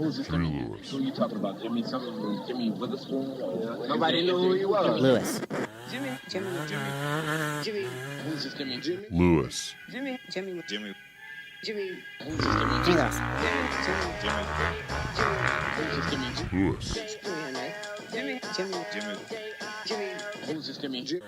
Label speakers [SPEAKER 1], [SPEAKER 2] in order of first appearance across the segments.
[SPEAKER 1] Who's this Jimmy?
[SPEAKER 2] Lewis.
[SPEAKER 1] Who you talking about? Jimmy something? Jimmy Witherspoon? Or
[SPEAKER 3] Nobody knew who he was.
[SPEAKER 4] Lewis.
[SPEAKER 5] Jimmy.
[SPEAKER 1] Who's this Jimmy? Jimmy?
[SPEAKER 2] Lewis.
[SPEAKER 5] Jimmy.
[SPEAKER 1] Who's this Jimmy?
[SPEAKER 4] Jimmy Lewis.
[SPEAKER 1] Who's this Jimmy?
[SPEAKER 2] Lewis.
[SPEAKER 1] Who's this Jimmy?
[SPEAKER 2] Jimmy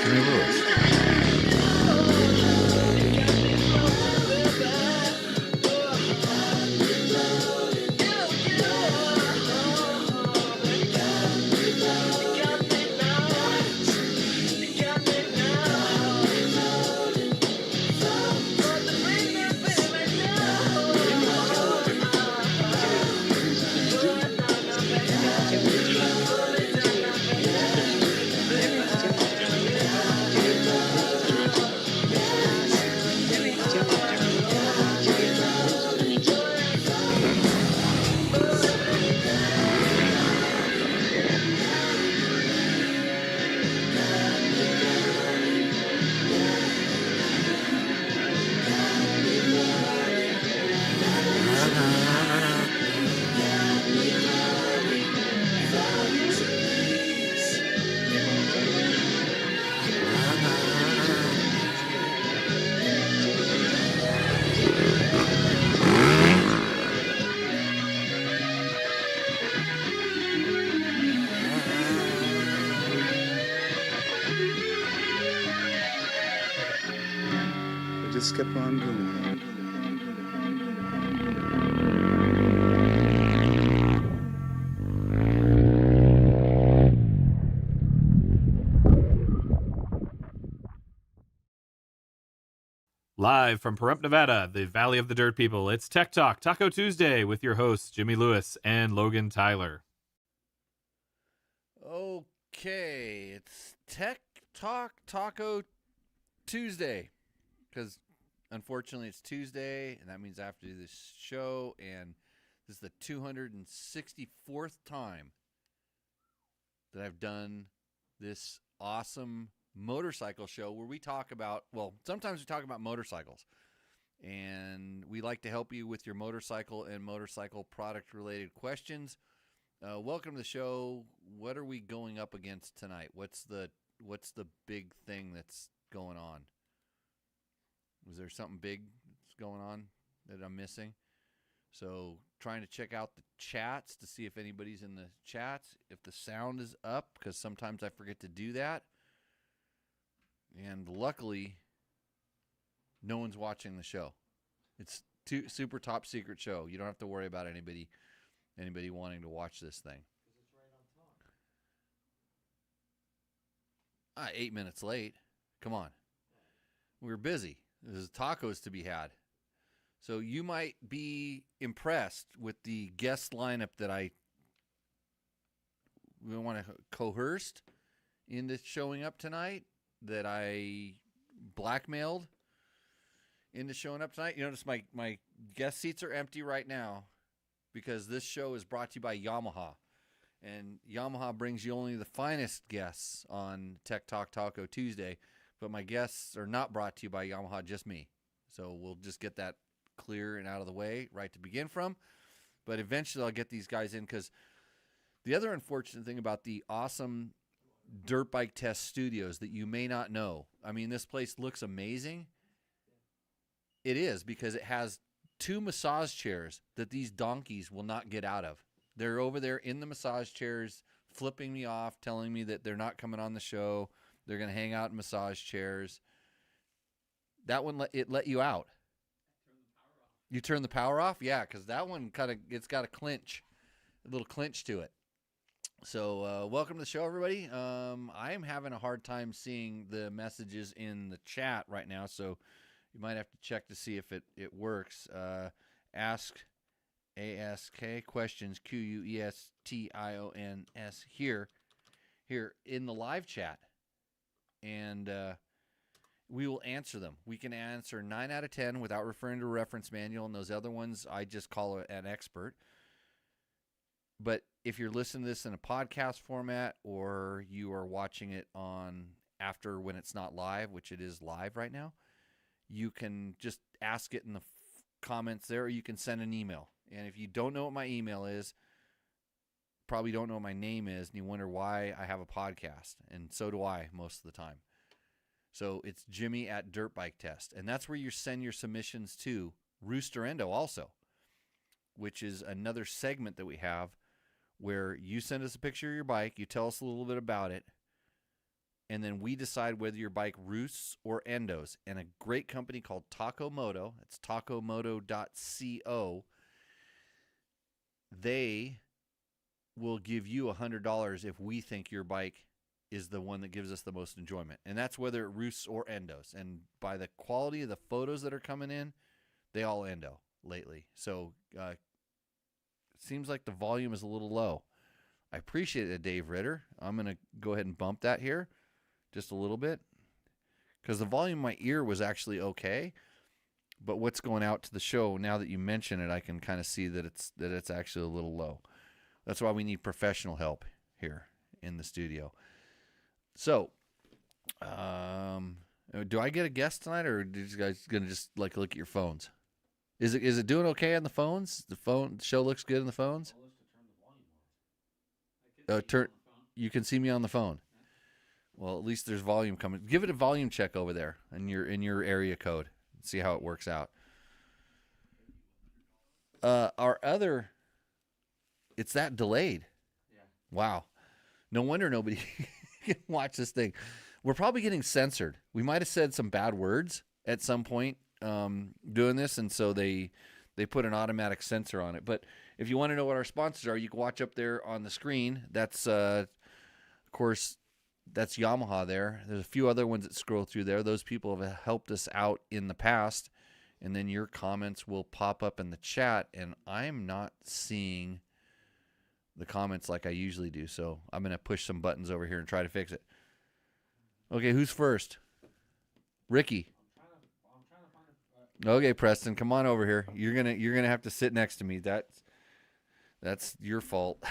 [SPEAKER 2] Lewis.
[SPEAKER 6] It just kept on going.
[SPEAKER 3] Live from Pahrump, Nevada, the Valley of the Dirt People, it's Tech Talk, Taco Tuesday, with your hosts, Jimmy Lewis and Logan Tyler.
[SPEAKER 2] Okay, it's Tech Talk Taco Tuesday, because unfortunately it's Tuesday, and that means I have to do this show, and this is the 264th time that I've done this awesome motorcycle show where we talk about, well, sometimes we talk about motorcycles, and we like to help you with your motorcycle and motorcycle product related questions. Welcome to the show. What are we going up against tonight? What's the big thing that's going on? Was there something big that's going on that I'm missing? So trying to check out the chats to see if anybody's in the chats, if the sound is up, because sometimes I forget to do that. And luckily, no one's watching the show. It's super top secret show. You don't have to worry about anybody wanting to watch this thing. 8 minutes late. Come on. We were busy. There's tacos to be had. So you might be impressed with the guest lineup that we want to coerced into showing up tonight, that I blackmailed into showing up tonight. You notice my guest seats are empty right now because this show is brought to you by Yamaha. And Yamaha brings you only the finest guests on Tech Talk Taco Tuesday, but my guests are not brought to you by Yamaha, just me. So we'll just get that clear and out of the way right to begin from. But eventually I'll get these guys in, because the other unfortunate thing about the awesome Dirt Bike Test Studios that you may not know, I mean, this place looks amazing. It is, because it has 2 massage chairs that these donkeys will not get out of. They're over there in the massage chairs, flipping me off, telling me that they're not coming on the show. They're going to hang out in massage chairs. That one, it let you out. You turn the power off? Yeah, because that one it's got a little clinch to it. So welcome to the show, everybody. I am having a hard time seeing the messages in the chat right now, so you might have to check to see if it works. Ask questions, questions here in the live chat, and we will answer them. We can answer 9 out of 10 without referring to a reference manual, and those other ones I just call an expert. But if you're listening to this in a podcast format, or you are watching it on after when it's not live, which it is live right now, you can just ask it in the comments there, or you can send an email. And if you don't know what my email is, probably don't know what my name is, and you wonder why I have a podcast, and so do I most of the time. So it's Jimmy at Dirt Bike Test, and that's where you send your submissions to. Rooster Endo also, which is another segment that we have where you send us a picture of your bike, you tell us a little bit about it, and then we decide whether your bike roosts or endos. And a great company called Taco Moto, it's tacomoto.co, they will give you $100 if we think your bike is the one that gives us the most enjoyment. And that's whether it roosts or endos. And by the quality of the photos that are coming in, they all endo lately. So seems like the volume is a little low. I appreciate it, Dave Ritter. I'm going to go ahead and bump that here just a little bit, because the volume in my ear was actually okay. But what's going out to the show, now that you mention it, I can kind of see that it's actually a little low. That's why we need professional help here in the studio. So, do I get a guest tonight, or are you guys gonna just look at your phones? Is it doing okay on the phones? The show looks good on the phones. You can see me on the phone. Well, at least there's volume coming. Give it a volume check over there in your area code. See how it works out. It's that delayed. Yeah. Wow. No wonder nobody can watch this thing. We're probably getting censored. We might have said some bad words at some point doing this, and so they put an automatic censor on it. But if you want to know what our sponsors are, you can watch up there on the screen. That's, of course, that's Yamaha there. There's a few other ones that scroll through there. Those people have helped us out in the past. And then your comments will pop up in the chat, and I'm not seeing the comments like I usually do. So I'm going to push some buttons over here and try to fix it. Okay, who's first? Ricky. Okay, Preston, come on over here. You're gonna have to sit next to me. That's your fault.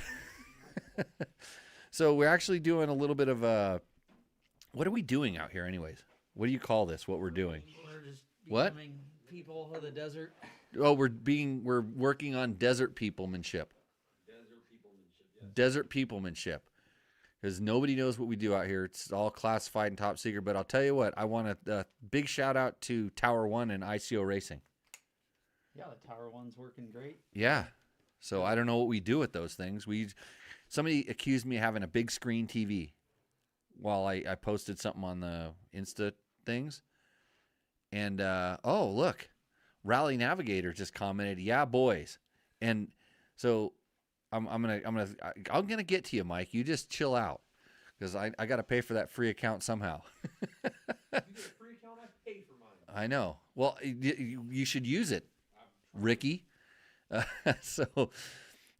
[SPEAKER 2] So we're actually doing a little bit of what are we doing out here, anyways? What do you call this? What we're doing?
[SPEAKER 5] We're just
[SPEAKER 2] What?
[SPEAKER 5] becoming people of the desert.
[SPEAKER 2] Oh, we're working on desert peoplemanship. Desert peoplemanship. Because nobody knows what we do out here. It's all classified and top secret. But I'll tell you what, I want a big shout out to Tower One and ICO Racing.
[SPEAKER 5] Yeah, the Tower One's working great.
[SPEAKER 2] Yeah. So I don't know what we do with those things. Somebody accused me of having a big screen TV while I posted something on the Insta things. And oh, look, Rally Navigator just commented, "Yeah, boys." And so I'm gonna get to you, Mike. You just chill out, because I got to pay for that free account somehow.
[SPEAKER 7] You get a free account, I pay for mine.
[SPEAKER 2] I know. Well, you should use it, Ricky. So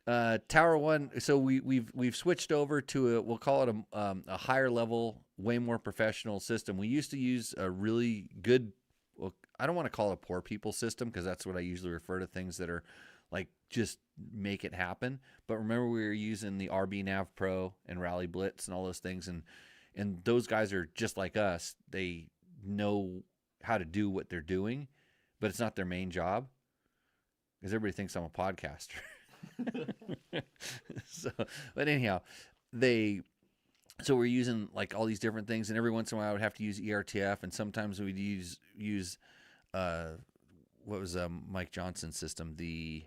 [SPEAKER 2] Tower One. So we've switched over to we'll call it a higher level, way more professional system. We used to use a really good. Well, I don't want to call it a poor people system, because that's what I usually refer to things that are like just make it happen. But remember, we were using the RB Nav Pro and Rally Blitz and all those things, and those guys are just like us. They know how to do what they're doing, but it's not their main job, because everybody thinks I'm a podcaster. So, but anyhow, so we're using like all these different things, and every once in a while I would have to use ERTF, and sometimes we'd use what was Mike Johnson's system, the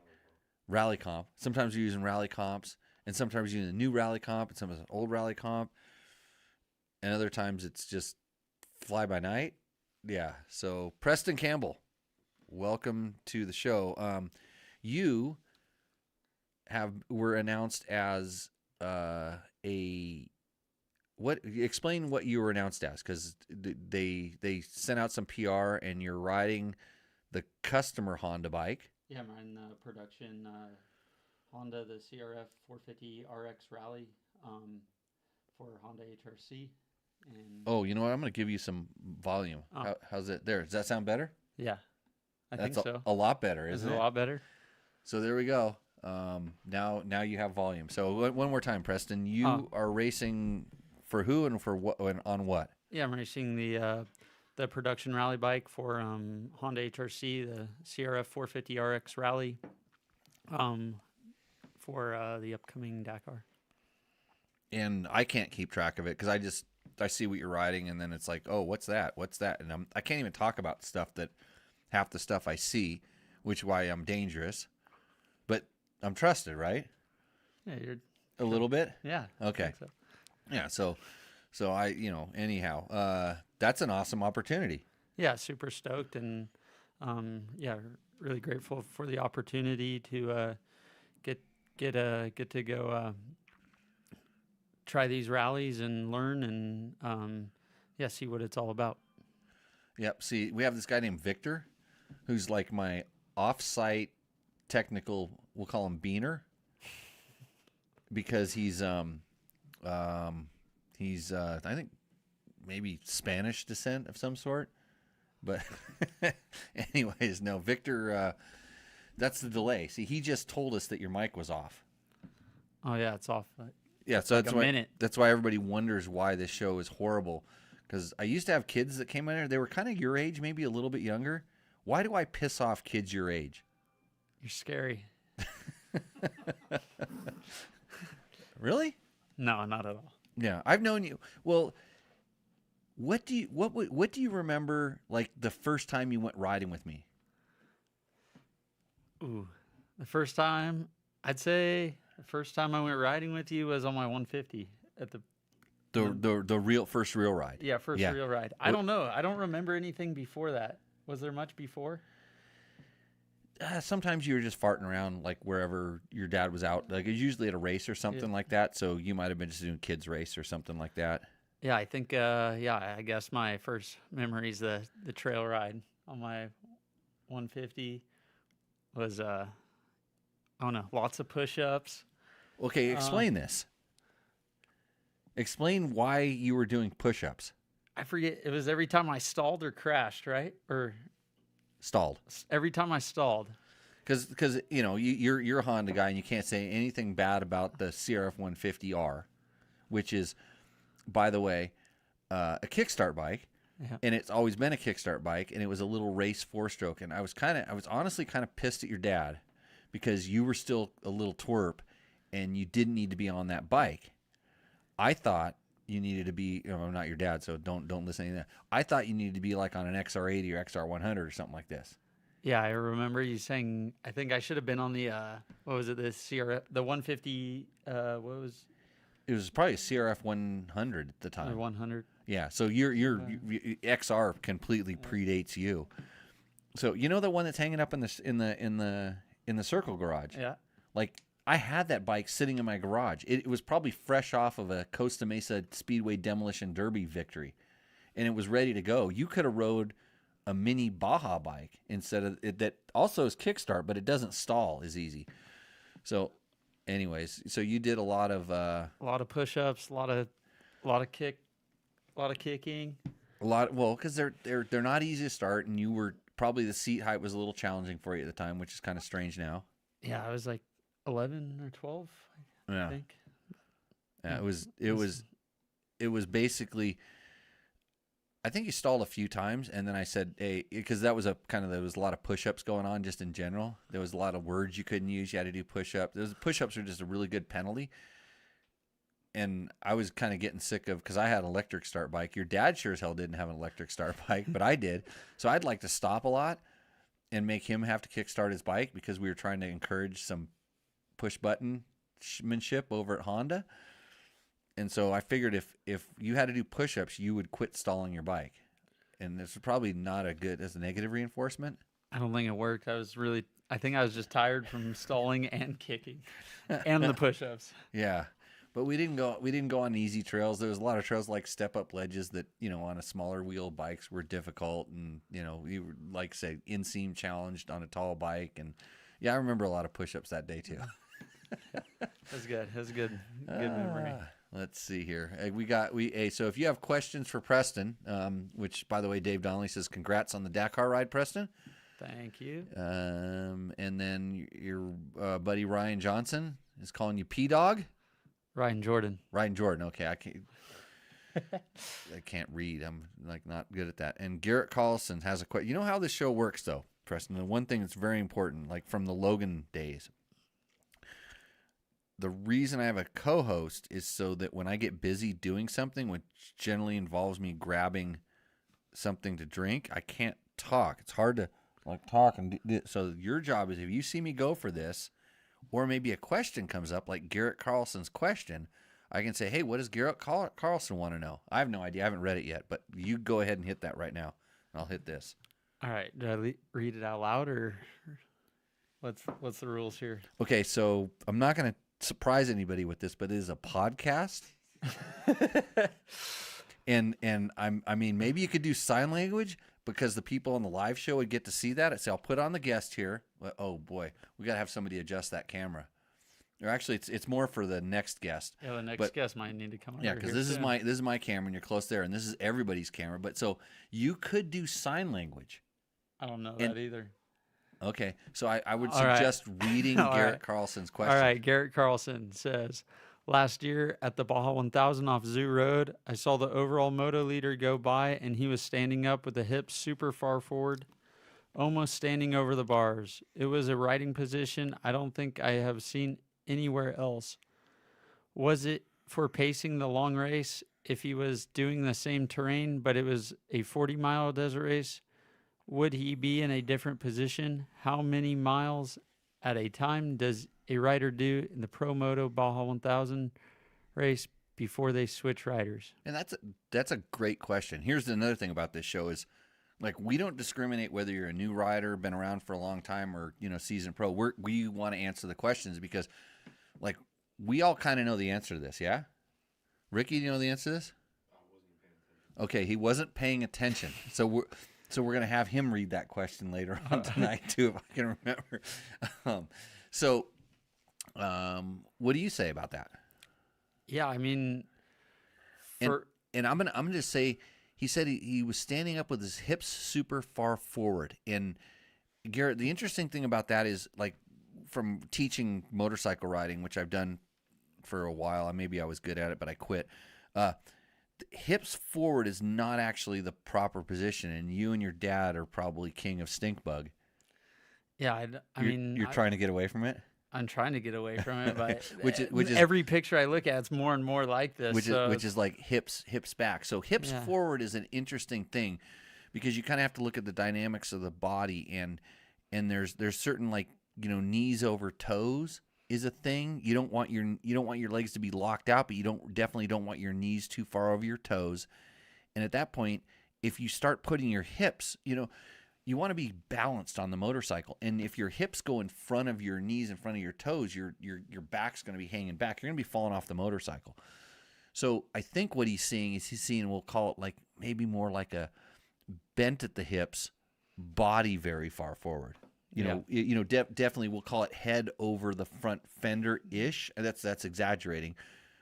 [SPEAKER 2] Rally Comp. Sometimes we're using Rally Comps, and sometimes using a new Rally Comp, and sometimes an old Rally Comp, and other times it's just fly by night. Yeah. So Preston Campbell, welcome to the show. You were announced as explain what you were announced as, because they sent out some PR, and you're riding the customer Honda bike.
[SPEAKER 5] Yeah, I'm riding the production Honda, the CRF 450 RX Rally for Honda HRC. And
[SPEAKER 2] Oh, you know what? I'm going to give you some volume.
[SPEAKER 5] Oh.
[SPEAKER 2] How's it there? Does that sound better?
[SPEAKER 5] yeah, I
[SPEAKER 2] That's
[SPEAKER 5] think so.
[SPEAKER 2] a lot better,
[SPEAKER 5] Is
[SPEAKER 2] isn't
[SPEAKER 5] it
[SPEAKER 2] it?
[SPEAKER 5] a lot better?
[SPEAKER 2] So there we go. Now you have volume. So one more time, Preston. You are racing for who and for what and on what?
[SPEAKER 5] Yeah, I'm racing the production rally bike for Honda HRC, the CRF 450 RX Rally, for the upcoming Dakar.
[SPEAKER 2] And I can't keep track of it, because I see what you're riding, and then it's like, oh, what's that? What's that? And I can't even talk about stuff that half the stuff I see, which is why I'm dangerous. But I'm trusted, right?
[SPEAKER 5] Yeah, you're
[SPEAKER 2] A little bit.
[SPEAKER 5] yeah. I
[SPEAKER 2] Okay.
[SPEAKER 5] think so.
[SPEAKER 2] Yeah. So I, anyhow, that's an awesome opportunity.
[SPEAKER 5] Yeah, super stoked, and yeah, really grateful for the opportunity to get to go try these rallies and learn, and yeah, see what it's all about.
[SPEAKER 2] Yep. See, we have this guy named Victor, who's like my off-site technical, we'll call him Beaner, because he's I think maybe Spanish descent of some sort. But anyways, no, Victor, that's the delay. See, he just told us that your mic was off.
[SPEAKER 5] Oh yeah, it's off.
[SPEAKER 2] Yeah, so
[SPEAKER 5] like
[SPEAKER 2] that's
[SPEAKER 5] a
[SPEAKER 2] why
[SPEAKER 5] minute.
[SPEAKER 2] that's why everybody wonders why this show is horrible. Because I used to have kids that came in there. They were kind of your age, maybe a little bit younger. Why do I piss off kids your age?
[SPEAKER 5] You're scary.
[SPEAKER 2] Really?
[SPEAKER 5] No, not at all.
[SPEAKER 2] Yeah, I've known you. Well, what do you remember, like the first time you went riding with me?
[SPEAKER 5] Ooh, the first time I'd say the first time I went riding with you was on my 150 at the
[SPEAKER 2] The first real ride.
[SPEAKER 5] yeah first
[SPEAKER 2] Yeah.
[SPEAKER 5] real ride. I don't know. I don't remember anything before that. Was there much before?
[SPEAKER 2] Sometimes you were just farting around, like wherever your dad was out. Like it's usually at a race or something like that. So you might have been just doing kids race or something like that.
[SPEAKER 5] Yeah, I think I guess my first memory is the trail ride on my 150 was I don't know, lots of push-ups.
[SPEAKER 2] Okay, explain this. Explain why you were doing push-ups.
[SPEAKER 5] I forget, it was every time I stalled or crashed, right? Or
[SPEAKER 2] Stalled.
[SPEAKER 5] every time I stalled.
[SPEAKER 2] Because you know you're a Honda guy and you can't say anything bad about the CRF 150R, which is, by the way, a kickstart bike,
[SPEAKER 5] Yeah.
[SPEAKER 2] and it's always been a kickstart bike, and it was a little race 4-stroke, and I was honestly kind of pissed at your dad because you were still a little twerp, and you didn't need to be on that bike. I thought you needed to be. I'm not your dad, so don't listen to that. I thought you needed to be like on an XR80 or XR100 or something like this.
[SPEAKER 5] Yeah, I remember you saying I think I should have been on the what was it, the CRF, the 150 what was
[SPEAKER 2] It was probably a CRF 100 at the
[SPEAKER 5] or
[SPEAKER 2] time.
[SPEAKER 5] 100.
[SPEAKER 2] Yeah, so your XR completely predates you. So you know the one that's hanging up in the circle garage.
[SPEAKER 5] Yeah.
[SPEAKER 2] Like I had that bike sitting in my garage. It was probably fresh off of a Costa Mesa Speedway Demolition Derby victory, and it was ready to go. You could have rode a mini Baja bike instead of it, that also is kickstart, but it doesn't stall as easy. So, anyways, so you did a lot of
[SPEAKER 5] Push-ups, a lot of kicking.
[SPEAKER 2] well, because they're not easy to start, and you were probably the seat height was a little challenging for you at the time, which is kind of strange now.
[SPEAKER 5] Yeah, I was like 11 or 12, I
[SPEAKER 2] Yeah,
[SPEAKER 5] think.
[SPEAKER 2] yeah, it was basically. I think you stalled a few times, and then I said, "Hey," because there was a lot of push-ups going on just in general. There was a lot of words you couldn't use. You had to do push-ups. Those push-ups are just a really good penalty. And I was kind of getting sick of, because I had an electric start bike. Your dad sure as hell didn't have an electric start bike, but I did. So I'd like to stop a lot and make him have to kickstart his bike because we were trying to encourage some push-button-manship over at Honda. And so I figured if you had to do push-ups, you would quit stalling your bike. And this is probably not as a negative reinforcement.
[SPEAKER 5] I don't think it worked. I think I was just tired from stalling and kicking and the push-ups.
[SPEAKER 2] Yeah. But we didn't go on easy trails. There was a lot of trails like step-up ledges that, on a smaller wheel bikes were difficult, and, you were, like say, inseam challenged on a tall bike. And yeah, I remember a lot of push-ups that day too.
[SPEAKER 5] That's good. That's good memory.
[SPEAKER 2] Let's see here. So if you have questions for Preston, which, by the way, Dave Donnelly says, congrats on the Dakar ride, Preston.
[SPEAKER 5] Thank you.
[SPEAKER 2] And then your buddy Ryan Johnson is calling you P-Dog.
[SPEAKER 5] Ryan Jordan.
[SPEAKER 2] Okay, I can't read. I'm like not good at that. And Garrett Carlson has a question. You know how this show works, though, Preston? The one thing that's very important, like from the Logan days, the reason I have a co-host is so that when I get busy doing something, which generally involves me grabbing something to drink, I can't talk. It's hard to talk and do. So your job is, if you see me go for this, or maybe a question comes up like Garrett Carlson's question, I can say, hey, what does Garrett Carlson want to know? I have no idea. I haven't read it yet, but you go ahead and hit that right now. I'll hit this.
[SPEAKER 5] All right. Do I read it out loud, or what's the rules here?
[SPEAKER 2] Okay, so I'm not going to surprise anybody with this, but it is a podcast. and I mean, maybe you could do sign language, because the people on the live show would get to see that. I'd say, I'll put on the guest here. Oh boy, we got to have somebody adjust that camera. Or actually, it's more for the next guest.
[SPEAKER 5] Yeah, the next guest might need to come over.
[SPEAKER 2] Yeah, because this is my camera, and you're close there, and this is everybody's camera. But so you could do sign language.
[SPEAKER 5] I don't know that either.
[SPEAKER 2] Okay, so I would suggest reading Garrett Carlson's question.
[SPEAKER 5] All right, Garrett Carlson says, last year at the Baja 1000 off Zoo Road, I saw the overall Moto leader go by, and he was standing up with the hips super far forward, almost standing over the bars. It was a riding position I don't think I have seen anywhere else. Was it for pacing the long race if he was doing the same terrain, but it was a 40-mile desert race? Would he be in a different position? How many miles at a time does a rider do in the Pro Moto Baja 1000 race before they switch riders?
[SPEAKER 2] And that's a great question. Here's another thing about this show is, like, we don't discriminate whether you're a new rider, been around for a long time, or, seasoned pro. We want to answer the questions because, like, we all kind of know the answer to this, yeah? Ricky, do you know the answer to this? Okay, he wasn't paying attention. So we're gonna have him read that question later on tonight too, if I can remember. What do you say about that?
[SPEAKER 5] Yeah, I mean,
[SPEAKER 2] And I'm gonna just say, he said he was standing up with his hips super far forward. And Garrett, the interesting thing about that is, like, from teaching motorcycle riding, which I've done for a while, maybe I was good at it, but I quit. Hips forward is not actually the proper position, and you and your dad are probably king of stink bug.
[SPEAKER 5] yeah,
[SPEAKER 2] You're trying to get away from it.
[SPEAKER 5] I'm trying to get away from it, but
[SPEAKER 2] which is
[SPEAKER 5] every picture I look at, it's more and more like this.
[SPEAKER 2] Which is like hips back. So hips
[SPEAKER 5] Yeah.
[SPEAKER 2] forward is an interesting thing, because you kind of have to look at the dynamics of the body, and there's certain, like, knees over toes is a thing. You don't want your legs to be locked out, but you definitely don't want your knees too far over your toes. And at that point, if you start putting your hips, you want to be balanced on the motorcycle. And if your hips go in front of your knees, in front of your toes, your back's going to be hanging back. You're going to be falling off the motorcycle. So I think what he's seeing, we'll call it like maybe more like a bent at the hips, body very far forward. Definitely we'll call it head over the front fender-ish. That's exaggerating.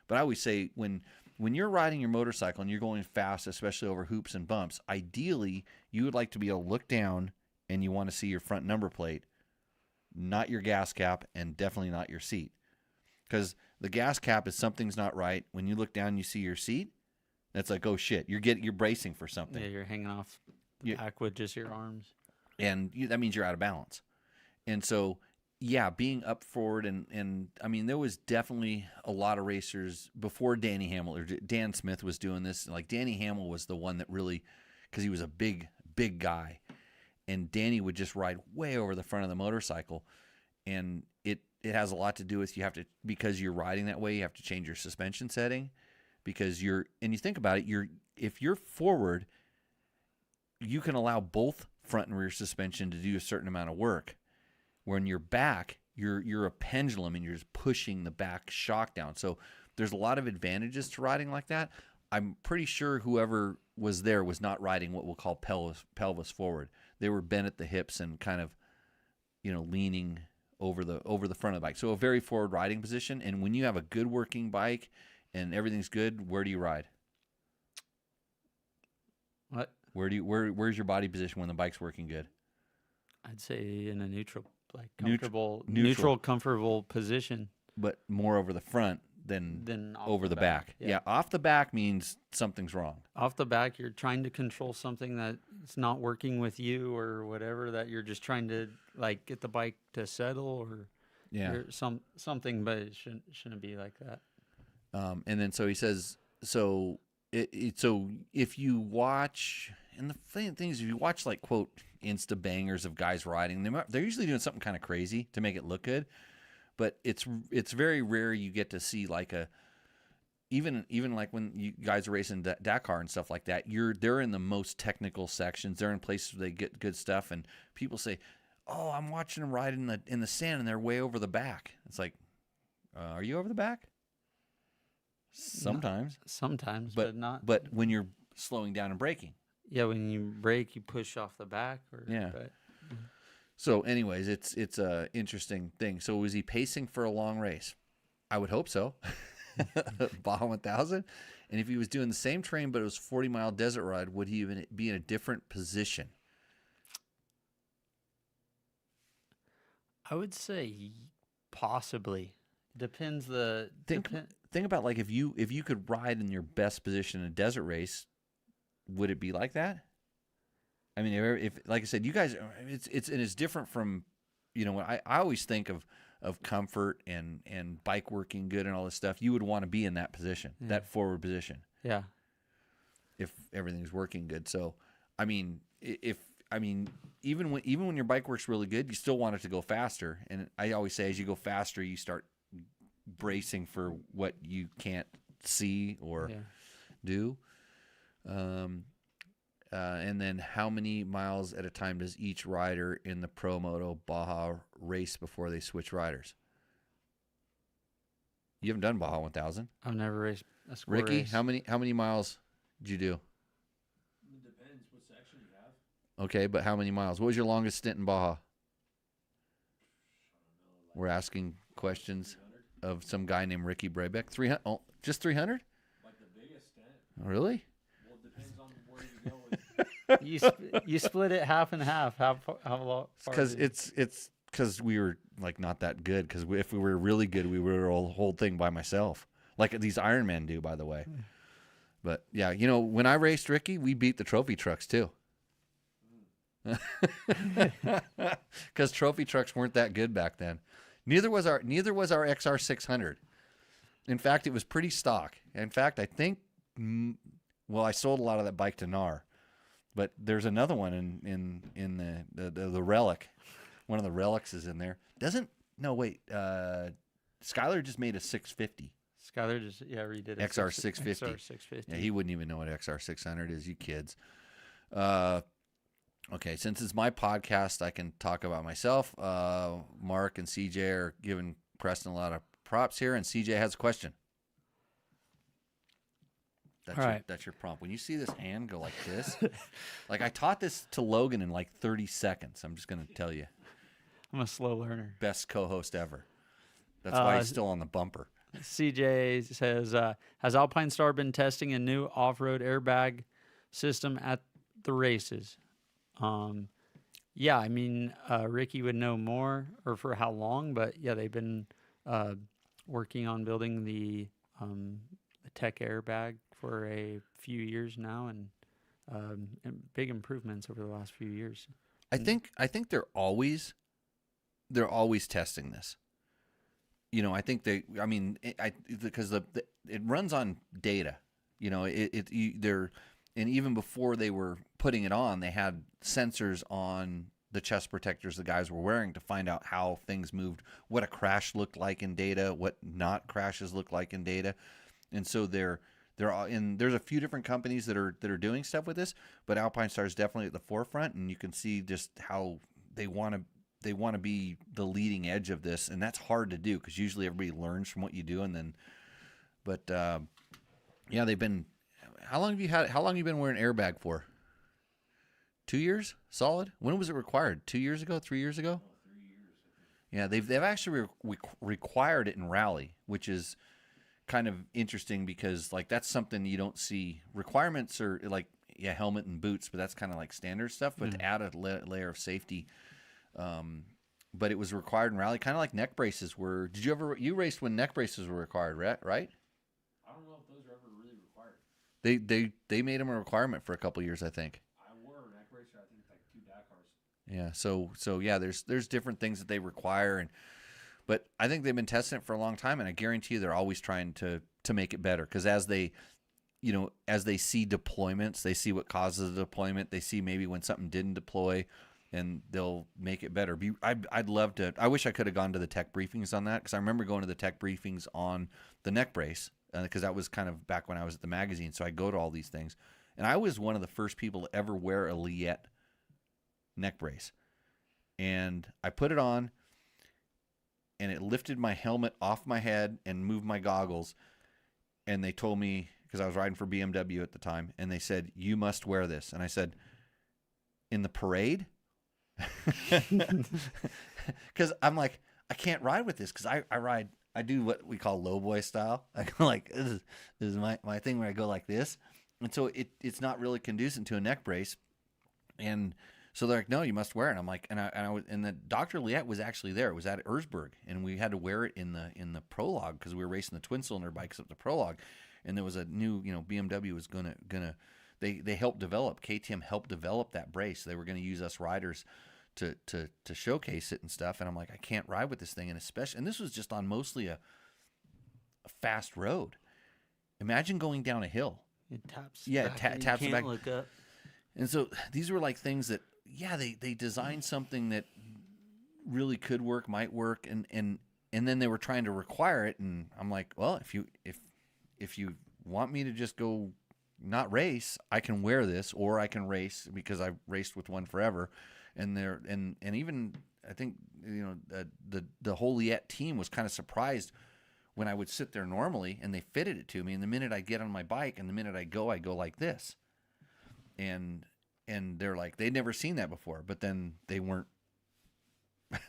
[SPEAKER 2] But I always say, when you're riding your motorcycle and you're going fast, especially over hoops and bumps, ideally you would like to be able to look down and you want to see your front number plate, not your gas cap, and definitely not your seat. Because the gas cap is something's not right. When you look down and you see your seat, that's like, oh shit, you're bracing for something.
[SPEAKER 5] Yeah, you're hanging off back with just your arms.
[SPEAKER 2] And that means you're out of balance. And so, yeah, being up forward, and I mean, there was definitely a lot of racers before Danny Hamill, or Dan Smith was doing this. Like, Danny Hamill was the one that really, because he was a big guy, and Danny would just ride way over the front of the motorcycle. And it has a lot to do with, because you're riding that way, you have to change your suspension setting, because you think about it, if you're forward, you can allow both front and rear suspension to do a certain amount of work. When you're back, you're a pendulum, and you're just pushing the back shock down. So there's a lot of advantages to riding like that. I'm pretty sure whoever was there was not riding what we'll call pelvis forward. They were bent at the hips and kind of, leaning over the front of the bike. So a very forward riding position. And when you have a good working bike and everything's good, where do you ride?
[SPEAKER 5] What?
[SPEAKER 2] Where's your body position when the bike's working good?
[SPEAKER 5] I'd say in a neutral, like
[SPEAKER 2] Neutral.
[SPEAKER 5] neutral, comfortable position.
[SPEAKER 2] But more over the front than
[SPEAKER 5] off
[SPEAKER 2] over the back. Yeah, off the back means something's wrong.
[SPEAKER 5] Off the back, you're trying to control something that's not working with you, or whatever, that you're just trying to, like, get the bike to settle, or something, but it shouldn't be like that.
[SPEAKER 2] And then so he says, so if you watch, and the funny thing is, if you watch, like, quote, Insta bangers of guys riding, they're usually doing something kind of crazy to make it look good. But it's very rare you get to see, like, even like when you guys are racing Dakar and stuff like that, they're in the most technical sections. They're in places where they get good stuff, and people say, "Oh, I'm watching them ride in the sand, and they're way over the back." It's like, are you over the back? Sometimes,
[SPEAKER 5] but not.
[SPEAKER 2] But when you're slowing down and braking,
[SPEAKER 5] yeah, when you brake, you push off the back. But,
[SPEAKER 2] so, anyways, it's a interesting thing. So, was he pacing for a long race? I would hope so. Baja 1000. And if he was doing the same terrain, but it was 40-mile desert ride, would he even be in a different position?
[SPEAKER 5] I would say possibly. Depends
[SPEAKER 2] Think about, like, if you could ride in your best position in a desert race, would it be like that? I mean, if like I said, you guys, it's different from, I always think of comfort and bike working good and all this stuff. You would want to be in that position, that forward position.
[SPEAKER 5] Yeah.
[SPEAKER 2] If everything's working good. So, I mean, even when your bike works really good, you still want it to go faster. And I always say, as you go faster, you start bracing for what you can't see or do. And then how many miles at a time does each rider in the Pro Moto Baja race before they switch riders? You haven't done Baja 1000.
[SPEAKER 5] I've never raced a square
[SPEAKER 2] Ricky,
[SPEAKER 5] race.
[SPEAKER 2] how many miles did you do? Okay, but how many miles? What was your longest stint in Baja? We're asking questions of some guy named Ricky Brabeck. 300? Oh, just 300?
[SPEAKER 7] Like the biggest stint.
[SPEAKER 2] Really?
[SPEAKER 7] Well, it depends on where you go with.
[SPEAKER 5] You split it half and half. How long?
[SPEAKER 2] Because it's because we were like not that good. Because if we were really good, we would roll the whole thing by myself, like these Ironmen do, by the way. But yeah, you know, when I raced Ricky, we beat the trophy trucks too. Because trophy trucks weren't that good back then. Neither was our XR 600. In fact, it was pretty stock. In fact, I think, well, I sold a lot of that bike to NAR, but there's another one in the relic. One of the relics is in there. Skylar just made a 650.
[SPEAKER 5] Skylar just redid it.
[SPEAKER 2] XR 650.
[SPEAKER 5] XR 650.
[SPEAKER 2] Yeah, he wouldn't even know what XR 600 is. You kids. Okay, since it's my podcast, I can talk about myself. Mark and CJ are giving Preston a lot of props here, and CJ has a question. That's your prompt. When you see this hand go like this, like I taught this to Logan in like 30 seconds. I'm just going to tell you.
[SPEAKER 5] I'm a slow learner.
[SPEAKER 2] Best co-host ever. That's why he's still on the bumper.
[SPEAKER 5] CJ says, has Alpine Star been testing a new off-road airbag system at the races? Yeah, I mean, Ricky would know more, or for how long, but yeah, they've been working on building the tech airbag for a few years now, and big improvements over the last few years.
[SPEAKER 2] I think they're always testing this. You know, I think because it runs on data. You know, and even before they were putting it on, they had sensors on the chest protectors the guys were wearing to find out how things moved, what a crash looked like in data, what not crashes look like in data. And so there's a few different companies that are doing stuff with this, but Alpine Star is definitely at the forefront, and you can see just how they want to be the leading edge of this, and that's hard to do because usually everybody learns from what you do, yeah, they've been. How long have you been wearing airbag for? 2 years? Solid? When was it required? 2 years ago? 3 years ago?
[SPEAKER 7] 3 years.
[SPEAKER 2] Yeah, they've actually required it in rally, which is kind of interesting because like that's something you don't see. Requirements are like helmet and boots, but that's kind of like standard stuff. But to add a layer of safety, but it was required in rally, kind of like neck braces were. You raced when neck braces were required, right?
[SPEAKER 7] I don't know if those are ever really required.
[SPEAKER 2] They made them a requirement for a couple years, I think.
[SPEAKER 7] I wore a neck bracer, I think, like 2 Dakars.
[SPEAKER 2] Yeah, so yeah, there's different things that they require, but I think they've been testing it for a long time, and I guarantee you they're always trying to make it better because as they see deployments, they see what causes the deployment, they see maybe when something didn't deploy, and they'll make it better. I'd love to. I wish I could have gone to the tech briefings on that because I remember going to the tech briefings on the neck brace because that was kind of back when I was at the magazine, so I go to all these things, and I was one of the first people to ever wear a Liette neck brace, and I put it on, and it lifted my helmet off my head and moved my goggles, and they told me, because I was riding for BMW at the time, and they said, you must wear this, and I said, in the parade? Because I'm like, I can't ride with this because I do what we call lowboy style. I go like, this is my thing where I go like this, and so it's not really conducive to a neck brace, and so they're like, no, you must wear it. And I'm like, and the Dr. Liette was actually there. It was at Erzberg, and we had to wear it in the prologue because we were racing the twin cylinder bikes up the prologue, and there was a new, BMW was gonna they helped develop, KTM helped develop that brace. They were gonna use us riders to showcase it and stuff. And I'm like, I can't ride with this thing, and this was just on mostly a fast road. Imagine going down a hill.
[SPEAKER 5] It taps.
[SPEAKER 2] Yeah,
[SPEAKER 5] back
[SPEAKER 2] it taps
[SPEAKER 5] you
[SPEAKER 2] it
[SPEAKER 5] can't
[SPEAKER 2] back.
[SPEAKER 5] Look up.
[SPEAKER 2] And so these were like things that, yeah, they designed something that really could work, might work, and then they were trying to require it, and I'm like, well, if you want me to just go not race, I can wear this, or I can race because I've raced with one forever, and even I think the whole Liette team was kind of surprised when I would sit there normally, and they fitted it to me, and the minute I get on my bike and the minute I go like this. And and they're like, they'd never seen that before, but then they weren't,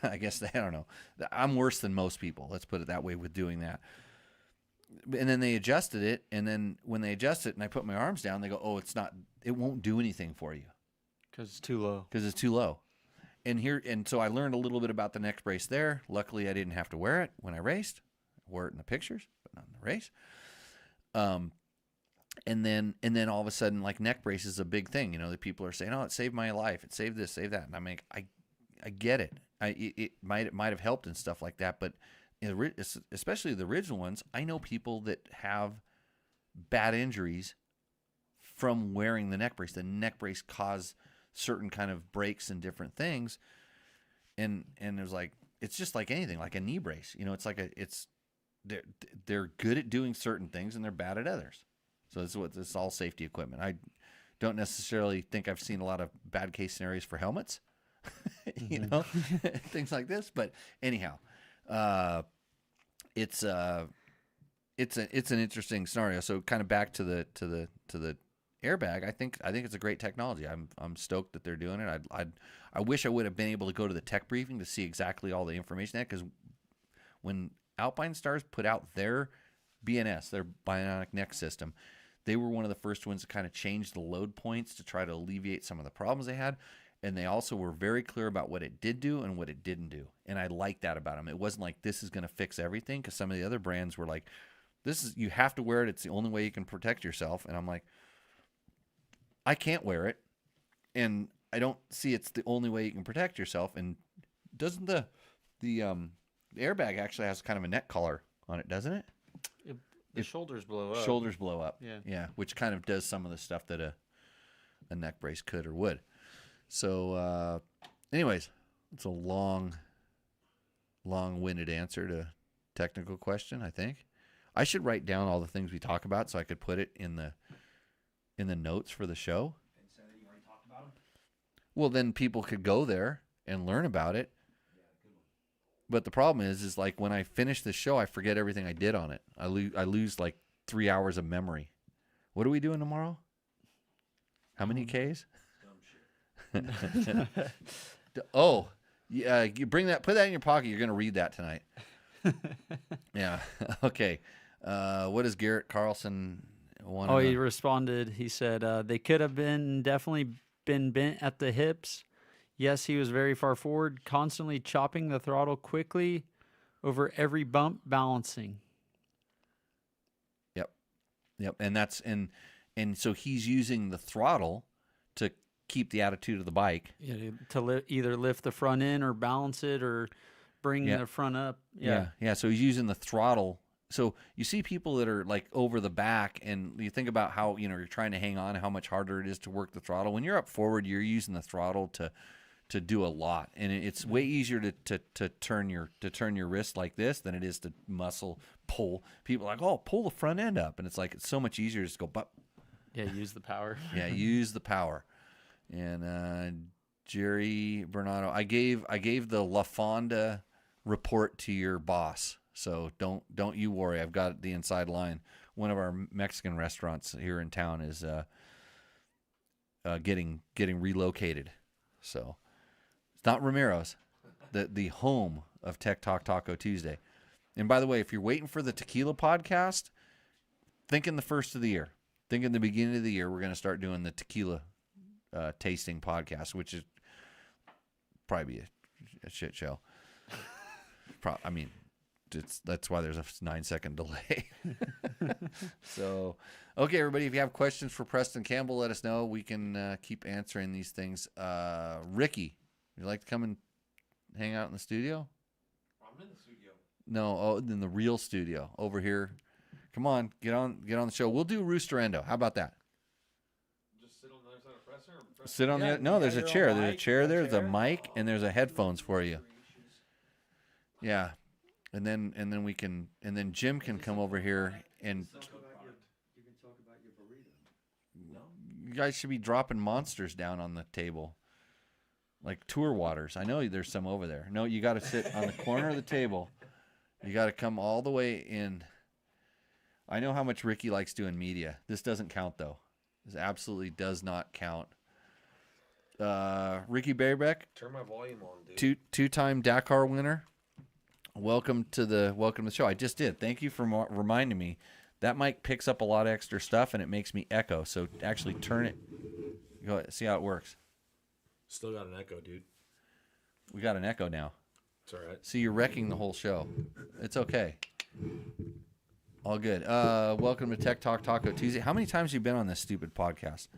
[SPEAKER 2] I guess I don't know. I'm worse than most people. Let's put it that way with doing that. And then they adjusted it. And then when they adjust it and I put my arms down, they go, oh, it won't do anything for you.
[SPEAKER 5] Because it's too low.
[SPEAKER 2] Because it's too low. And so I learned a little bit about the neck brace there. Luckily, I didn't have to wear it when I raced. I wore it in the pictures, but not in the race. And then all of a sudden, like, neck brace is a big thing. The people are saying, oh, it saved my life. It saved this, saved that. And I'm like, I get it. It might have helped and stuff like that, but especially the original ones, I know people that have bad injuries from wearing the neck brace. The neck brace caused certain kind of breaks and different things, and it was like, it's just like anything, like a knee brace. It's like they're good at doing certain things and they're bad at others. So it's all safety equipment. I don't necessarily think I've seen a lot of bad case scenarios for helmets. Things like this. But anyhow, it's an interesting scenario. So kind of back to the airbag. I think it's a great technology. I'm stoked that they're doing it. I wish I would have been able to go to the tech briefing to see exactly all the information there, because when Alpine Stars put out their BNS, their bionic neck system, they were one of the first ones to kind of change the load points to try to alleviate some of the problems they had. And they also were very clear about what it did do and what it didn't do. And I like that about them. It wasn't like, this is going to fix everything, because some of the other brands were like, you have to wear it. It's the only way you can protect yourself. And I'm like, I can't wear it, and I don't see it's the only way you can protect yourself. And doesn't the airbag actually has kind of a neck collar on it, doesn't it?
[SPEAKER 5] The shoulders blow up.
[SPEAKER 2] Shoulders blow up.
[SPEAKER 5] Yeah.
[SPEAKER 2] Which kind of does some of the stuff that a neck brace could or would. So, anyways, it's a long-winded answer to a technical question, I think. I should write down all the things we talk about so I could put it in the notes for the show.
[SPEAKER 7] And say that you already talked about them?
[SPEAKER 2] Well, then people could go there and learn about it. But the problem is like, when I finish the show, I forget everything I did on it. I lose like 3 hours of memory. What are we doing tomorrow? How many Ks? Oh, yeah. You put that in your pocket. You're going to read that tonight. Yeah. Okay. What does Garrett Carlson want?
[SPEAKER 5] Oh, he responded. He said, they could have definitely been bent at the hips. Yes, he was very far forward, constantly chopping the throttle quickly over every bump, balancing.
[SPEAKER 2] Yep. And so he's using the throttle to keep the attitude of the bike.
[SPEAKER 5] Yeah, to either lift the front end or balance it or bring the front up.
[SPEAKER 2] Yeah. So he's using the throttle. So you see people that are like over the back, and you think about how, you're trying to hang on, how much harder it is to work the throttle. When you're up forward, you're using the throttle to do a lot, and it's way easier to turn your wrist like this than it is to muscle pull. People are like, oh, pull the front end up, and it's like, it's so much easier to just go, but
[SPEAKER 5] use the power.
[SPEAKER 2] Use the power. And Jerry Bernardo, I gave the La Fonda report to your boss, so don't you worry. I've got the inside line. One of our Mexican restaurants here in town is getting relocated, so it's not Ramiro's, the home of Tech Talk Taco Tuesday. And by the way, if you're waiting for the tequila podcast, think in the first of the year. Think in the beginning of the year, we're going to start doing the tequila tasting podcast, which is probably a shit show. That's why there's a 9-second delay. So, okay, everybody, if you have questions for Preston Campbell, let us know. We can keep answering these things. Ricky, would you like to come and hang out in the studio?
[SPEAKER 7] I'm in the studio.
[SPEAKER 2] No, in the real studio over here. Come on, get on the show. We'll do Roosterendo. How about that?
[SPEAKER 7] Just sit on the other side of the presser?
[SPEAKER 2] Sit on the. No, there's a chair. There's a chair there. There's a mic, and there's a headphones for you. Yeah, and then we can, and then Jim can come over here and.
[SPEAKER 8] You can talk about your burrito.
[SPEAKER 2] You guys should be dropping monsters down on the table, like Tour Waters. I know there's some over there. No, you got to sit on the corner of the table. You got to come all the way in. I know how much Ricky likes doing media. This doesn't count, though. This absolutely does not count. Ricky Berbeck,
[SPEAKER 3] Turn my volume on, dude.
[SPEAKER 2] two-time Dakar winner. Welcome to the show. I just did. Thank you for reminding me. That mic picks up a lot of extra stuff and it makes me echo. So actually turn it. Go ahead, see how it works.
[SPEAKER 3] Still got an echo, dude.
[SPEAKER 2] We got an echo now.
[SPEAKER 3] It's all right.
[SPEAKER 2] See, you're wrecking the whole show. It's okay. All good. Welcome to Tech Talk Taco Tuesday. How many times have you been on this stupid podcast?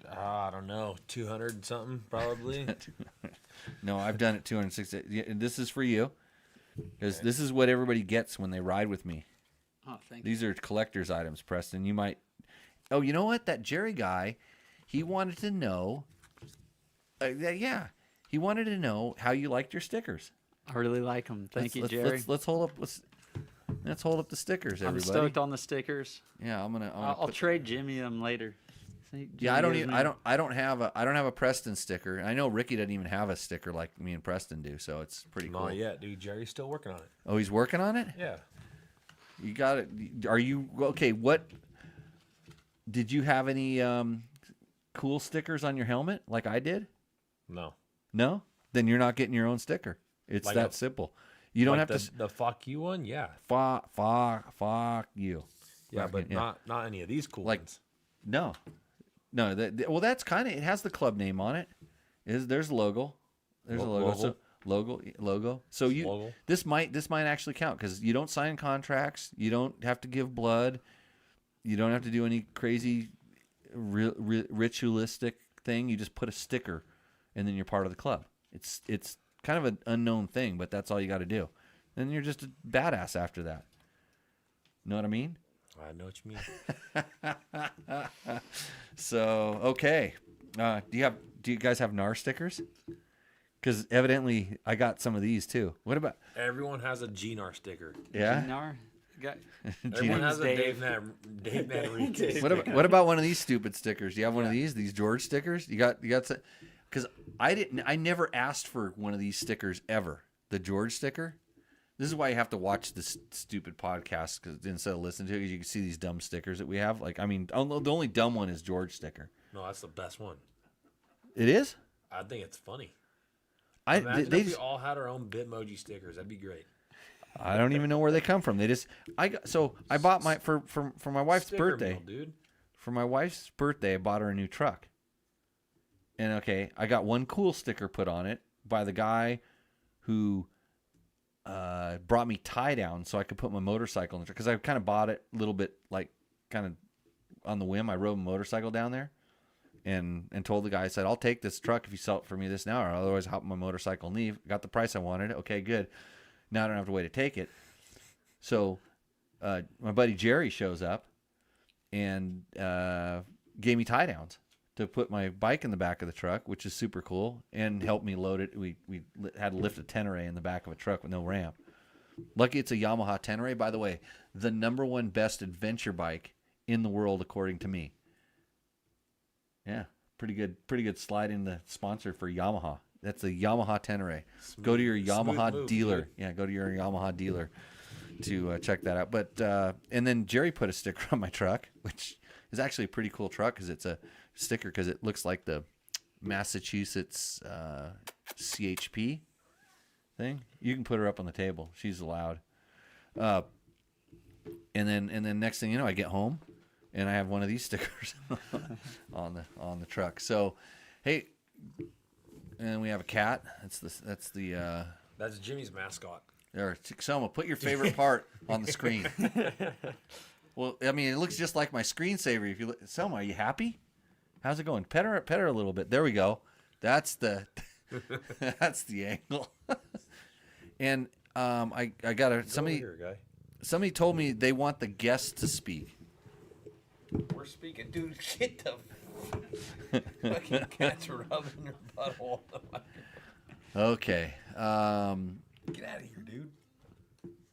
[SPEAKER 3] I don't know, 200 and something probably.
[SPEAKER 2] No, I've done it 260. This is for you, because this is what everybody gets when they ride with me.
[SPEAKER 5] Oh, thank
[SPEAKER 2] These are collector's items, Preston. You might. Oh, you know what? That Jerry guy, he wanted to know. Yeah, he wanted to know how you liked your stickers.
[SPEAKER 5] I really like them. Thank you, Jerry.
[SPEAKER 2] Let's hold up. Let's hold up the stickers, everybody.
[SPEAKER 5] I'm stoked on the stickers.
[SPEAKER 2] Yeah,
[SPEAKER 5] I'll trade Jimmy them later.
[SPEAKER 2] Yeah, I don't have a Preston sticker. I know Ricky doesn't even have a sticker like me and Preston do, so it's pretty cool.
[SPEAKER 3] Not yet, dude. Jerry's still working on it.
[SPEAKER 2] Oh, he's working on it?
[SPEAKER 3] Yeah.
[SPEAKER 2] You got it. Are you okay? What did you have any cool stickers on your helmet like I did?
[SPEAKER 3] No.
[SPEAKER 2] No? Then you're not getting your own sticker. It's
[SPEAKER 3] Like
[SPEAKER 2] that simple. You don't
[SPEAKER 3] like
[SPEAKER 2] have to
[SPEAKER 3] the fuck you one, yeah.
[SPEAKER 2] fuck you.
[SPEAKER 3] Yeah,
[SPEAKER 2] Right,
[SPEAKER 3] but
[SPEAKER 2] yeah.
[SPEAKER 3] not any of these cool
[SPEAKER 2] Like-
[SPEAKER 3] ones.
[SPEAKER 2] No. Well, that's kind of, it has the club name on it. There's a logo. There's a logo.
[SPEAKER 3] Logo?
[SPEAKER 2] So, logo. So
[SPEAKER 3] Logo?
[SPEAKER 2] this might actually count because you don't sign contracts. You don't have to give blood. You don't have to do any crazy ritualistic thing. You just put a sticker, and then you're part of the club. It's kind of an unknown thing, but that's all you got to do. Then you're just a badass after that. Know what I mean?
[SPEAKER 3] I know what you mean.
[SPEAKER 2] So okay, do you guys have NAR stickers? Because evidently I got some of these too. What about
[SPEAKER 3] Everyone has a GNAR sticker.
[SPEAKER 2] yeah?
[SPEAKER 5] Gnar?
[SPEAKER 3] Everyone has a
[SPEAKER 5] Dave.
[SPEAKER 3] Dave Manrique.
[SPEAKER 2] What about one of these stupid stickers? Do you have one of these George stickers? You got because I never asked for one of these stickers ever. The George sticker. This is why you have to watch this stupid podcast because instead of listening to it, 'cause you can see these dumb stickers that we have. Like, I mean, the only dumb one is George sticker.
[SPEAKER 3] No, that's the best one.
[SPEAKER 2] It is.
[SPEAKER 3] I think it's funny.
[SPEAKER 2] They
[SPEAKER 3] Imagine if we
[SPEAKER 2] just,
[SPEAKER 3] all had our own Bitmoji stickers. That'd be great.
[SPEAKER 2] I don't even know where they come from. I bought my for my wife's
[SPEAKER 3] Sticker
[SPEAKER 2] birthday.
[SPEAKER 3] meal, dude.
[SPEAKER 2] For my wife's birthday, I bought her a new truck. And okay, I got one cool sticker put on it by the guy who brought me tie down so I could put my motorcycle in the truck because I kind of bought it a little bit like kind of on the whim. I rode a motorcycle down there and told the guy, I said, I'll take this truck if you sell it for me this hour. Otherwise, I'll hop on my motorcycle and leave. Got the price I wanted. Okay, good. Now I don't have to wait to take it. So my buddy Jerry shows up and gave me tie downs to put my bike in the back of the truck, which is super cool, and helped me load it. We had to lift a Tenere in the back of a truck with no ramp. Lucky it's a Yamaha Tenere. By the way, the #1 best adventure bike in the world, according to me. Yeah, pretty good slide in the sponsor for Yamaha. That's a Yamaha Tenere. Go to your Yamaha
[SPEAKER 3] move,
[SPEAKER 2] dealer.
[SPEAKER 3] dude.
[SPEAKER 2] Yeah, go to your Yamaha dealer to check that out. But and then Jerry put a sticker on my truck, which is actually a pretty cool truck because it's a sticker because it looks like the Massachusetts CHP thing. You can put her up on the table. She's allowed. And then next thing you know, I get home and I have one of these stickers on the truck. So, hey, and we have a cat. That's
[SPEAKER 3] Jimmy's mascot.
[SPEAKER 2] there. Selma, put your favorite part on the screen. Well, I mean, it looks just like my screensaver. If you look, Selma, are you happy? How's it going? Pet her a little bit. There we go. That's the angle. And I got somebody told me they want the guest to speak.
[SPEAKER 3] We're speaking, dude. Get the fucking cat's rubbing your butthole.
[SPEAKER 2] Okay.
[SPEAKER 3] Get out of here, dude.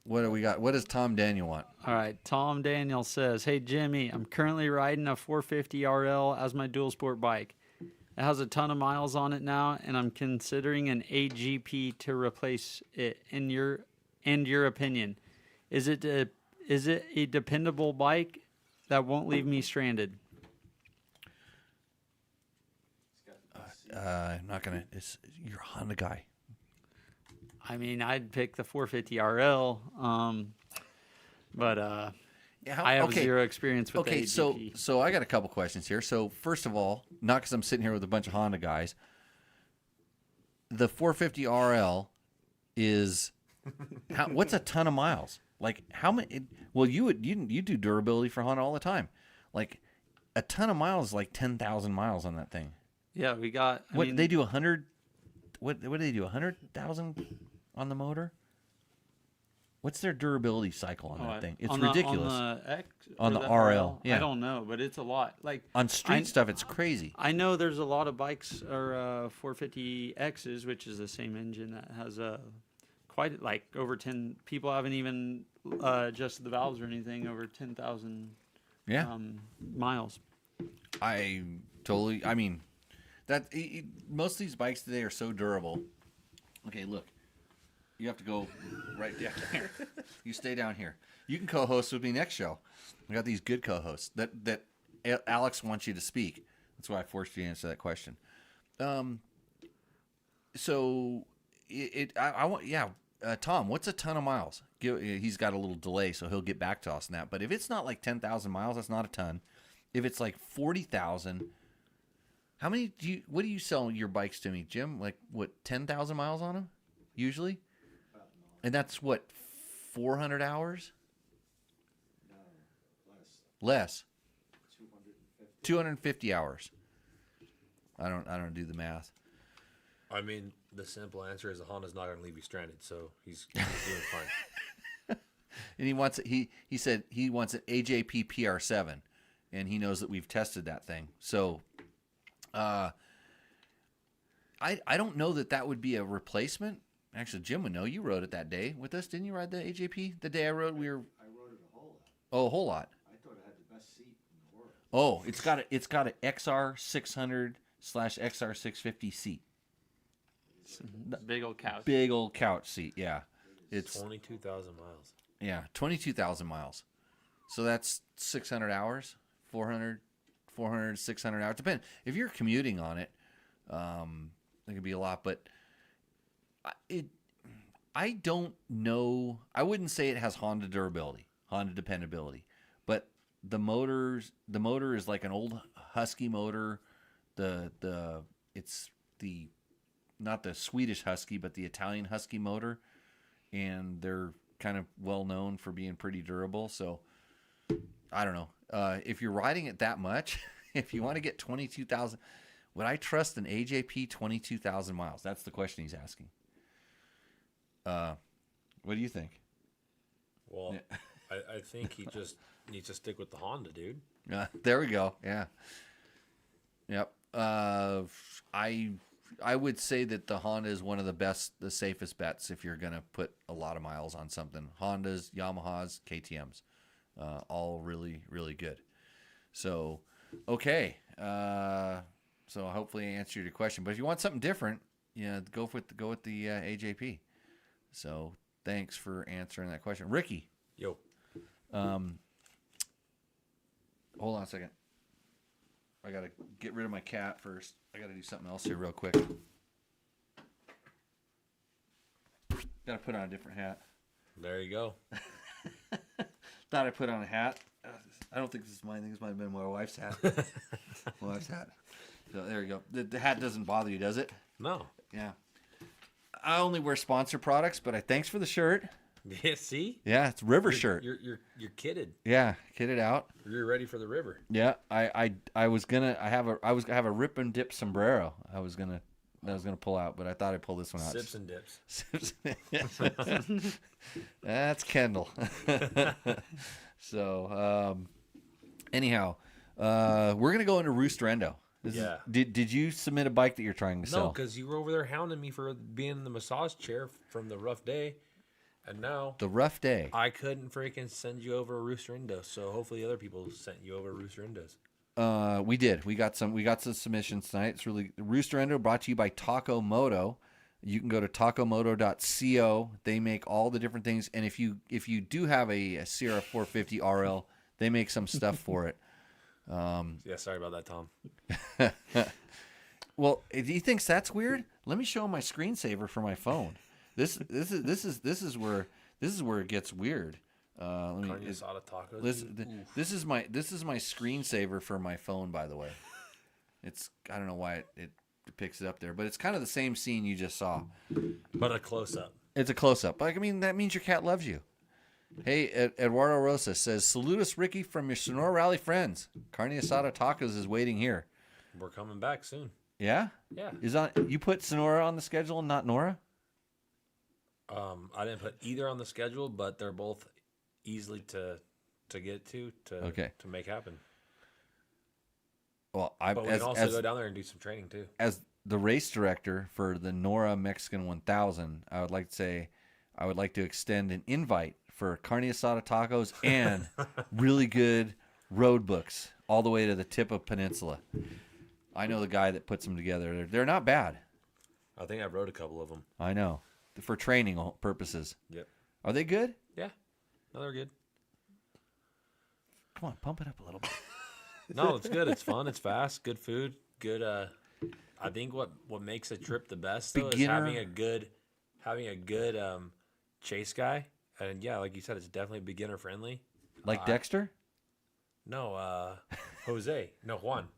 [SPEAKER 2] What do we got? What does Tom Daniel want?
[SPEAKER 5] All right. Tom Daniel says, "Hey Jimmy, I'm currently riding a 450 RL as my dual sport bike. It has a ton of miles on it now, and I'm considering an AGP to replace it. In your opinion, is it a dependable bike that won't leave me stranded?"
[SPEAKER 2] I'm not gonna. You're a Honda guy.
[SPEAKER 5] I mean, I'd pick the 450 RL, but
[SPEAKER 2] Yeah,
[SPEAKER 5] I have zero experience with the
[SPEAKER 2] Okay,
[SPEAKER 5] AGP.
[SPEAKER 2] so I got a couple questions here. So first of all, not because I'm sitting here with a bunch of Honda guys. The 450 RL is what's a ton of miles? Like how many? Well, you do durability for Honda all the time. Like a ton of miles, is like 10,000 miles on that thing.
[SPEAKER 5] Yeah, we got. I mean,
[SPEAKER 2] They do 100. What do they do? 100,000 on the motor. What's their durability cycle on that thing? It's ridiculous.
[SPEAKER 5] On the X,
[SPEAKER 2] On
[SPEAKER 5] or
[SPEAKER 2] the RL, yeah.
[SPEAKER 5] I don't know, but it's a lot. Like
[SPEAKER 2] On street stuff, it's crazy.
[SPEAKER 5] I know there's a lot of bikes or 450Xs, which is the same engine that has quite like over 10. People haven't even adjusted the valves or anything over 10,000 miles.
[SPEAKER 2] I mean, most of these bikes today are so durable. Okay, look. You have to go right down here. You stay down here. You can co-host with me next show. I got these good co-hosts that Alex wants you to speak. That's why I forced you to answer that question. So I want Tom, what's a ton of miles? He's got a little delay, so he'll get back to us on that. But if it's not like 10,000 miles, that's not a ton. If it's like 40,000, how many what do you sell your bikes to me, Jim? Like what, 10,000 miles on them usually? And that's what, 400 hours?
[SPEAKER 8] No,
[SPEAKER 2] Less.
[SPEAKER 8] 250.
[SPEAKER 2] 250 hours. I don't do the math.
[SPEAKER 9] I mean, the simple answer is the Honda's not going to leave you stranded, so he's doing fine.
[SPEAKER 2] And he said he wants an AJP PR7, and he knows that we've tested that thing. So, I don't know that would be a replacement. Actually, Jim would know. You rode it that day with us, didn't you? Ride the AJP the day I rode.
[SPEAKER 8] I rode it a whole lot.
[SPEAKER 2] Oh, a whole lot.
[SPEAKER 8] I thought it had the best seat in the world.
[SPEAKER 2] Oh, it's got an XR600/XR650 seat.
[SPEAKER 5] Big old couch.
[SPEAKER 2] Big old couch seat. Yeah, it's
[SPEAKER 9] 22,000 miles.
[SPEAKER 2] Yeah, 22,000 miles. So that's 600 hours, 400, 600 hours. Depend if you're commuting on it. It could be a lot, but I don't know. I wouldn't say it has Honda durability, Honda dependability, but the motor is like an old Husky motor. It's not the Swedish Husky, but the Italian Husky motor, and they're kind of well known for being pretty durable. So I don't know. If you're riding it that much, if you want to get 22,000, would I trust an AJP 22,000 miles? That's the question he's asking. What do you think?
[SPEAKER 9] Well, yeah. I think he just needs to stick with the Honda, dude.
[SPEAKER 2] There we go. Yeah. Yep. I would say that the Honda is one of the safest bets if you're going to put a lot of miles on something. Hondas, Yamahas, KTMs, all really, really good. So, okay. So hopefully I answered your question. But if you want something different, go with the AJP. So thanks for answering that question, Ricky.
[SPEAKER 9] Yo.
[SPEAKER 2] Hold on a second. I gotta get rid of my cat first. I gotta do something else here real quick. Gotta put on a different hat.
[SPEAKER 9] There you go.
[SPEAKER 2] Thought I put on a hat. I don't think this is mine. I think this might have been my wife's hat. My wife's hat. So there you go. The hat doesn't bother you, does it?
[SPEAKER 9] No.
[SPEAKER 2] Yeah. I only wear sponsor products, but thanks for the shirt.
[SPEAKER 9] Yeah, see?
[SPEAKER 2] Yeah, it's River shirt.
[SPEAKER 9] You're kitted.
[SPEAKER 2] Yeah, kitted out.
[SPEAKER 9] You're ready for the river.
[SPEAKER 2] Yeah, I was gonna have a rip and dip sombrero. I was gonna pull out, but I thought I'd pull this one out.
[SPEAKER 9] Sips and dips.
[SPEAKER 2] That's Kendall. So anyhow, we're gonna go into Roosterendo.
[SPEAKER 9] Yeah.
[SPEAKER 2] Did you submit a bike that you're trying to sell?
[SPEAKER 9] No, because you were over there hounding me for being in the massage chair from the rough day. And now
[SPEAKER 2] The rough day.
[SPEAKER 9] I couldn't freaking send you over a Rooster Indo, so hopefully other people sent you over Rooster Indos.
[SPEAKER 2] We did. We got some submissions tonight. It's really Roosterendo brought to you by Taco Moto. You can go to tacomoto.co. They make all the different things, and if you do have a Sierra 450 RL, they make some stuff for it.
[SPEAKER 9] Yeah, sorry about that, Tom.
[SPEAKER 2] Well, if he thinks that's weird, let me show him my screensaver for my phone. This is where it gets weird. Let me.
[SPEAKER 9] Carne asada tacos.
[SPEAKER 2] This is my screensaver for my phone. By the way, I don't know why it picks it up there, but it's kind of the same scene you just saw.
[SPEAKER 9] But a close up.
[SPEAKER 2] It's a close up. Like, I mean, that means your cat loves you. Hey, Eduardo Rosa says, "Salute us, Ricky, from your Sonora Rally friends. Carne asada tacos is waiting here."
[SPEAKER 9] We're coming back soon.
[SPEAKER 2] Yeah.
[SPEAKER 9] Yeah.
[SPEAKER 2] You put Sonora on the schedule and not Nora?
[SPEAKER 9] I didn't put either on the schedule, but they're both easily to get to make happen.
[SPEAKER 2] Well,
[SPEAKER 9] but we can also go down there and do some training too.
[SPEAKER 2] As the race director for the Nora Mexican 1000, I would like to say I would like to extend an invite for carne asada tacos and really good road books all the way to the tip of Peninsula. I know the guy that puts them together. They're not bad.
[SPEAKER 9] I think I wrote a couple of them.
[SPEAKER 2] I know. For training purposes.
[SPEAKER 9] Yep.
[SPEAKER 2] Are they good?
[SPEAKER 9] Yeah. No, they're good.
[SPEAKER 2] Come on, pump it up a little bit.
[SPEAKER 9] No, it's good. It's fun. It's fast. Good food. Good. I think what makes a trip the best though is having a good chase guy. And yeah, like you said, it's definitely beginner friendly.
[SPEAKER 2] Like Dexter?
[SPEAKER 9] No, Jose. No, Juan.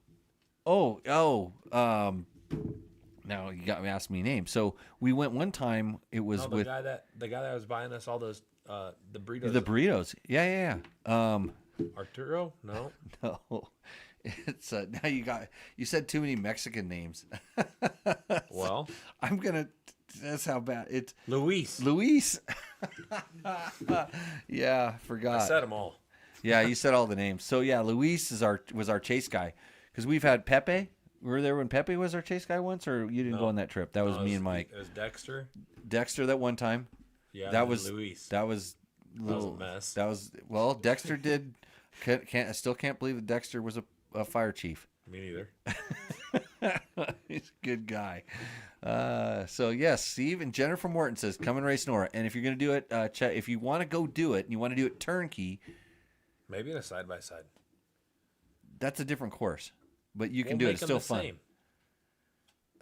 [SPEAKER 2] Now you got me asking me name. So we went one time. It was
[SPEAKER 9] the guy that was buying us all those the burritos.
[SPEAKER 2] The burritos. Yeah.
[SPEAKER 9] Arturo? No.
[SPEAKER 2] No. It's now you said too many Mexican names.
[SPEAKER 9] Well,
[SPEAKER 2] I'm gonna. That's how bad it's.
[SPEAKER 9] Luis.
[SPEAKER 2] Yeah, forgot.
[SPEAKER 9] I said them all.
[SPEAKER 2] Yeah, you said all the names. So yeah, Luis was our chase guy because we've had Pepe. We were there when Pepe was our chase guy once, or you didn't go on that trip? That was me and Mike.
[SPEAKER 9] It was Dexter.
[SPEAKER 2] Dexter that one time.
[SPEAKER 9] Yeah,
[SPEAKER 2] that was
[SPEAKER 9] Luis.
[SPEAKER 2] That was
[SPEAKER 9] a mess.
[SPEAKER 2] That was Dexter did. I still can't believe that Dexter was a fire chief.
[SPEAKER 9] Me neither.
[SPEAKER 2] He's a good guy. So yes, Steve and Jennifer Morton says come and race Nora, and if you're gonna do it, if you want to go do it and you want to do it turnkey,
[SPEAKER 9] maybe in a side by side.
[SPEAKER 2] That's a different course. But you can do it. It's still fun.
[SPEAKER 9] Same.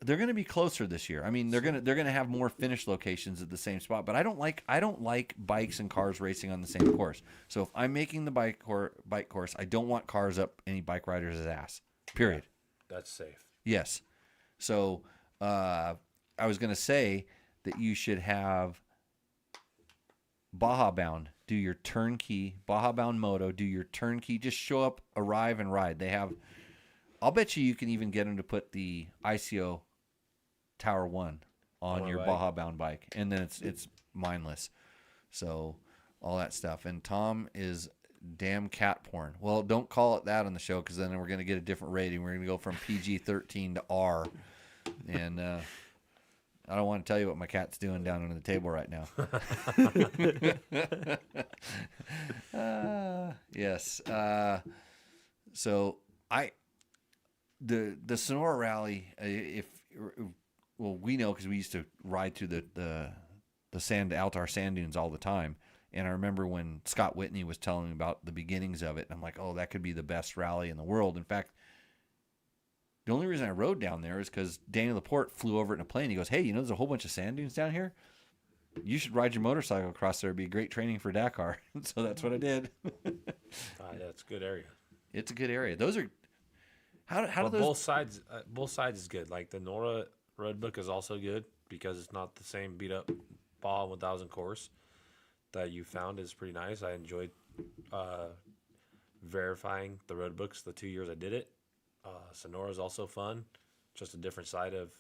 [SPEAKER 2] They're going to be closer this year. I mean, they're going to have more finish locations at the same spot. But I don't like bikes and cars racing on the same course. So if I'm making the bike course, I don't want cars up any bike riders' ass. Period.
[SPEAKER 9] Yeah, that's safe.
[SPEAKER 2] Yes. So I was going to say that you should have Baja Bound do your turnkey. Baja Bound Moto do your turnkey. Just show up, arrive, and ride. They have. I'll bet you can even get them to put the ICO Tower 1 on your Baja Bound bike, and then it's mindless. So all that stuff. And Tom is damn cat porn. Well, don't call it that on the show because then we're going to get a different rating. We're going to go from PG-13 to R. And I don't want to tell you what my cat's doing down under the table right now. Yes. So the Sonora Rally, we know because we used to ride through the Altar sand dunes all the time, and I remember when Scott Whitney was telling me about the beginnings of it, and I'm like, oh, that could be the best rally in the world. In fact, the only reason I rode down there is because Daniel Laporte flew over it in a plane. He goes, hey, there's a whole bunch of sand dunes down here. You should ride your motorcycle across there. It'd be great training for Dakar. So that's what I did.
[SPEAKER 9] That's a good area.
[SPEAKER 2] It's a good area. Those are how do those
[SPEAKER 9] both sides is good. Like the Nora Roadbook is also good because it's not the same beat up Baja 1000 course that you found is pretty nice. I enjoyed verifying the road books the 2 years I did it. Sonora is also fun, just a different side of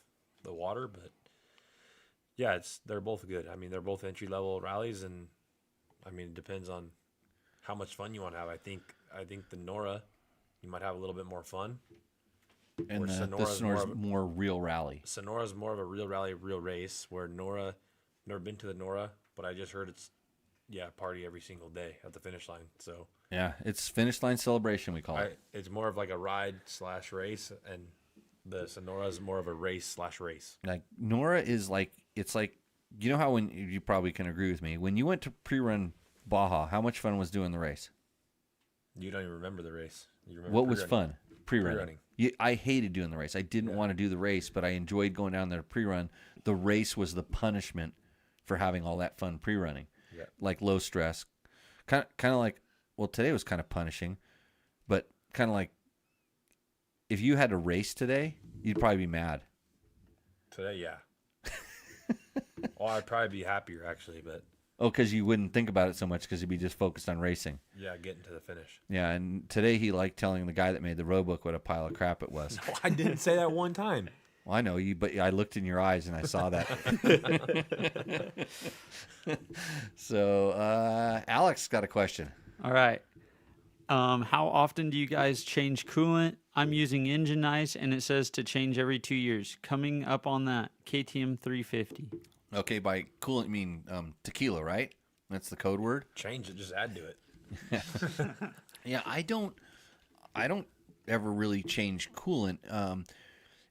[SPEAKER 9] the water, but yeah, they're both good. I mean, they're both entry level rallies, and I mean, it depends on how much fun you want to have. I think the Nora, you might have a little bit more fun.
[SPEAKER 2] And the Sonora's more real rally.
[SPEAKER 9] Sonora's more of a real rally, real race, where Nora, never been to the Nora, but I just heard it's, party every single day at the finish line. So
[SPEAKER 2] yeah, it's finish line celebration, we call it.
[SPEAKER 9] It's more of like a ride/race, and the Sonora is more of a race/race.
[SPEAKER 2] Like Nora is like, it's like, you know how when you probably can agree with me, when you went to pre-run Baja, how much fun was doing the race?
[SPEAKER 9] You don't even remember the race. You remember
[SPEAKER 2] what was fun? Pre-running. I hated doing the race. I didn't want to do the race, but I enjoyed going down there to pre-run. The race was the punishment for having all that fun pre-running, like low stress, kind of like. Well, today was kind of punishing, but kind of like if you had to race today, you'd probably be mad.
[SPEAKER 9] Today, yeah. Well, I'd probably be happier actually, but
[SPEAKER 2] because you wouldn't think about it so much because you'd be just focused on racing.
[SPEAKER 9] yeah, getting to the finish.
[SPEAKER 2] Yeah, and today he liked telling the guy that made the road book what a pile of crap it was.
[SPEAKER 9] No, I didn't say that one time.
[SPEAKER 2] Well, I know you, but I looked in your eyes and I saw that. So, Alex got a question.
[SPEAKER 5] All right. How often do you guys change coolant? I'm using Engine Ice, and it says to change every 2 years. Coming up on that, KTM 350.
[SPEAKER 2] Okay, by coolant you mean tequila, right? That's the code word.
[SPEAKER 9] Change it, just add to it.
[SPEAKER 2] Yeah, I don't ever really change coolant,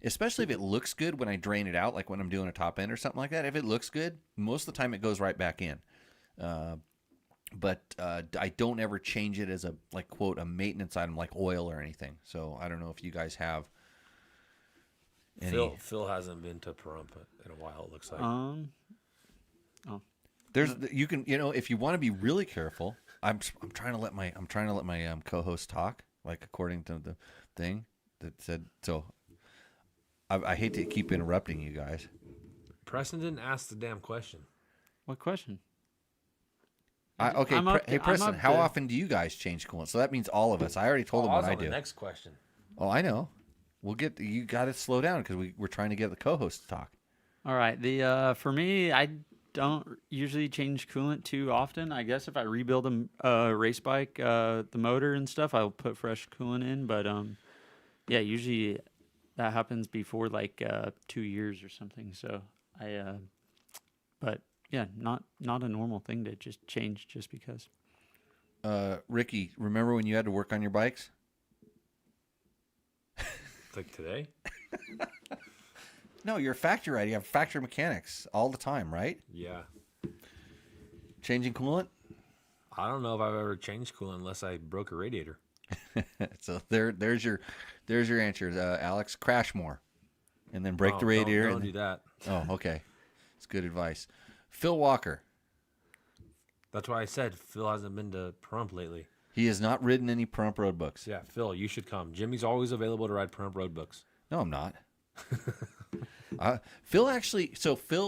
[SPEAKER 2] especially if it looks good when I drain it out, like when I'm doing a top end or something like that. If it looks good, most of the time it goes right back in. But I don't ever change it as a quote a maintenance item like oil or anything. So I don't know if you guys have any.
[SPEAKER 9] Phil hasn't been to Pahrump in a while. It looks like.
[SPEAKER 2] There's you can if you want to be really careful. I'm trying to let my co-host talk according to the thing that said so. I hate to keep interrupting you guys.
[SPEAKER 9] Preston didn't ask the damn question.
[SPEAKER 5] What question?
[SPEAKER 2] Hey Preston, how often do you guys change coolant? So that means all of us. I already told him what I do.
[SPEAKER 9] The next question.
[SPEAKER 2] Oh, I know. You got to slow down because we're trying to get the co-host to talk.
[SPEAKER 5] All right. For me, I don't usually change coolant too often. I guess if I rebuild a race bike, the motor and stuff, I'll put fresh coolant in. But yeah, usually that happens before 2 years or something. So but yeah, not a normal thing to just change just because.
[SPEAKER 2] Ricky, remember when you had to work on your bikes?
[SPEAKER 9] Like today?
[SPEAKER 2] No, you're a factory rider. You have factory mechanics all the time, right?
[SPEAKER 9] Yeah.
[SPEAKER 2] Changing coolant?
[SPEAKER 9] I don't know if I've ever changed coolant unless I broke a radiator.
[SPEAKER 2] So there's your answer, Alex. Crash more, and then break the radiator.
[SPEAKER 9] Don't do that.
[SPEAKER 2] Oh, okay. It's good advice. Phil Walker.
[SPEAKER 9] That's why I said Phil hasn't been to Pahrump lately.
[SPEAKER 2] He has not ridden any Pahrump road books.
[SPEAKER 9] Yeah, Phil, you should come. Jimmy's always available to ride Pahrump road books.
[SPEAKER 2] No, I'm not. Phil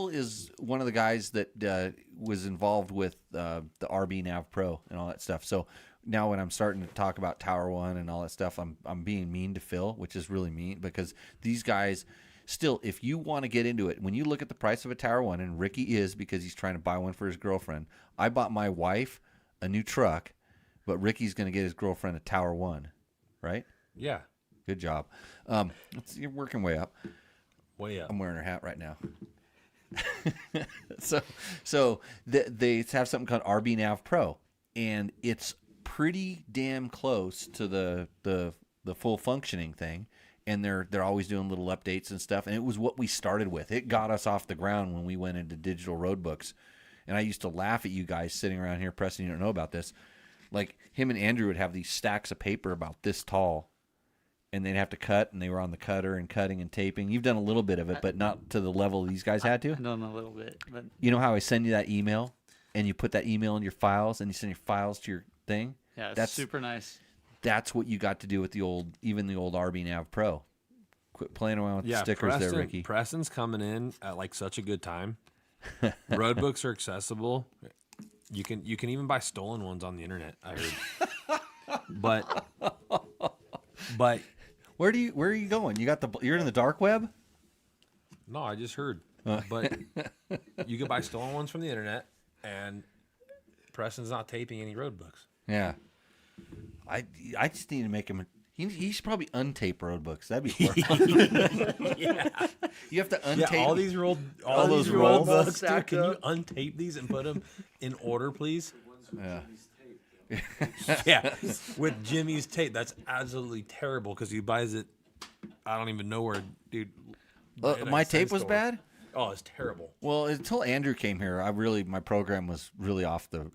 [SPEAKER 2] is one of the guys that was involved with the RB Nav Pro and all that stuff. So now when I'm starting to talk about Tower One and all that stuff, I'm being mean to Phil, which is really mean because these guys. Still, if you want to get into it, when you look at the price of a Tower One, and Ricky is because he's trying to buy one for his girlfriend. I bought my wife a new truck, but Ricky's going to get his girlfriend a Tower One, right?
[SPEAKER 9] Yeah.
[SPEAKER 2] Good job. You're working way up.
[SPEAKER 9] Way up.
[SPEAKER 2] I'm wearing her hat right now. So they have something called RB Nav Pro, and it's pretty damn close to the full functioning thing. And they're always doing little updates and stuff. And it was what we started with. It got us off the ground when we went into digital road books. And I used to laugh at you guys sitting around here, Preston, you don't know about this. Like him and Andrew would have these stacks of paper about this tall. And they'd have to cut, and they were on the cutter and cutting and taping. You've done a little bit of it, but not to the level these guys had to.
[SPEAKER 5] I've done a little bit. But
[SPEAKER 2] you know how I send you that email? And you put that email in your files, and you send your files to your thing?
[SPEAKER 5] Yeah, that's super nice.
[SPEAKER 2] That's what you got to do with the old RB Nav Pro. Quit playing around with the stickers there, Ricky.
[SPEAKER 9] Preston's coming in at such a good time. Road books are accessible. You can even buy stolen ones on the internet, I heard. But
[SPEAKER 2] where are you going? You're in the dark web?
[SPEAKER 9] No, I just heard. But you can buy stolen ones from the internet, and Preston's not taping any road books.
[SPEAKER 2] Yeah. I just need to make him. He should probably untape road books. That'd be fun.
[SPEAKER 9] Yeah.
[SPEAKER 2] You have to untape
[SPEAKER 9] all these road books. Dude, can you untape these and put them in order, please?
[SPEAKER 2] Yeah.
[SPEAKER 9] Yeah, with Jimmy's tape. That's absolutely terrible because he buys it. I don't even know where, dude.
[SPEAKER 2] My tape was bad.
[SPEAKER 9] Oh, it's terrible.
[SPEAKER 2] Well, until Andrew came here, my program was really off the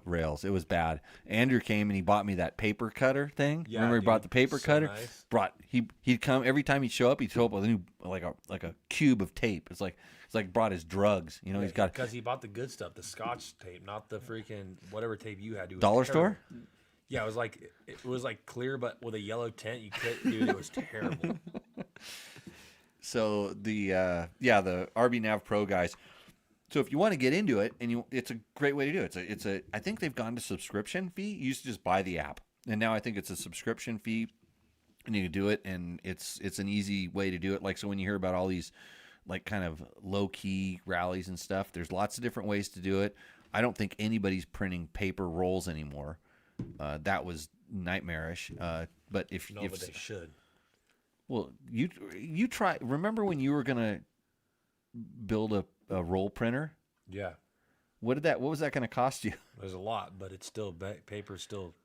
[SPEAKER 2] rails. It was bad. Andrew came and he bought me that paper cutter thing.
[SPEAKER 9] Yeah,
[SPEAKER 2] Remember he brought the
[SPEAKER 9] dude,
[SPEAKER 2] paper
[SPEAKER 9] so
[SPEAKER 2] cutter?
[SPEAKER 9] nice.
[SPEAKER 2] He'd come every time he'd show up. He'd show up with a new like a cube of tape. It's like brought his drugs. You know, he's got
[SPEAKER 9] because he bought the good stuff, the Scotch tape, not the freaking whatever tape you had. It was
[SPEAKER 2] dollar
[SPEAKER 9] terrible.
[SPEAKER 2] store.
[SPEAKER 9] Yeah, it was like clear but with a yellow tint. You could, dude, it was terrible.
[SPEAKER 2] So the RB Nav Pro guys. So if you want to get into it, it's a great way to do it. I think they've gone to subscription fee. You used to just buy the app, and now I think it's a subscription fee, and you can do it, and it's an easy way to do it. Like, so when you hear about all these like kind of low key rallies and stuff, there's lots of different ways to do it. I don't think anybody's printing paper rolls anymore. That was nightmarish. But if
[SPEAKER 9] they should.
[SPEAKER 2] Well, you try. Remember when you were gonna build a roll printer?
[SPEAKER 9] Yeah.
[SPEAKER 2] What was that going to cost you?
[SPEAKER 9] There's a lot, but it's still paper's still.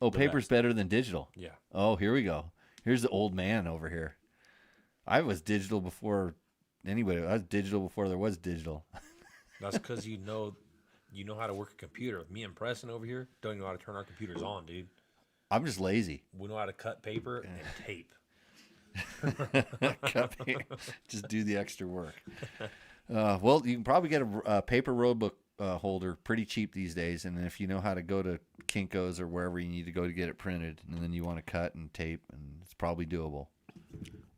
[SPEAKER 2] Oh, paper's better than digital.
[SPEAKER 9] Yeah.
[SPEAKER 2] Oh, here we go. Here's the old man over here. I was digital before anybody. I was digital before there was digital.
[SPEAKER 9] That's because you know how to work a computer. Me and Preston over here don't know how to turn our computers on, dude.
[SPEAKER 2] I'm just lazy.
[SPEAKER 9] We know how to cut paper and tape.
[SPEAKER 2] Just do the extra work. Well, you can probably get a paper roadbook holder pretty cheap these days, and if you know how to go to Kinko's or wherever you need to go to get it printed, and then you want to cut and tape, and it's probably doable.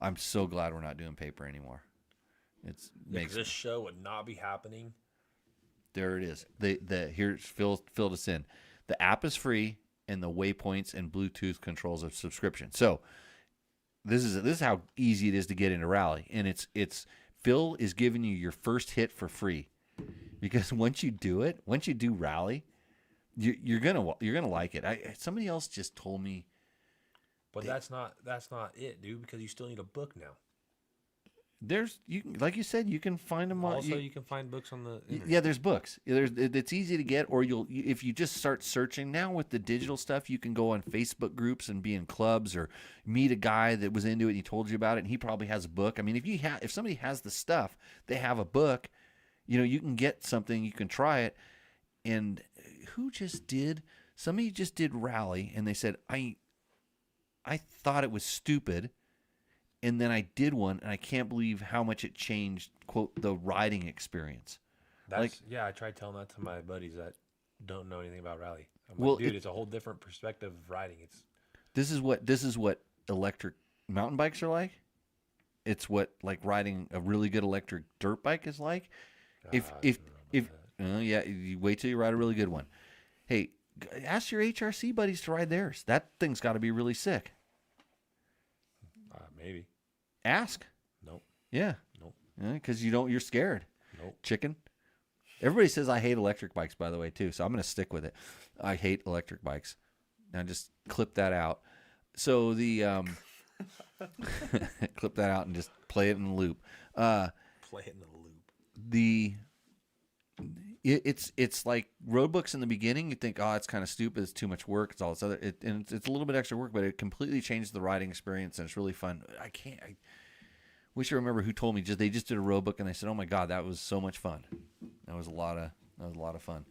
[SPEAKER 2] I'm so glad we're not doing paper anymore. Makes
[SPEAKER 9] this show would not be happening.
[SPEAKER 2] There it is. Here's Phil filled us in. The app is free, and the waypoints and Bluetooth controls a subscription. So this is how easy it is to get into Rally, and it's Phil is giving you your first hit for free, because once you do Rally, you're gonna like it. Somebody else just told me,
[SPEAKER 9] but that's not it, dude. Because you still need a book now.
[SPEAKER 2] Like you said, you can find them on.
[SPEAKER 9] Also, you can find books on the internet.
[SPEAKER 2] Yeah, there's books. It's easy to get, or if you just start searching now with the digital stuff, you can go on Facebook groups and be in clubs, or meet a guy that was into it and he told you about it, and he probably has a book. I mean, if somebody has the stuff, they have a book. You can get something, you can try it. And somebody just did Rally, and they said, I thought it was stupid. And then I did one, and I can't believe how much it changed, quote, the riding experience.
[SPEAKER 9] I tried telling that to my buddies that don't know anything about Rally. It's a whole different perspective of riding.
[SPEAKER 2] This is what electric mountain bikes are like. It's what like riding a really good electric dirt bike is like. You wait till you ride a really good one. Hey, ask your HRC buddies to ride theirs. That thing's got to be really sick.
[SPEAKER 9] Maybe.
[SPEAKER 2] Ask.
[SPEAKER 9] Nope.
[SPEAKER 2] Yeah.
[SPEAKER 9] Nope.
[SPEAKER 2] Because you're scared.
[SPEAKER 9] Nope.
[SPEAKER 2] Chicken. Everybody says I hate electric bikes, by the way, too. So I'm going to stick with it. I hate electric bikes. Now just clip that out. So clip that out and just play it in the loop.
[SPEAKER 9] Play it in the loop.
[SPEAKER 2] It's like road books in the beginning. You think, oh, it's kind of stupid. It's too much work. It's all this other. And it's a little bit extra work, but it completely changes the riding experience, and it's really fun. I wish I remember who told me. They just did a road book, and they said, oh my god, that was so much fun. That was a lot of fun.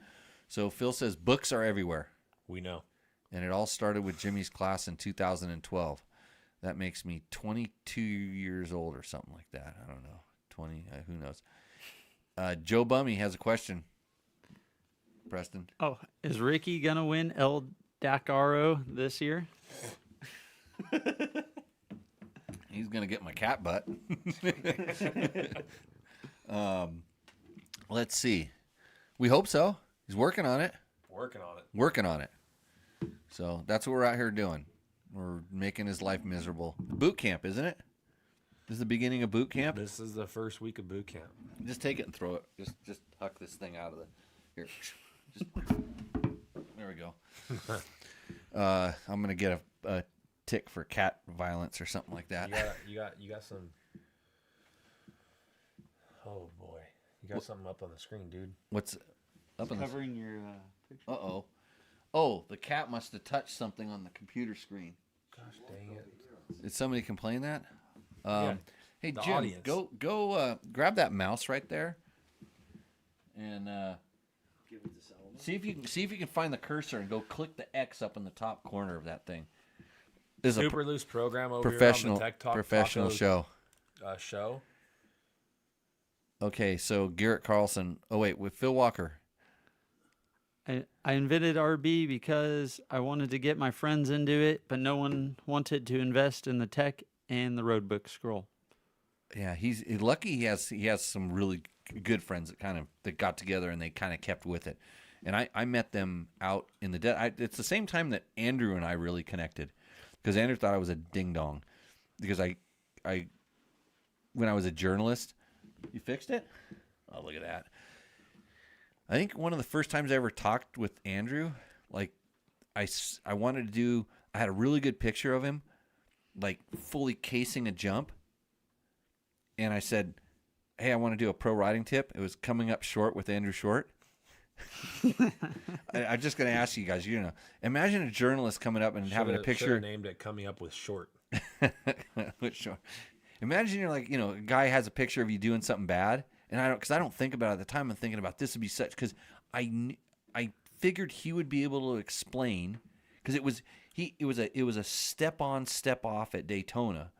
[SPEAKER 2] So Phil says books are everywhere.
[SPEAKER 9] We know. And
[SPEAKER 2] it all started with Jimmy's class in 2012. That makes me 22 years old or something like that. I don't know. 20. Who knows? Joe Bummy has a question. Preston.
[SPEAKER 5] Oh, is Ricky gonna win El Dakaro this year?
[SPEAKER 2] He's gonna get my cat butt. Let's see. We hope so. He's working on it. Working on it. So that's what we're out here doing. We're making his life miserable. Boot camp, isn't it? This is the beginning of boot camp.
[SPEAKER 9] This is the first week of boot camp.
[SPEAKER 2] Just take it and throw it. Just huck this thing out of the here. There we go. I'm gonna get a tick for cat violence or something like that.
[SPEAKER 9] You got some. Oh boy, you got something up on the screen, dude.
[SPEAKER 2] What's up on the
[SPEAKER 5] covering your picture?
[SPEAKER 2] Oh, the cat must have touched something on the computer screen.
[SPEAKER 9] Gosh dang it!
[SPEAKER 2] Did somebody complain that?
[SPEAKER 9] Yeah.
[SPEAKER 2] Hey
[SPEAKER 9] the
[SPEAKER 2] Jim,
[SPEAKER 9] audience.
[SPEAKER 2] go grab that mouse right there, and
[SPEAKER 8] Give it to Solomon.
[SPEAKER 2] see if you can find the cursor and go click the X up in the top corner of that thing. This is a
[SPEAKER 9] Super loose program over
[SPEAKER 2] professional
[SPEAKER 9] here on the Tech Talk
[SPEAKER 2] professional
[SPEAKER 9] Taco,
[SPEAKER 2] show.
[SPEAKER 9] Show.
[SPEAKER 2] Okay, so Garrett Carlson. Oh wait, with Phil Walker.
[SPEAKER 5] I invented RB because I wanted to get my friends into it, but no one wanted to invest in the tech and the roadbook scroll.
[SPEAKER 2] Yeah, he's lucky. He has some really good friends that got together and they kind of kept with it. And I met them out in the dead. It's the same time that Andrew and I really connected, because Andrew thought I was a ding dong, because I when I was a journalist. You fixed it? Oh, look at that. I think one of the first times I ever talked with Andrew, like I wanted to do. I had a really good picture of him, like fully casing a jump. And I said, hey, I want to do a pro riding tip. It was coming up short with Andrew Short. I'm just going to ask you guys, imagine a journalist coming up and having a picture.
[SPEAKER 9] Should've named it coming up with short.
[SPEAKER 2] With short. Imagine you're like, a guy has a picture of you doing something bad. And because I don't think about it at the time, I'm thinking about this would be such, because I figured he would be able to explain, because it was a step on, step off at Daytona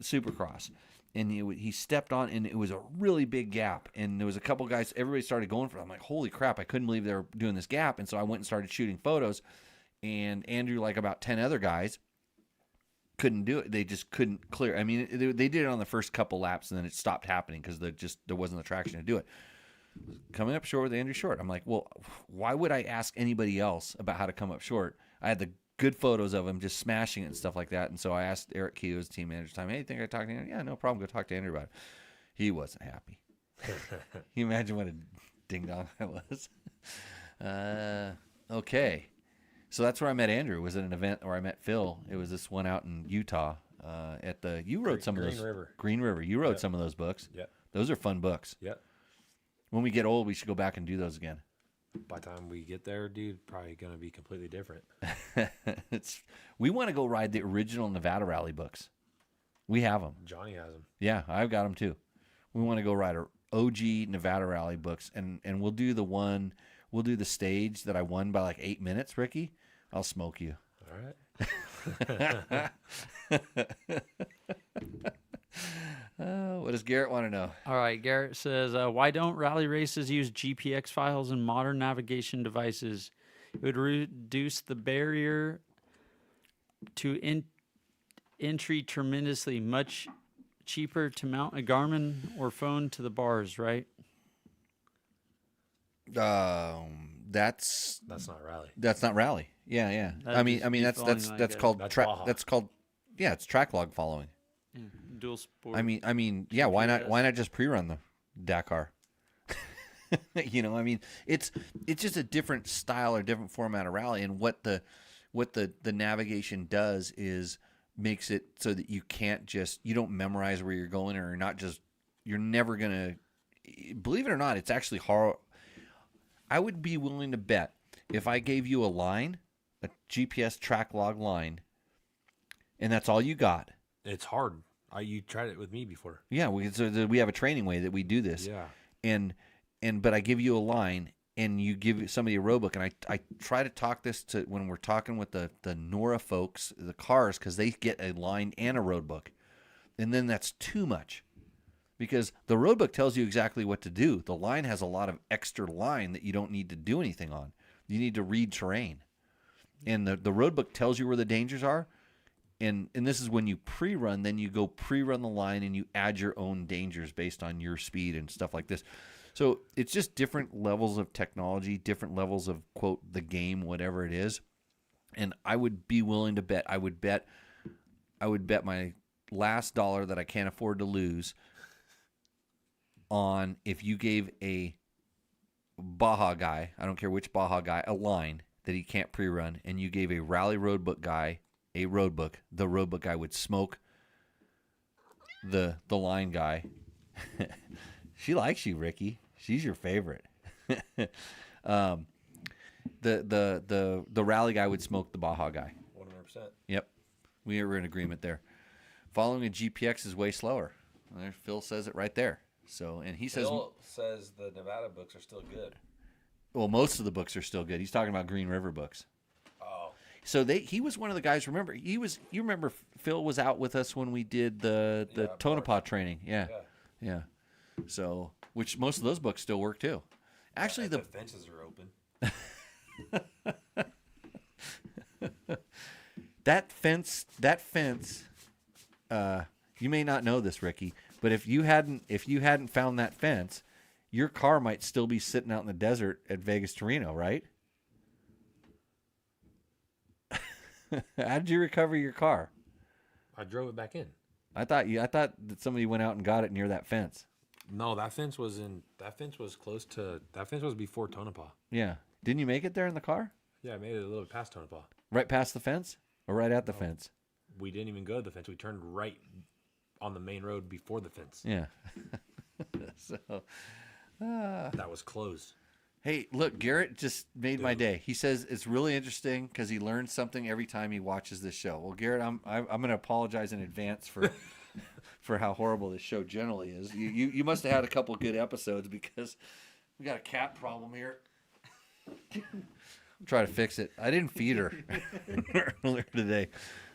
[SPEAKER 2] Supercross. And he stepped on, and it was a really big gap. And there was a couple guys, everybody started going for it. I'm like, holy crap, I couldn't believe they were doing this gap. And so I went and started shooting photos. And Andrew, like about 10 other guys, couldn't do it. They just couldn't clear. I mean, they did it on the first couple laps, and then it stopped happening because there wasn't the traction to do it. Coming up short with Andrew Short. I'm like, well, why would I ask anybody else about how to come up short? I had the good photos of him just smashing it and stuff like that. And so I asked Eric Key, who was team manager, time, hey, think I talked to him? Yeah, no problem. Go talk to Andrew about it. He wasn't happy. Can you imagine what a ding dong I was? Okay. So that's where I met Andrew. It was at an event where I met Phil. It was this one out in Utah. You wrote some of those. Green River. You wrote some of those books.
[SPEAKER 9] Yeah.
[SPEAKER 2] Those are fun books.
[SPEAKER 9] Yeah.
[SPEAKER 2] When we get old, we should go back and do those again.
[SPEAKER 9] By the time we get there, dude, probably going to be completely different.
[SPEAKER 2] We want to go ride the original Nevada Rally books. We have them.
[SPEAKER 9] Johnny has them.
[SPEAKER 2] Yeah, I've got them too. We want to go ride our OG Nevada Rally books, and we'll do the stage that I won by like 8 minutes, Ricky. I'll smoke you.
[SPEAKER 9] All right.
[SPEAKER 2] What does Garrett want to know?
[SPEAKER 5] All right, Garrett says, why don't rally races use GPX files and modern navigation devices? It would reduce the barrier to entry tremendously. Much cheaper to mount a Garmin or phone to the bars, right?
[SPEAKER 2] That's
[SPEAKER 9] not rally.
[SPEAKER 2] That's not rally. Yeah.
[SPEAKER 5] That'd
[SPEAKER 2] I mean,
[SPEAKER 5] just be
[SPEAKER 2] that's
[SPEAKER 5] following
[SPEAKER 2] that's
[SPEAKER 5] like
[SPEAKER 2] called
[SPEAKER 9] That's
[SPEAKER 2] track.
[SPEAKER 9] Baja.
[SPEAKER 2] That's called it's track log following.
[SPEAKER 5] Yeah, dual sport.
[SPEAKER 2] I mean, yeah. Why
[SPEAKER 5] GPS.
[SPEAKER 2] not just pre-run the Dakar? I mean, it's just a different style or different format of rally, and what the navigation does is makes it so that you don't memorize where you're going, or you're never gonna, believe it or not, it's actually hard. I would be willing to bet if I gave you a GPS track log line, and that's all you got.
[SPEAKER 9] It's hard. You tried it with me before.
[SPEAKER 2] Yeah, we have a training way that we do this.
[SPEAKER 9] Yeah.
[SPEAKER 2] But I give you a line, and you give somebody a road book, and I try to talk this to when we're talking with the NORA folks, the cars, because they get a line and a road book, and then that's too much, because the road book tells you exactly what to do. The line has a lot of extra line that you don't need to do anything on. You need to read terrain, and the road book tells you where the dangers are. And this is when you pre-run, then you go pre-run the line and you add your own dangers based on your speed and stuff like this. So it's just different levels of technology, different levels of, quote, the game, whatever it is. And I would be willing to bet, I would bet my last dollar that I can't afford to lose on if you gave a Baja guy, I don't care which Baja guy, a line that he can't pre-run, and you gave a rally road book guy a road book, the road book guy would smoke the line guy. She likes you, Ricky. She's your favorite. The rally guy would smoke the Baja guy.
[SPEAKER 9] 100%.
[SPEAKER 2] Yep. We were in agreement there. Following a GPX is way slower. There, Phil says it right there. So, and he says,
[SPEAKER 9] Phil says the Nevada books are still good.
[SPEAKER 2] well, most of the books are still good. He's talking about Green River books.
[SPEAKER 9] Oh.
[SPEAKER 2] So he was one of the guys. Remember, you remember Phil was out with us when we did the Tonopah training. Yeah. So, which most of those books still work too. Actually,
[SPEAKER 9] the fences are open.
[SPEAKER 2] That fence. You may not know this, Ricky, but if you hadn't found that fence, your car might still be sitting out in the desert at Vegas to Reno, right? How did you recover your car?
[SPEAKER 9] I drove it back in.
[SPEAKER 2] I thought that somebody went out and got it near that fence.
[SPEAKER 9] No, that fence was before Tonopah.
[SPEAKER 2] Yeah. Didn't you make it there in the car?
[SPEAKER 9] Yeah, I made it a little past Tonopah.
[SPEAKER 2] Right past the fence? Or right at the fence?
[SPEAKER 9] We didn't even go to the fence. We turned right on the main road before the fence.
[SPEAKER 2] Yeah. So
[SPEAKER 9] that was closed.
[SPEAKER 2] hey, look, Garrett just made my day. He says it's really interesting because he learns something every time he watches this show. Well, Garrett, I'm going to apologize in advance for for how horrible this show generally is. You must have had a couple good episodes because we got a cat problem here. Try to fix it. I didn't feed her earlier today,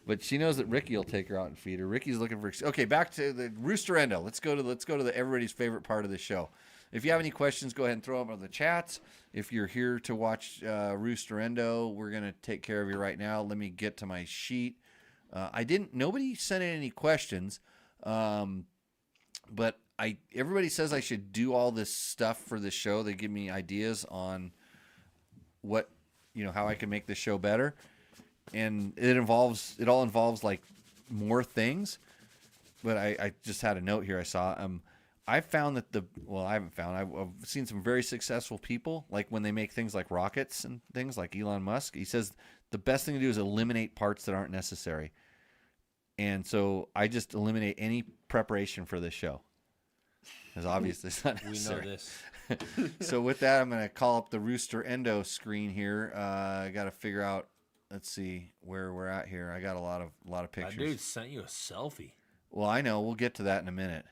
[SPEAKER 2] but she knows that Ricky will take her out and feed her. Ricky's looking for. Okay, back to the Roosterendo. Let's go to the everybody's favorite part of the show. If you have any questions, go ahead and throw them in the chats. If you're here to watch Roosterendo, we're gonna take care of you right now. Let me get to my sheet. Nobody sent in any questions, but everybody says I should do all this stuff for the show. They give me ideas on how I can make the show better. And it all involves like more things. But I just had a note here I saw. I found that I've seen some very successful people, like when they make things like rockets and things like Elon Musk. He says the best thing to do is eliminate parts that aren't necessary. And so I just eliminate any preparation for this show. Because obviously it's not necessary.
[SPEAKER 9] We know this.
[SPEAKER 2] So with that, I'm going to call up the Roosterendo screen here. I got to figure out, let's see where we're at here. I got a lot of pictures.
[SPEAKER 9] That dude sent you a selfie.
[SPEAKER 2] Well, I know. We'll get to that in a minute.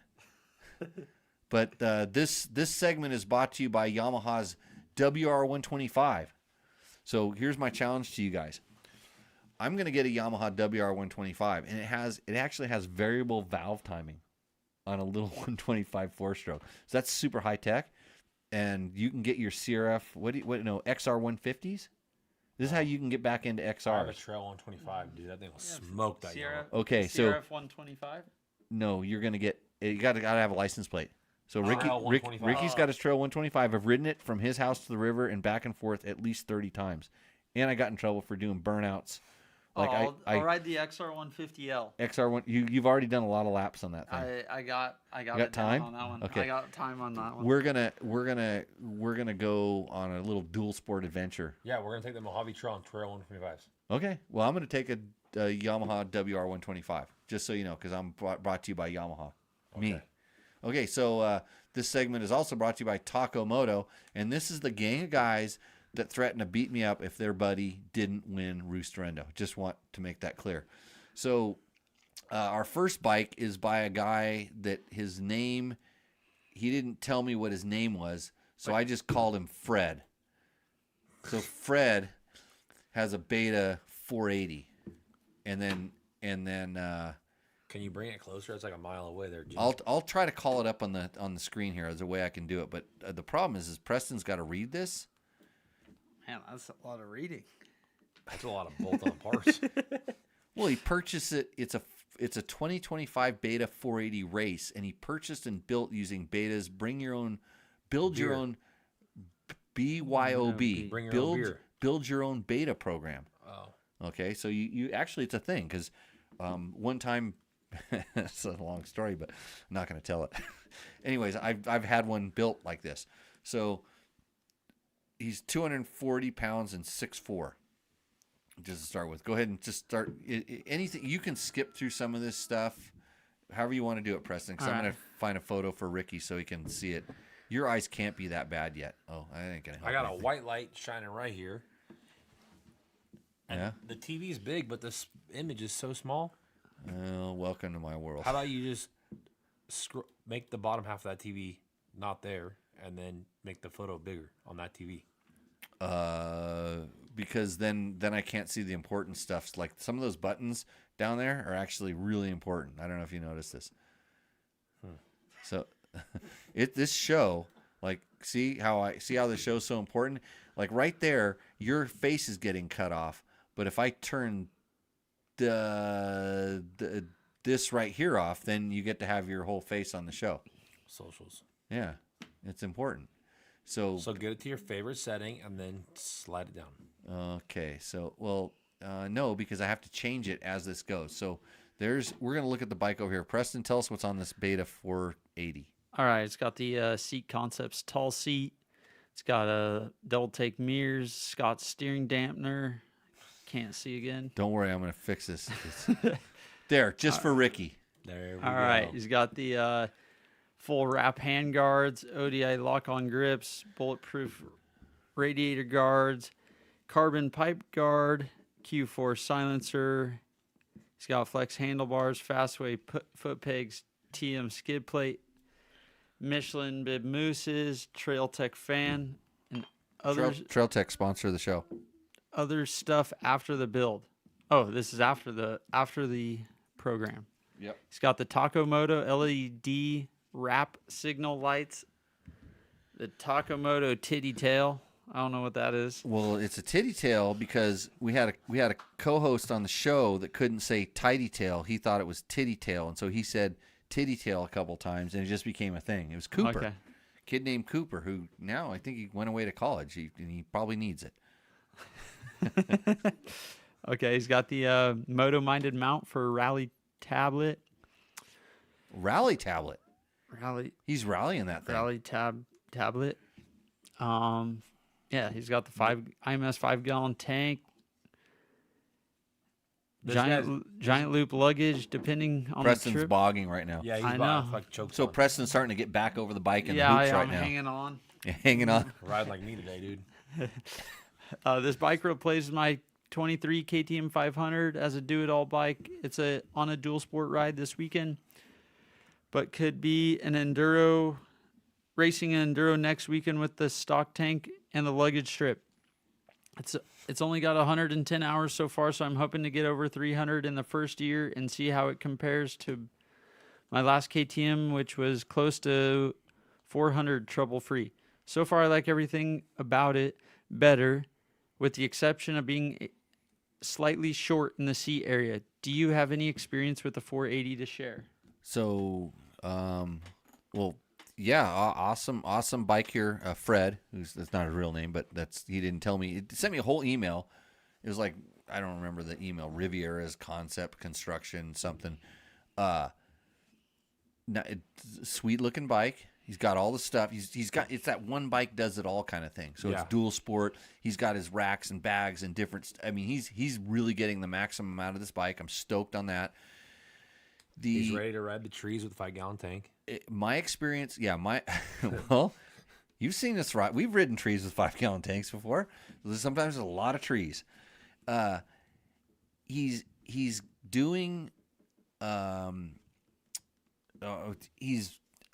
[SPEAKER 2] But this segment is brought to you by Yamaha's WR125. So here's my challenge to you guys. I'm going to get a Yamaha WR125, and it actually has variable valve timing on a little 125 4-stroke. So that's super high tech, and you can get your CRF XR150s. This is how you can get back into XRs.
[SPEAKER 9] I have a Trail 125, dude. That thing will smoke that Yamaha.
[SPEAKER 2] Okay, so
[SPEAKER 5] CRF 125.
[SPEAKER 2] No, you're gonna get. You got to have a license plate. So
[SPEAKER 9] Trail 125.
[SPEAKER 2] Ricky's got his Trail 125. I've ridden it from his house to the river and back and forth at least 30 times, and I got in trouble for doing burnouts. Like
[SPEAKER 5] I'll ride the XR150L.
[SPEAKER 2] XR1. You've already done a lot of laps on that thing.
[SPEAKER 5] I got
[SPEAKER 2] got time
[SPEAKER 5] on that one.
[SPEAKER 2] Okay.
[SPEAKER 5] I got time on that one.
[SPEAKER 2] We're gonna go on a little dual sport adventure.
[SPEAKER 9] Yeah, we're gonna take the Mojave Trail and Trail 125s.
[SPEAKER 2] Okay. Well, I'm gonna take a Yamaha WR125 just so you know, because I'm brought to you by Yamaha.
[SPEAKER 9] Okay.
[SPEAKER 2] Me. Okay. So this segment is also brought to you by Moto, and this is the gang of guys that threatened to beat me up if their buddy didn't win Roosterendo. Just want to make that clear. So our first bike is by a guy that he didn't tell me what his name was, so I just called him Fred. So Fred has a Beta 480, and then
[SPEAKER 9] can you bring it closer? It's like a mile away there, Jim.
[SPEAKER 2] I'll try to call it up on the screen here as a way I can do it. But the problem is Preston's got to read this.
[SPEAKER 5] Man, that's a lot of reading.
[SPEAKER 9] That's a lot of bolt-on parts.
[SPEAKER 2] Well, he purchased it. It's a 2025 Beta 480 race, and he purchased and built using Beta's Build Your Own BYOB.
[SPEAKER 9] Bring your own beer.
[SPEAKER 2] Build Your Own Beta program.
[SPEAKER 9] Oh.
[SPEAKER 2] Okay, so you actually, it's a thing because one time, it's a long story, but I'm not going to tell it. Anyways, I've had one built like this. So he's 240 pounds and 6'4". Just to start with, go ahead and just start anything. You can skip through some of this stuff, however you want to do it, Preston. Because I'm going to find a photo for Ricky so he can see it. Your eyes can't be that bad yet. Oh, I ain't gonna help.
[SPEAKER 9] I got a white light shining right here. And
[SPEAKER 2] yeah.
[SPEAKER 9] The TV's big, but this image is so small.
[SPEAKER 2] Welcome to my world.
[SPEAKER 9] How about you just make the bottom half of that TV not there, and then make the photo bigger on that TV.
[SPEAKER 2] Because then I can't see the important stuff. Like some of those buttons down there are actually really important. I don't know if you noticed this. So this show, like, see how the show's so important? Like right there, your face is getting cut off. But if I turn this right here off, then you get to have your whole face on the show.
[SPEAKER 9] Socials.
[SPEAKER 2] Yeah, it's important. So
[SPEAKER 9] get it to your favorite setting and then slide it down.
[SPEAKER 2] Okay, so no, because I have to change it as this goes. So we're gonna look at the bike over here. Preston, tell us what's on this Beta 480.
[SPEAKER 5] All right, it's got the Seat Concepts tall seat. It's got a double take mirrors, Scott's steering dampener. Can't see again.
[SPEAKER 2] Don't worry, I'm gonna fix this. There, just for Ricky.
[SPEAKER 9] There we
[SPEAKER 5] All
[SPEAKER 9] go.
[SPEAKER 5] right, he's got the full wrap hand guards, ODI lock-on grips, bulletproof radiator guards, carbon pipe guard, Q4 silencer. He's got flex handlebars, Fastway foot pegs, TM skid plate, Michelin bib mousses, Trail Tech fan, and
[SPEAKER 2] Trail Tech sponsor of the show.
[SPEAKER 5] other stuff after the build. Oh, this is after the program.
[SPEAKER 2] Yep.
[SPEAKER 5] He's got the Taco Moto LED wrap signal lights, the Taco Moto titty tail. I don't know what that is.
[SPEAKER 2] Well, it's a titty tail because we had a co-host on the show that couldn't say tidy tail. He thought it was titty tail, and so he said titty tail a couple times, and it just became a thing. It was Cooper,
[SPEAKER 5] Okay.
[SPEAKER 2] kid named Cooper, who now I think he went away to college, and he probably needs it.
[SPEAKER 5] Okay, he's got the Moto-minded mount for rally tablet.
[SPEAKER 2] Rally tablet.
[SPEAKER 5] Rally
[SPEAKER 2] He's rallying that thing.
[SPEAKER 5] tablet. Yeah, he's got the IMS 5-gallon tank.
[SPEAKER 9] This
[SPEAKER 5] Giant loop luggage, depending on
[SPEAKER 2] Preston's
[SPEAKER 5] the trip.
[SPEAKER 2] bogging right now.
[SPEAKER 9] Yeah, he's
[SPEAKER 5] I
[SPEAKER 9] about
[SPEAKER 5] know.
[SPEAKER 9] like choked
[SPEAKER 2] So
[SPEAKER 9] on.
[SPEAKER 2] Preston's starting to get back over the bike and
[SPEAKER 5] Yeah,
[SPEAKER 2] the hoops right
[SPEAKER 5] I'm
[SPEAKER 2] now.
[SPEAKER 5] hanging on.
[SPEAKER 2] Hanging on.
[SPEAKER 9] Riding like me today, dude.
[SPEAKER 5] This bike replaces my 23 KTM 500 as a do-it-all bike. It's on a dual sport ride this weekend, but could be an enduro, racing an enduro next weekend with the stock tank and the luggage strip. It's only got 110 hours so far, so I'm hoping to get over 300 in the first year and see how it compares to my last KTM, which was close to 400 trouble-free. So far, I like everything about it better, with the exception of being slightly short in the seat area. Do you have any experience with the 480 to share?
[SPEAKER 2] So, well, yeah, awesome bike here. Fred, that's not his real name, but he didn't tell me. He sent me a whole email. It was like, I don't remember the email. Riviera's concept construction something. Sweet looking bike. He's got all the stuff. He's got, it's that one bike does it all kind of thing. So
[SPEAKER 9] Yeah.
[SPEAKER 2] it's dual sport. He's got his racks and bags and different. I mean, he's really getting the maximum out of this bike. I'm stoked on that.
[SPEAKER 9] He's ready to ride the trees with a 5-gallon tank.
[SPEAKER 2] My experience, well, you've seen us ride. We've ridden trees with 5-gallon tanks before. Sometimes there's a lot of trees. He's doing.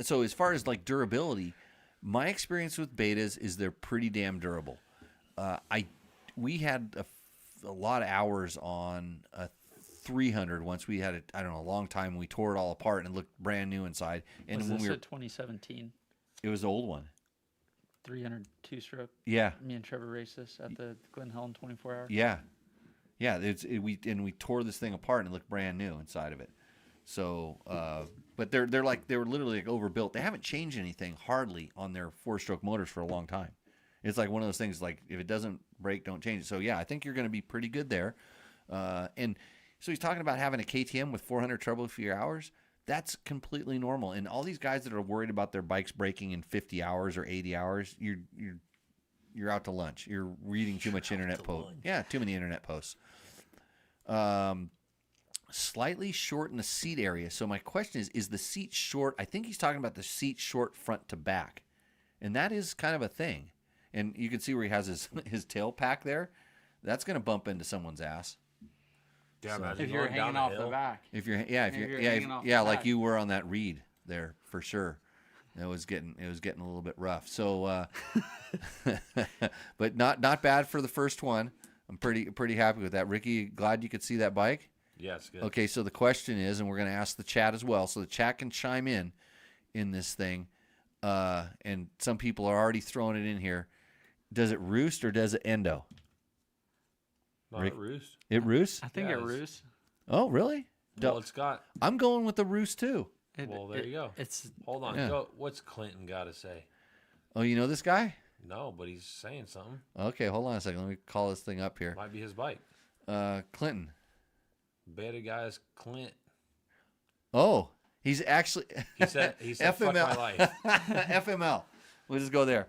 [SPEAKER 2] So as far as like durability, my experience with betas is they're pretty damn durable. We had a lot of hours on a 300 once. We had it, I don't know, a long time. We tore it all apart and it looked brand new inside. And
[SPEAKER 5] Was
[SPEAKER 2] when
[SPEAKER 5] this
[SPEAKER 2] we were,
[SPEAKER 5] a 2017
[SPEAKER 2] it was the old one.
[SPEAKER 5] 300 two-stroke?
[SPEAKER 2] Yeah,
[SPEAKER 5] Me and Trevor raced this at the Glen Helen 24 hour.
[SPEAKER 2] yeah. We tore this thing apart and it looked brand new inside of it. So, but they were literally like overbuilt. They haven't changed anything hardly on their 4-stroke motors for a long time. It's like one of those things like if it doesn't break, don't change it. So yeah, I think you're going to be pretty good there. And so he's talking about having a KTM with 400 trouble-free hours. That's completely normal. And all these guys that are worried about their bikes breaking in 50 hours or 80 hours, you're out to lunch. You're reading too much internet posts. Yeah, too many internet posts. Slightly short in the seat area. So my question is the seat short? I think he's talking about the seat short front to back. And that is kind of a thing. And you can see where he has his tail pack there. That's going to bump into someone's ass.
[SPEAKER 9] Yeah,
[SPEAKER 5] If you're hanging off the back.
[SPEAKER 2] If you're
[SPEAKER 5] If you're hanging off the
[SPEAKER 2] like
[SPEAKER 5] back.
[SPEAKER 2] you were on that Reed there for sure. It was getting a little bit rough. So, but not bad for the first one. I'm pretty happy with that. Ricky, glad you could see that bike.
[SPEAKER 9] Yes, good.
[SPEAKER 2] Okay, so the question is, and we're going to ask the chat as well, so the chat can chime in this thing. And some people are already throwing it in here. Does it roost or does it endo?
[SPEAKER 9] Not
[SPEAKER 2] Rick?
[SPEAKER 9] roost.
[SPEAKER 2] It roosts?
[SPEAKER 5] I think
[SPEAKER 9] Yeah,
[SPEAKER 5] it
[SPEAKER 9] it's-
[SPEAKER 5] roosts.
[SPEAKER 2] Oh, really?
[SPEAKER 9] Well, it's got.
[SPEAKER 2] I'm going with the roost too.
[SPEAKER 9] Well, there you go.
[SPEAKER 5] It's
[SPEAKER 9] Hold on.
[SPEAKER 2] Yeah.
[SPEAKER 9] Go. What's Clinton got to say?
[SPEAKER 2] Oh, you know this guy?
[SPEAKER 9] No, but he's saying something.
[SPEAKER 2] Okay, hold on a second. Let me call this thing up here.
[SPEAKER 9] Might be his bike.
[SPEAKER 2] Clinton.
[SPEAKER 9] Beta guy's Clint.
[SPEAKER 2] Oh, he's actually
[SPEAKER 9] He said fuck my life.
[SPEAKER 2] FML. We'll just go there.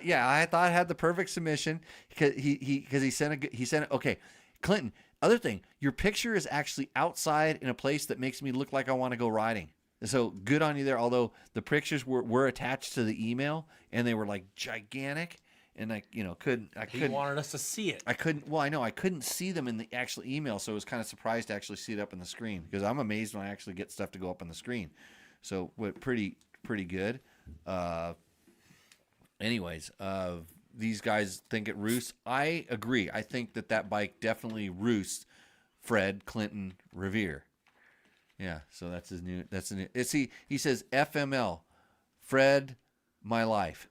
[SPEAKER 2] Yeah, I thought I had the perfect submission because he sent it. Okay, Clinton. Other thing, your picture is actually outside in a place that makes me look like I want to go riding. So good on you there. Although the pictures were attached to the email and they were like gigantic, and I couldn't.
[SPEAKER 9] He wanted us to see it.
[SPEAKER 2] I couldn't. Well, I know I couldn't see them in the actual email, so I was kind of surprised to actually see it up on the screen because I'm amazed when I actually get stuff to go up on the screen. So, pretty good. Anyways, these guys think it roosts. I agree. I think that bike definitely roosts Fred Clinton Revere. Yeah, so that's his new. That's a new. He says FML, Fred, my life.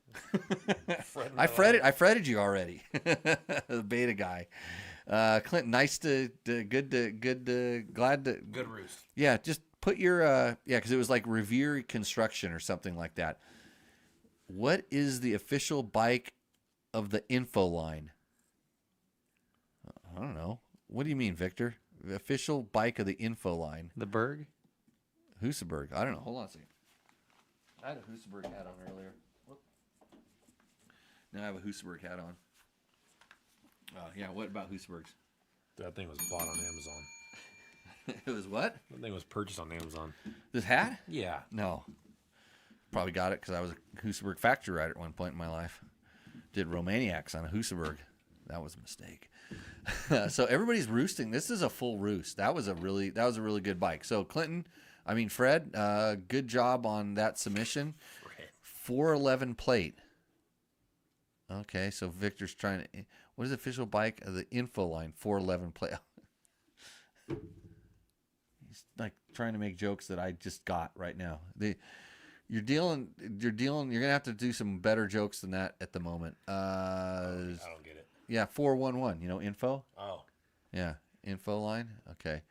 [SPEAKER 2] I fretted you already. The beta guy, Clinton. Nice glad to.
[SPEAKER 9] Good roost.
[SPEAKER 2] Yeah, just put your because it was like Revere Construction or something like that. What is the official bike of the info line? I don't know. What do you mean, Victor? The official bike of the info line.
[SPEAKER 5] the Berg.
[SPEAKER 2] Husaberg. I don't know. Hold on a second. I had a Husaberg hat on earlier. Whoop. Now I have a Husaberg hat on. Yeah, what about Husabergs?
[SPEAKER 9] That thing was bought on Amazon.
[SPEAKER 2] It was what?
[SPEAKER 9] That thing was purchased on Amazon.
[SPEAKER 2] This hat?
[SPEAKER 9] Yeah.
[SPEAKER 2] No. Probably got it because I was a Husaberg factory rider at one point in my life. Did Romaniacs on a Husaberg. That was a mistake. So everybody's roosting. This is a full roost. That was a really good bike. So Fred, good job on that submission. 411 plate. Okay, so Victor's trying to. What is the official bike of the info line? 411 plate. He's like trying to make jokes that I just got right now. You're dealing. You're gonna have to do some better jokes than that at the moment.
[SPEAKER 9] I don't get it.
[SPEAKER 2] Yeah, 411. Info.
[SPEAKER 9] Oh.
[SPEAKER 2] Yeah, info line. Okay.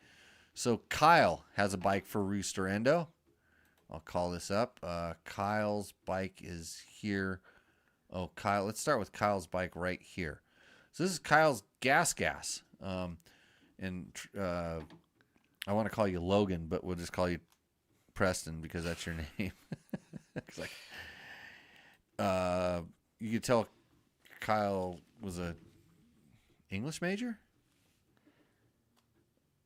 [SPEAKER 2] So Kyle has a bike for Rooster Endo. I'll call this up. Kyle's bike is here. Oh, Kyle. Let's start with Kyle's bike right here. So this is Kyle's gas. And I want to call you Logan, but we'll just call you Preston because that's your name. It's like, you could tell Kyle was a English major,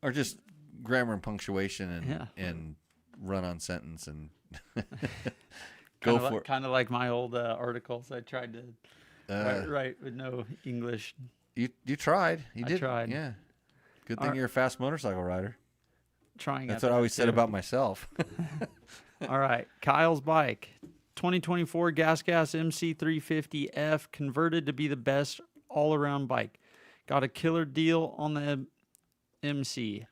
[SPEAKER 2] or just grammar and punctuation and run-on sentence and go for it.
[SPEAKER 5] Kind of like my old articles. I tried to write with no English.
[SPEAKER 2] You tried.
[SPEAKER 5] I tried.
[SPEAKER 2] Yeah. Good thing you're a fast motorcycle rider.
[SPEAKER 5] Trying.
[SPEAKER 2] That's what I always said about myself.
[SPEAKER 5] All right, Kyle's bike, 2024 Gas MC 350F, converted to be the best all-around bike. Got a killer deal on the MC.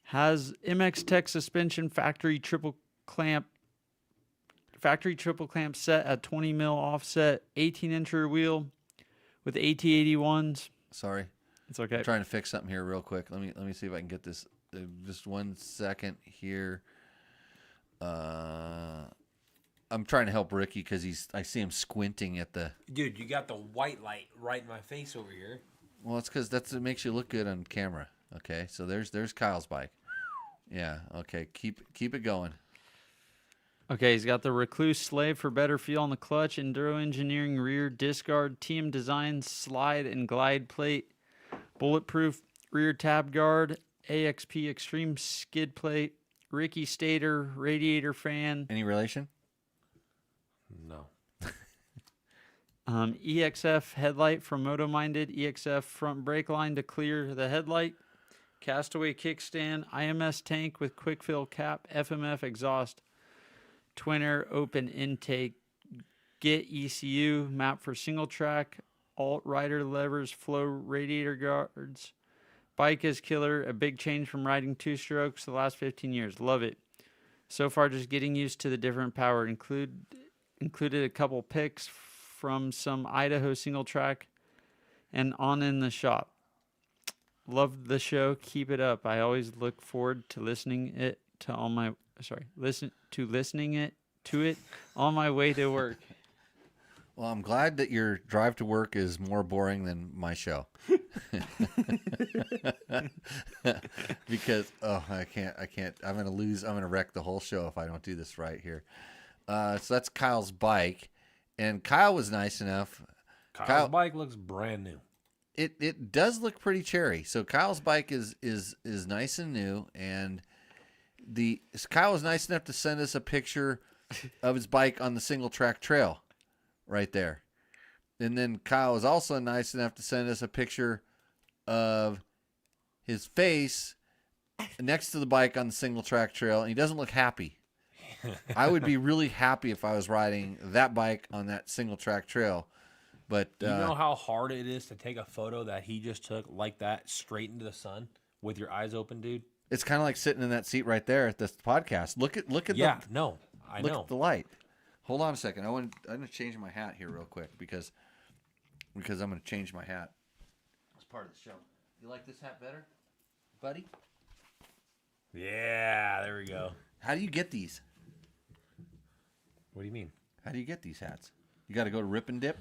[SPEAKER 5] Has MX Tech suspension, factory triple clamp set at 20 mil offset, 18-inch rear wheel with AT81s.
[SPEAKER 2] Sorry.
[SPEAKER 5] It's okay.
[SPEAKER 2] I'm trying to fix something here real quick. Let me see if I can get this. Just 1 second here. I'm trying to help Ricky because I see him squinting at the.
[SPEAKER 9] Dude, you got the white light right in my face over here.
[SPEAKER 2] Well, it's because it makes you look good on camera. Okay, so there's Kyle's bike. Yeah. Okay. Keep it going.
[SPEAKER 5] Okay, he's got the Recluse Slave for better feel on the clutch, Enduro Engineering rear discard, TM Design slide and glide plate, bulletproof rear tab guard, AXP Extreme skid plate, Ricky Stator radiator fan.
[SPEAKER 2] Any relation?
[SPEAKER 9] No.
[SPEAKER 5] EXF headlight from Moto Minded, EXF front brake line to clear the headlight, Castaway kickstand, IMS tank with quick fill cap, FMF exhaust, twin air open intake, get ECU, map for single track, alt rider levers, flow radiator guards. Bike is killer, a big change from riding two-strokes the last 15 years. Love it. So far, just getting used to the different power. Included a couple pics from some Idaho single track and on in the shop. Love the show. Keep it up. I always look forward to listening it on my way to work.
[SPEAKER 2] Well, I'm glad that your drive to work is more boring than my show. Because I can't. I'm going to lose. I'm going to wreck the whole show if I don't do this right here. So that's Kyle's bike, and Kyle was nice enough.
[SPEAKER 9] Kyle's bike looks brand new.
[SPEAKER 2] It does look pretty cherry. So Kyle's bike is nice and new, and Kyle was nice enough to send us a picture of his bike on the single track trail, right there. And then Kyle was also nice enough to send us a picture of his face next to the bike on the single track trail, and he doesn't look happy. I would be really happy if I was riding that bike on that single track trail. But
[SPEAKER 9] you know how hard it is to take a photo that he just took like that straight into the sun with your eyes open, dude?
[SPEAKER 2] It's kind of like sitting in that seat right there at this podcast. Look at
[SPEAKER 9] Look at Yeah, there we go.
[SPEAKER 2] How do you get these?
[SPEAKER 9] What do you mean?
[SPEAKER 2] How do you get these hats? You got to go to Rip and Dip?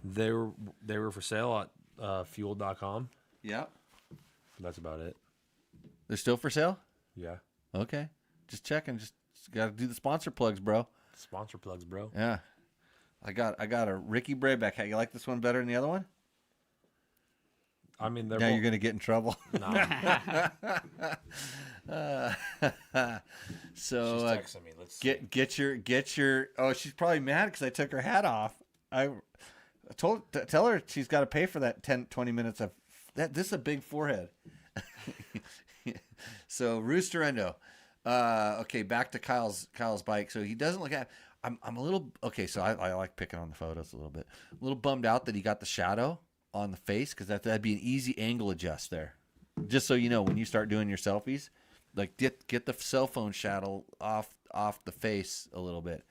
[SPEAKER 9] They were for sale at fuel.com.
[SPEAKER 2] Yeah.
[SPEAKER 9] That's about it.
[SPEAKER 2] They're still for sale?
[SPEAKER 9] Yeah.
[SPEAKER 2] Okay. Just checking. Just got to do the sponsor plugs, bro.
[SPEAKER 9] Sponsor plugs, bro.
[SPEAKER 2] Yeah. I got a Ricky Brayback hat. You like this one better than the other one?
[SPEAKER 9] I mean, they're
[SPEAKER 2] now
[SPEAKER 9] both...
[SPEAKER 2] you're going to get in trouble.
[SPEAKER 9] Nah.
[SPEAKER 2] So
[SPEAKER 9] she's texting me. Let's
[SPEAKER 2] get your. Oh, she's probably mad because I took her hat off. Tell her she's got to pay for that 10-20 minutes of that. This is a big forehead. So Roosterendo. Okay, back to Kyle's bike. So he doesn't look at. I'm a little okay. So I like picking on the photos a little bit. A little bummed out that he got the shadow on the face because that'd be an easy angle adjust there. Just so you know, when you start doing your selfies, like get the cell phone shadow off the face a little bit.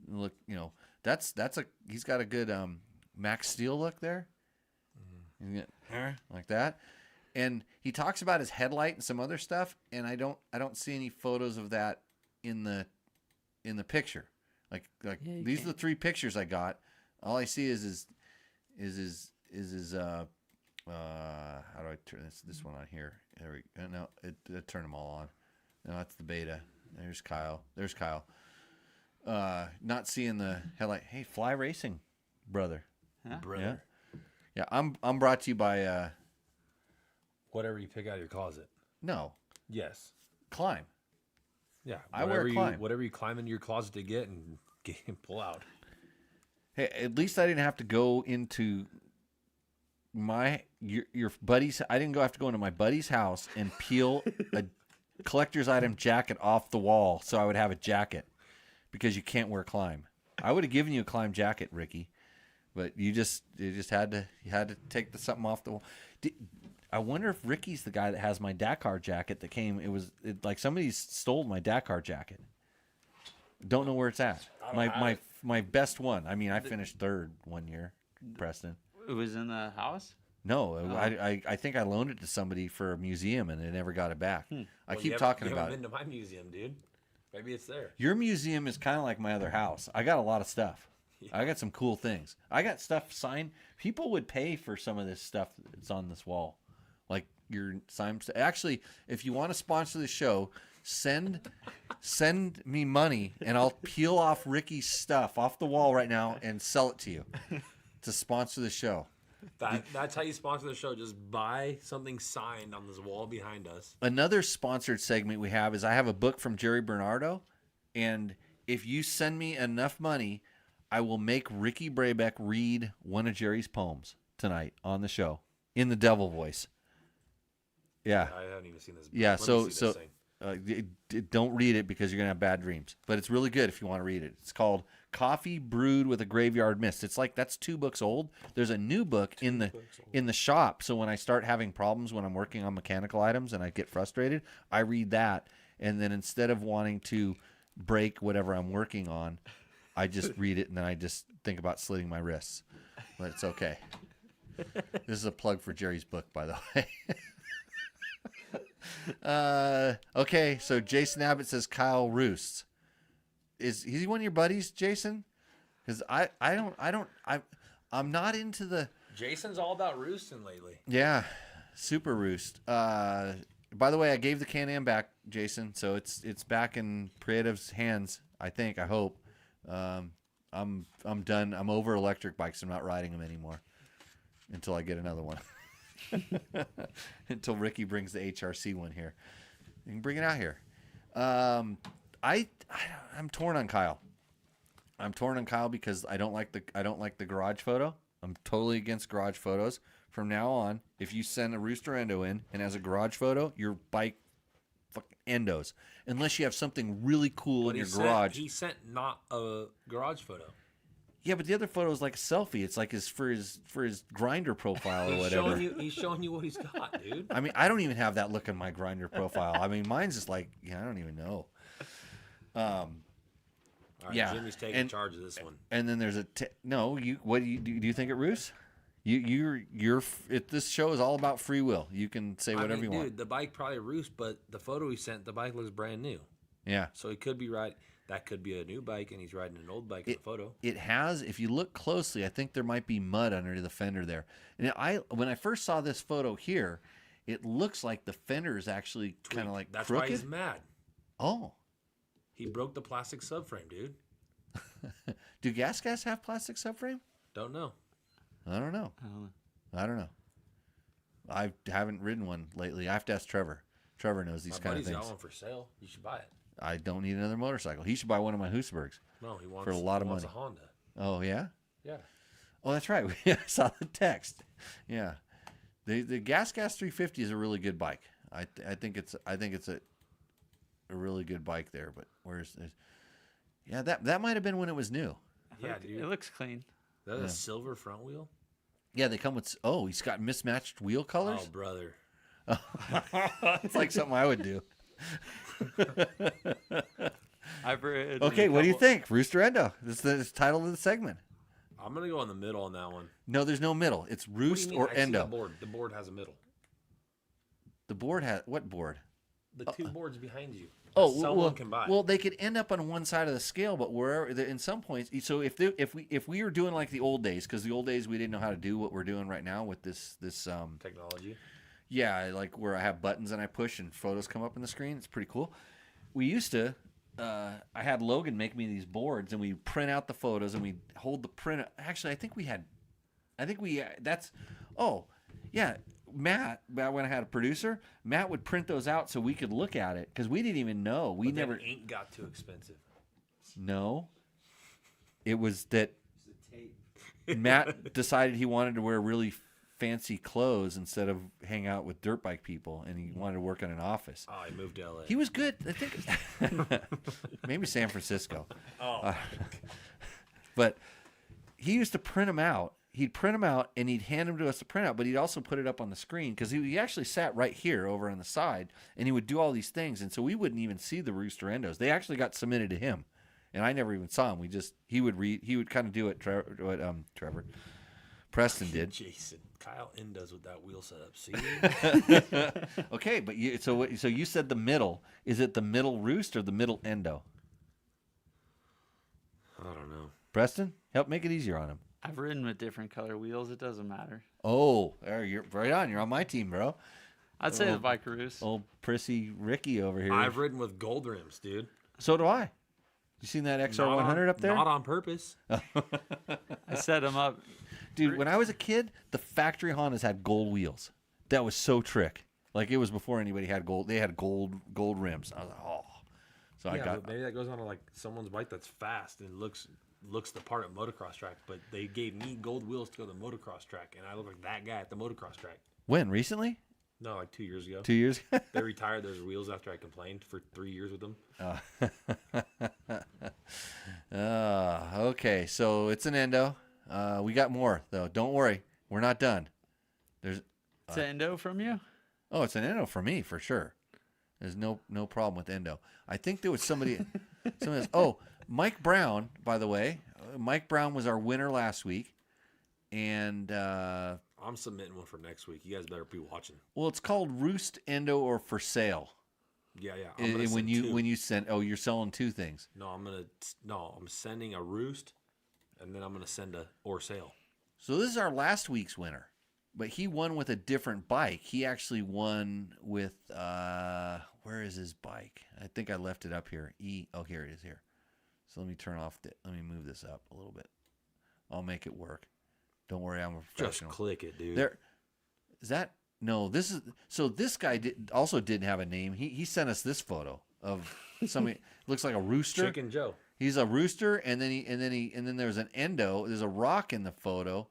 [SPEAKER 2] Look, he's got a good Max Steel look there, like that. And he talks about his headlight and some other stuff, and I don't see any photos of that in the picture. Like these are the 3 pictures I got. All I see is his how do I turn this one on here? There we go. No, it turned them all on. No, that's the beta. There's Kyle. Not seeing the headlight. Hey, Fly Racing, brother.
[SPEAKER 5] Huh?
[SPEAKER 9] brother.
[SPEAKER 2] Yeah. I'm brought to you by
[SPEAKER 9] Whatever you pick out of your closet.
[SPEAKER 2] No.
[SPEAKER 9] Yes.
[SPEAKER 2] Climb.
[SPEAKER 9] Yeah.
[SPEAKER 2] I wear Climb.
[SPEAKER 9] Whatever you climb into your closet to get and pull out.
[SPEAKER 2] Hey, at least I didn't have to go into your buddy's. I didn't have to go into my buddy's house and peel a collector's item jacket off the wall so I would have a jacket because you can't wear Climb. I would have given you a Climb jacket, Ricky, but you just had to take something off the wall. I wonder if Ricky's the guy that has my Dakar jacket that came. Like somebody stole my Dakar jacket. Don't know where it's at. My best one. I mean, I finished 3rd one year, Preston.
[SPEAKER 5] It was in the house?
[SPEAKER 2] No, I think I loaned it to somebody for a museum and they never got it back. I keep talking about it.
[SPEAKER 9] You haven't been to my museum, dude. Maybe it's there.
[SPEAKER 2] Your museum is kind of like my other house. I got a lot of stuff. Yeah. I got some cool things. I got stuff signed. People would pay for some of this stuff that's on this wall. Like your signed. Actually, if you want to sponsor the show, send me money and I'll peel off Ricky's stuff off the wall right now and sell it to you to sponsor the show.
[SPEAKER 9] That's how you sponsor the show. Just buy something signed on this wall behind us.
[SPEAKER 2] Another sponsored segment we have is I have a book from Jerry Bernardo, and if you send me enough money, I will make Ricky Braybeck read one of Jerry's poems tonight on the show in the devil voice. Yeah.
[SPEAKER 9] I haven't even seen this.
[SPEAKER 2] Yeah.
[SPEAKER 9] Let me see this thing.
[SPEAKER 2] Don't read it because you're gonna have bad dreams. But it's really good if you want to read it. It's called Coffee Brewed with a Graveyard Mist. It's like that's 2 books old. There's a new book in the shop. So when I start having problems when I'm working on mechanical items and I get frustrated, I read that, and then instead of wanting to break whatever I'm working on, I just read it and then I just think about slitting my wrists. But it's okay. This is a plug for Jerry's book, by the way. Okay, so Jason Abbott says Kyle Roosts. Is he one of your buddies, Jason? Because I'm not into the.
[SPEAKER 9] Jason's all about roosting lately.
[SPEAKER 2] Yeah, super roost. By the way, I gave the Can-Am back, Jason, so it's back in Creative's hands. I think. I hope. I'm done. I'm over electric bikes. I'm not riding them anymore until I get another one. Until Ricky brings the HRC one here. You can bring it out here. I'm torn on Kyle. I'm torn on Kyle because I don't like the garage photo. I'm totally against garage photos. From now on, if you send a Rooster Endo in and has a garage photo, your bike fucking endos. Unless you have something really cool in your garage.
[SPEAKER 9] He sent not a garage photo.
[SPEAKER 2] Yeah, but the other photo is like a selfie. It's like for his grinder profile or whatever.
[SPEAKER 9] He's showing you what he's got, dude.
[SPEAKER 2] I mean, I don't even have that look in my grinder profile. I mean, mine's just like, I don't even know.
[SPEAKER 9] All right,
[SPEAKER 2] yeah,
[SPEAKER 9] Jimmy's taking charge of this one.
[SPEAKER 2] And then there's no. What do you think it Roos? This show is all about free will. You can say whatever you want.
[SPEAKER 9] Dude, the bike probably roost, but the photo he sent, the bike looks brand new.
[SPEAKER 2] Yeah.
[SPEAKER 9] So he could be right. That could be a new bike, and he's riding an old bike in the photo.
[SPEAKER 2] It has, if you look closely, I think there might be mud under the fender there. And when I first saw this photo here, it looks like the fender is actually kind of like
[SPEAKER 9] That's
[SPEAKER 2] crooked.
[SPEAKER 9] why he's mad.
[SPEAKER 2] Oh.
[SPEAKER 9] He broke the plastic subframe, dude.
[SPEAKER 2] Do gas have plastic subframe?
[SPEAKER 9] Don't know.
[SPEAKER 2] I don't know. I haven't ridden one lately. I have to ask Trevor. Trevor knows these kind of things.
[SPEAKER 9] My buddy's got one for sale. You should buy it.
[SPEAKER 2] I don't need another motorcycle. He should buy one of my Husabergs.
[SPEAKER 9] No, he wants
[SPEAKER 2] for a lot of money.
[SPEAKER 9] A Honda.
[SPEAKER 2] Oh yeah.
[SPEAKER 9] Yeah.
[SPEAKER 2] Oh, that's right. I saw the text. Yeah. The Gas 350 is a really good bike. I think it's a really good bike there. But that might have been when it was new.
[SPEAKER 9] Yeah, dude.
[SPEAKER 5] It looks clean.
[SPEAKER 9] That a silver front wheel?
[SPEAKER 2] Yeah, they come with. Oh, he's got mismatched wheel colors.
[SPEAKER 9] Oh, brother.
[SPEAKER 2] It's like something I would do.
[SPEAKER 5] I've read.
[SPEAKER 2] Okay, what do you think, Rooster Endo? This is the title of the segment.
[SPEAKER 9] I'm gonna go in the middle on that one.
[SPEAKER 2] No, there's no middle. It's Roost or
[SPEAKER 9] I see
[SPEAKER 2] Endo.
[SPEAKER 9] the board. The board has a middle.
[SPEAKER 2] The board has what board?
[SPEAKER 9] The two boards behind you.
[SPEAKER 2] Oh,
[SPEAKER 9] someone can buy.
[SPEAKER 2] Well, they could end up on one side of the scale, but wherever in some points. So if we were doing like the old days, because the old days we didn't know how to do what we're doing right now with this
[SPEAKER 9] technology.
[SPEAKER 2] Yeah, like where I have buttons and I push and photos come up on the screen. It's pretty cool. We used to. I had Logan make me these boards, and we print out the photos, and we hold the print. Actually, Matt, when I had a producer, Matt would print those out so we could look at it because we didn't even know.
[SPEAKER 9] But then ink got too expensive.
[SPEAKER 2] No, it was that Matt decided he wanted to wear really fancy clothes instead of hang out with dirt bike people, and he wanted to work in an office.
[SPEAKER 9] Oh, he moved to LA.
[SPEAKER 2] He was good. I think maybe San Francisco.
[SPEAKER 9] Oh,
[SPEAKER 2] but he used to print them out. He'd print them out and he'd hand them to us to print out, but he'd also put it up on the screen because he actually sat right here over on the side, and he would do all these things, and so we wouldn't even see the Rooster Endos. They actually got submitted to him, and I never even saw him. He would kind of do what Trevor Preston did.
[SPEAKER 9] Jason, Kyle Endos with that wheel setup. See?
[SPEAKER 2] Okay, but so you said the middle. Is it the middle Roost or the middle Endo?
[SPEAKER 9] I don't know.
[SPEAKER 2] Preston, help make it easier on him.
[SPEAKER 5] I've ridden with different color wheels. It doesn't matter.
[SPEAKER 2] Oh, you're right on. You're on my team, bro.
[SPEAKER 5] I'd say the Vicaroos.
[SPEAKER 2] Old prissy Ricky over here.
[SPEAKER 9] I've ridden with gold rims, dude.
[SPEAKER 2] So do I. You seen that XR100 up there?
[SPEAKER 9] Not on purpose.
[SPEAKER 5] I set them up.
[SPEAKER 2] Dude, when I was a kid, the factory Hondas had gold wheels. That was so trick. Like, it was before anybody had gold. They had gold rims. I was like, oh. So
[SPEAKER 9] yeah,
[SPEAKER 2] I got.
[SPEAKER 9] Maybe that goes on to like someone's bike that's fast and looks the part at motocross track, but they gave me gold wheels to go to the motocross track, and I look like that guy at the motocross track.
[SPEAKER 2] When? Recently?
[SPEAKER 9] No, like 2 years ago.
[SPEAKER 2] 2 years?
[SPEAKER 9] They retired those wheels after I complained for 3 years with them.
[SPEAKER 2] Okay, so it's an endo. We got more though. Don't worry, we're not done. There's
[SPEAKER 5] It's an endo from you?
[SPEAKER 2] oh, it's an endo for me for sure. There's no problem with endo. I think there was somebody. Somebody else. Oh, Mike Brown, by the way. Mike Brown was our winner last week, and
[SPEAKER 9] I'm submitting one for next week. You guys better be watching.
[SPEAKER 2] well, it's called Roost Endo or For Sale.
[SPEAKER 9] Yeah.
[SPEAKER 2] And when you send, oh, you're selling two things.
[SPEAKER 9] No, I'm sending a roost, and then I'm gonna send a or sale.
[SPEAKER 2] So this is our last week's winner, but he won with a different bike. He actually won with where is his bike? I think I left it up here. Oh, here it is here. So let me turn off. Let me move this up a little bit. I'll make it work. Don't worry, I'm a professional.
[SPEAKER 9] Just click it, dude.
[SPEAKER 2] There, is that no? This is so. This guy also didn't have a name. He sent us this photo of somebody looks like a rooster.
[SPEAKER 9] Chicken Joe.
[SPEAKER 2] He's a rooster, and then there's an endo. There's a rock in the photo,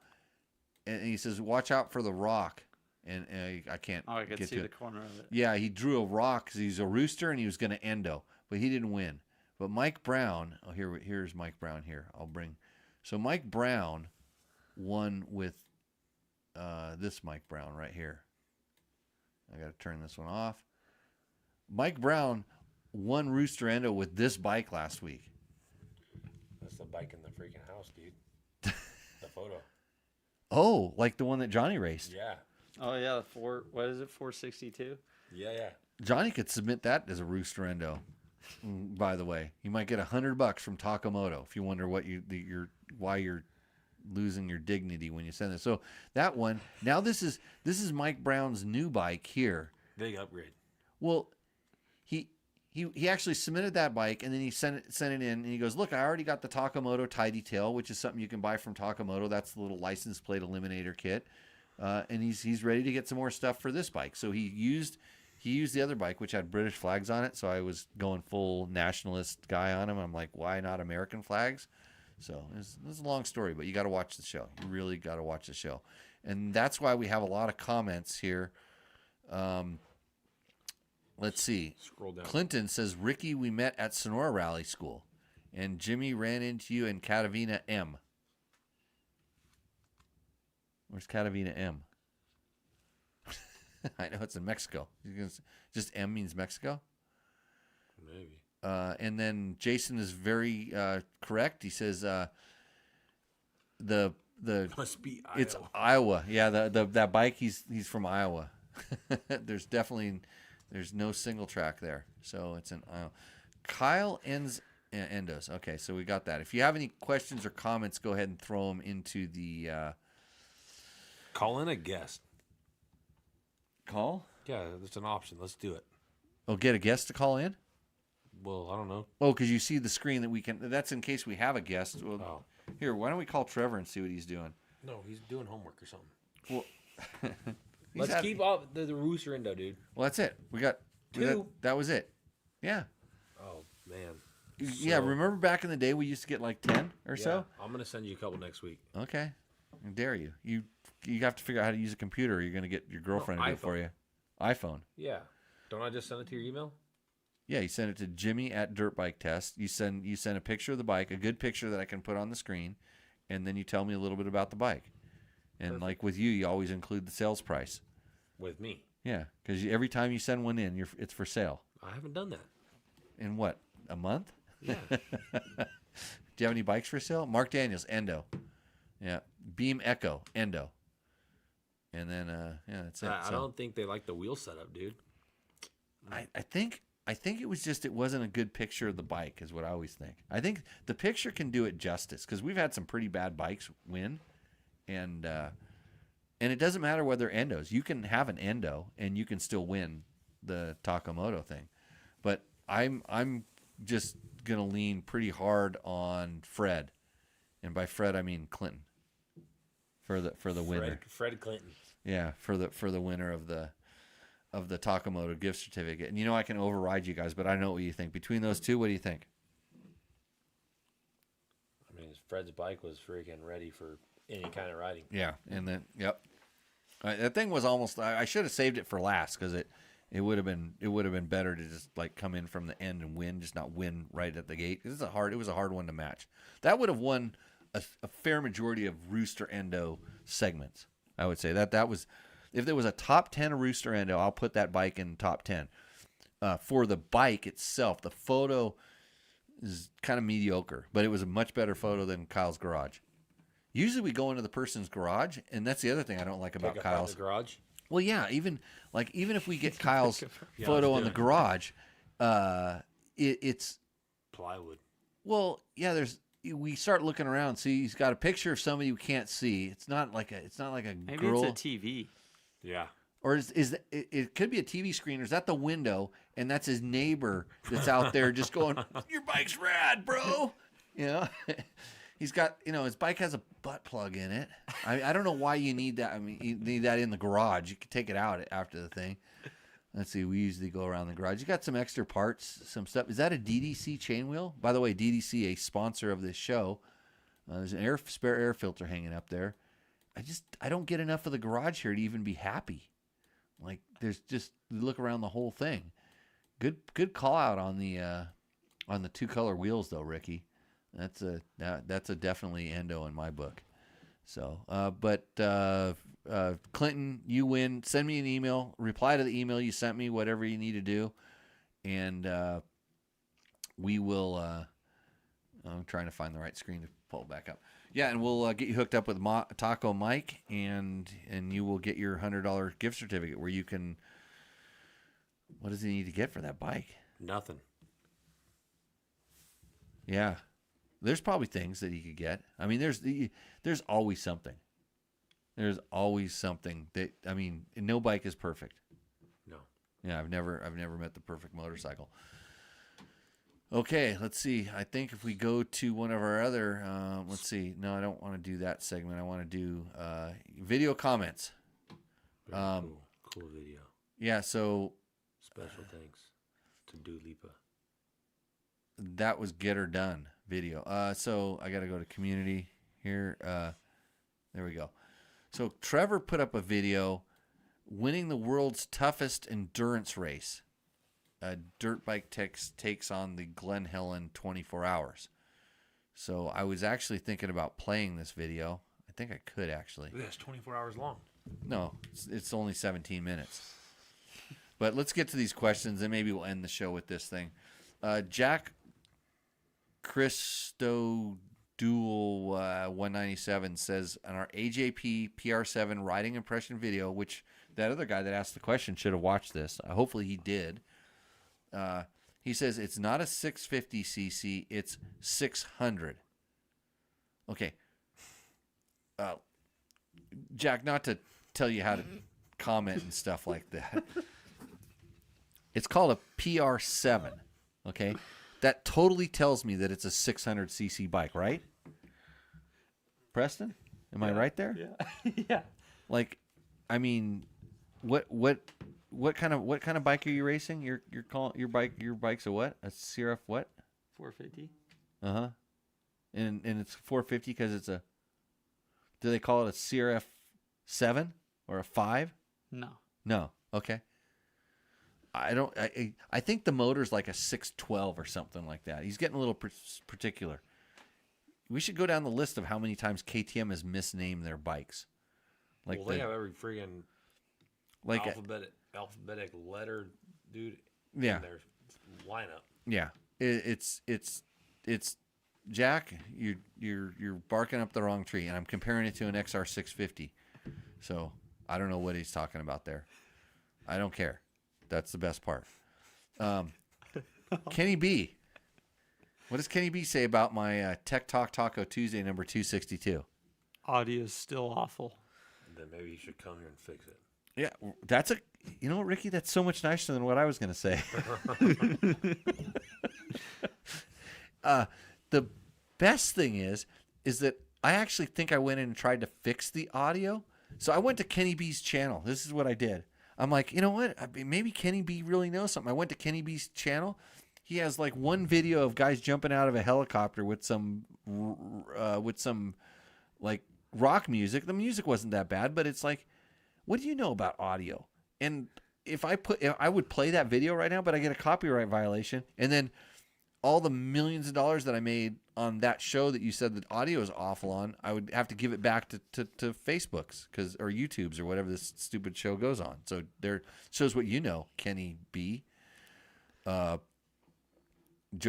[SPEAKER 2] and he says, "Watch out for the rock." And I can't.
[SPEAKER 5] Oh, I can
[SPEAKER 2] get
[SPEAKER 5] see
[SPEAKER 2] to
[SPEAKER 5] the
[SPEAKER 2] it.
[SPEAKER 5] corner of it.
[SPEAKER 2] Yeah, he drew a rock because he's a rooster, and he was going to endo, but he didn't win. But Mike Brown. Oh, here's Mike Brown. Here, I'll bring. So Mike Brown won with this Mike Brown right here. I got to turn this one off. Mike Brown won Rooster Endo with this bike last week.
[SPEAKER 9] That's the bike in the freaking house, dude. The photo.
[SPEAKER 2] Oh, like the one that Johnny raced.
[SPEAKER 9] Yeah.
[SPEAKER 5] Oh yeah, what is it? 462.
[SPEAKER 9] Yeah.
[SPEAKER 2] Johnny could submit that as a Rooster Endo. By the way, you might get $100 from Takamoto if you wonder why you're losing your dignity when you send this. So that one. Now this is Mike Brown's new bike here.
[SPEAKER 9] Big upgrade.
[SPEAKER 2] Well, he actually submitted that bike, and then he sent it in, and he goes, "Look, I already got the Takamoto Tidy Tail, which is something you can buy from Takamoto. That's the little license plate eliminator kit, and he's ready to get some more stuff for this bike." So he used the other bike, which had British flags on it. So I was going full nationalist guy on him. I'm like, why not American flags? So it's a long story, but you got to watch the show. You really got to watch the show, and that's why we have a lot of comments here. Let's see.
[SPEAKER 9] Scroll down.
[SPEAKER 2] Clinton says, Ricky, we met at Sonora Rally School, and Jimmy ran into you in Catavina M. Where's Catavina M? I know it's in Mexico. Just M means Mexico?
[SPEAKER 9] Maybe.
[SPEAKER 2] And then Jason is very correct. He says the
[SPEAKER 9] Must be Iowa.
[SPEAKER 2] it's Iowa. Yeah, that bike he's from Iowa. There's no single track there, so it's in Iowa. Kyle endos. Okay, so we got that. If you have any questions or comments, go ahead and throw them into the
[SPEAKER 9] Call in a guest.
[SPEAKER 2] call.
[SPEAKER 9] Yeah, that's an option. Let's do it.
[SPEAKER 2] Oh, get a guest to call in.
[SPEAKER 9] Well, I don't know.
[SPEAKER 2] Oh, because you see the screen that we can. That's in case we have a guest. Well,
[SPEAKER 9] Oh.
[SPEAKER 2] Here, why don't we call Trevor and see what he's doing?
[SPEAKER 9] No, he's doing homework or something.
[SPEAKER 2] Well,
[SPEAKER 9] Let's keep all the rooster endo, dude.
[SPEAKER 2] Well, that's it. We got
[SPEAKER 9] Two.
[SPEAKER 2] that was it. Yeah.
[SPEAKER 9] Oh man.
[SPEAKER 2] Yeah.
[SPEAKER 9] So-
[SPEAKER 2] Remember back in the day we used to get like 10 or so.
[SPEAKER 9] I'm gonna send you a couple next week.
[SPEAKER 2] Okay. I dare you. You have to figure out how to use a computer, or you're going to get your girlfriend to do it for
[SPEAKER 9] iPhone.
[SPEAKER 2] you. iPhone.
[SPEAKER 9] Yeah. Don't I just send it to your email?
[SPEAKER 2] Yeah, you send it to Jimmy at Dirt Bike Test. You send a picture of the bike, a good picture that I can put on the screen, and then you tell me a little bit about the bike. And
[SPEAKER 9] Perfect.
[SPEAKER 2] like with you always include the sales price.
[SPEAKER 9] With me.
[SPEAKER 2] Yeah, because every time you send one in, it's for sale.
[SPEAKER 9] I haven't done that.
[SPEAKER 2] In what, a month?
[SPEAKER 9] Yeah.
[SPEAKER 2] Do you have any bikes for sale? Mark Daniels, Endo. Yeah, Beam Echo, Endo. And then yeah, that's it.
[SPEAKER 9] I
[SPEAKER 2] So-
[SPEAKER 9] don't think they like the wheel setup, dude.
[SPEAKER 2] I think it was just it wasn't a good picture of the bike is what I always think. I think the picture can do it justice because we've had some pretty bad bikes win, and it doesn't matter whether endos. You can have an endo and you can still win the Takamoto thing, but I'm just gonna lean pretty hard on Fred, and by Fred I mean Clinton for the winner.
[SPEAKER 9] Fred Clinton.
[SPEAKER 2] Yeah, for the winner of the Takamoto gift certificate. And I can override you guys, but I know what you think. Between those two, what do you think?
[SPEAKER 9] I mean, Fred's bike was freaking ready for any kind of riding.
[SPEAKER 2] Yeah, and then yep. That thing was almost. I should have saved it for last because it would have been better to just like come in from the end and win, just not win right at the gate. It was a hard one to match. That would have won a fair majority of Rooster Endo segments. I would say that was, if there was a top 10 of Rooster Endo, I'll put that bike in top 10. For the bike itself, the photo is kind of mediocre, but it was a much better photo than Kyle's garage. Usually we go into the person's garage, and that's the other thing I don't like about Kyle's
[SPEAKER 9] garage.
[SPEAKER 2] Well, yeah, even if we get Kyle's photo on the garage, it's
[SPEAKER 9] plywood.
[SPEAKER 2] Well, yeah, we start looking around. See, he's got a picture of somebody we can't see. It's not like a
[SPEAKER 5] Maybe
[SPEAKER 2] girl.
[SPEAKER 5] it's a TV.
[SPEAKER 9] Yeah.
[SPEAKER 2] Or it could be a TV screen, or is that the window, and that's his neighbor that's out there just going, "Your bike's rad, bro." You know, he's got, his bike has a butt plug in it. I don't know why you need that. I mean, you need that in the garage. You can take it out after the thing. Let's see. We usually go around the garage. You got some extra parts, some stuff. Is that a DDC chain wheel? By the way, DDC, a sponsor of this show. There's an spare air filter hanging up there. I don't get enough of the garage here to even be happy. Like, there's just, look around the whole thing. Good call out on the 2-color wheels though, Ricky. That's a definitely endo in my book. So, but Clinton, you win. Send me an email. Reply to the email you sent me, whatever you need to do, and we will. I'm trying to find the right screen to pull back up. Yeah, and we'll get you hooked up with Taco Mike, and you will get your $100 gift certificate where you can. What does he need to get for that bike?
[SPEAKER 9] Nothing.
[SPEAKER 2] Yeah, there's probably things that he could get. I mean, there's always something. There's always something that, I mean, no bike is perfect.
[SPEAKER 9] No.
[SPEAKER 2] Yeah, I've never met the perfect motorcycle. Okay, let's see. I think if we go to one of our other, let's see. No, I don't want to do that segment. I want to do video comments.
[SPEAKER 9] Very cool video.
[SPEAKER 2] Yeah, so
[SPEAKER 9] Special thanks to Dua Lipa.
[SPEAKER 2] that was Get Her Done video. So I got to go to community here. There we go. So Trevor put up a video winning the world's toughest endurance race. A dirt bike takes on the Glen Helen 24 hours. So I was actually thinking about playing this video. I think I could actually.
[SPEAKER 9] Yeah, it's 24 hours long.
[SPEAKER 2] No, it's only 17 minutes. But let's get to these questions, and maybe we'll end the show with this thing. Jack Christo Dual 197 says, on our AJP PR7 riding impression video, which that other guy that asked the question should have watched this. Hopefully he did. He says it's not a 650cc, it's 600. Okay. Jack, not to tell you how to comment and stuff like that. It's called a PR7. Okay. That totally tells me that it's a 600cc bike, right? Preston? Am I right there?
[SPEAKER 5] Yeah. Yeah.
[SPEAKER 2] Like, I mean, what kind of bike are you racing? You're calling your bike's a what? A CRF what?
[SPEAKER 5] 450.
[SPEAKER 2] Uh-huh. And it's 450 because it's a. Do they call it a CRF 7 or a 5?
[SPEAKER 5] No.
[SPEAKER 2] No. Okay. I think the motor's like a 612 or something like that. He's getting a little particular. We should go down the list of how many times KTM has misnamed their bikes. Like,
[SPEAKER 9] well, they have every freaking
[SPEAKER 2] like
[SPEAKER 9] alphabetic letter, dude.
[SPEAKER 2] Yeah.
[SPEAKER 9] In their lineup.
[SPEAKER 2] Yeah. It's Jack. You're barking up the wrong tree, and I'm comparing it to an XR650. So I don't know what he's talking about there. I don't care. That's the best part. Kenny B. What does Kenny B say about my Tech Talk Taco Tuesday number 262?
[SPEAKER 5] Audio is still awful.
[SPEAKER 9] Then maybe you should come here and fix it.
[SPEAKER 2] Yeah, that's you know what, Ricky? That's so much nicer than what I was going to say. The best thing is that I actually think I went in and tried to fix the audio. So I went to Kenny B's channel. This is what I did. I'm like, you know what? Maybe Kenny B really knows something. I went to Kenny B's channel. He has like one video of guys jumping out of a helicopter with some like rock music. The music wasn't that bad, but it's like, What do you know about audio? And if I would play that video right now, but I get a copyright violation, and then all the millions of dollars that I made on that show that you said that audio is awful on, I would have to give it back to Facebook's or YouTube's or whatever this stupid show goes on. So there shows what you know, Kenny B. Joe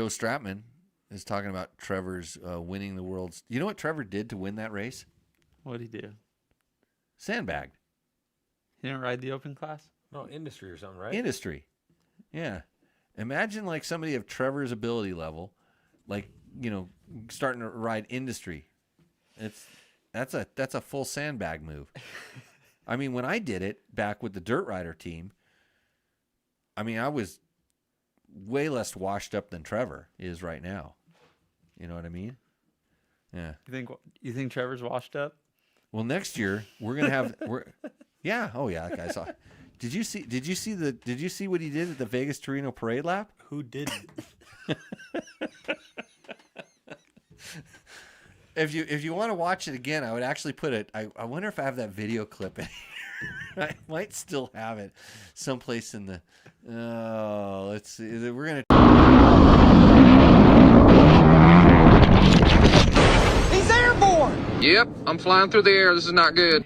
[SPEAKER 2] Stratman is talking about Trevor's winning the world's. You know what Trevor did to win that race?
[SPEAKER 5] What did he do?
[SPEAKER 2] Sandbagged.
[SPEAKER 5] He didn't ride the open class?
[SPEAKER 9] No, industry or something, right?
[SPEAKER 2] Industry. Yeah. Imagine like somebody of Trevor's ability level, like, starting to ride industry. That's a full sandbag move. I mean, when I did it back with the Dirt Rider team, I mean, I was way less washed up than Trevor is right now. You know what I mean? Yeah.
[SPEAKER 5] You think Trevor's washed up?
[SPEAKER 2] Well, next year we're gonna have yeah. Oh yeah, that guy saw. Did you see what he did at the Vegas Torino parade lap?
[SPEAKER 9] Who didn't?
[SPEAKER 2] If you want to watch it again, I would actually put it. I wonder if I have that video clip in here. I might still have it someplace in the. Oh, let's see. We're gonna.
[SPEAKER 4] He's airborne!
[SPEAKER 1] Yep, I'm flying through the air. This is not good.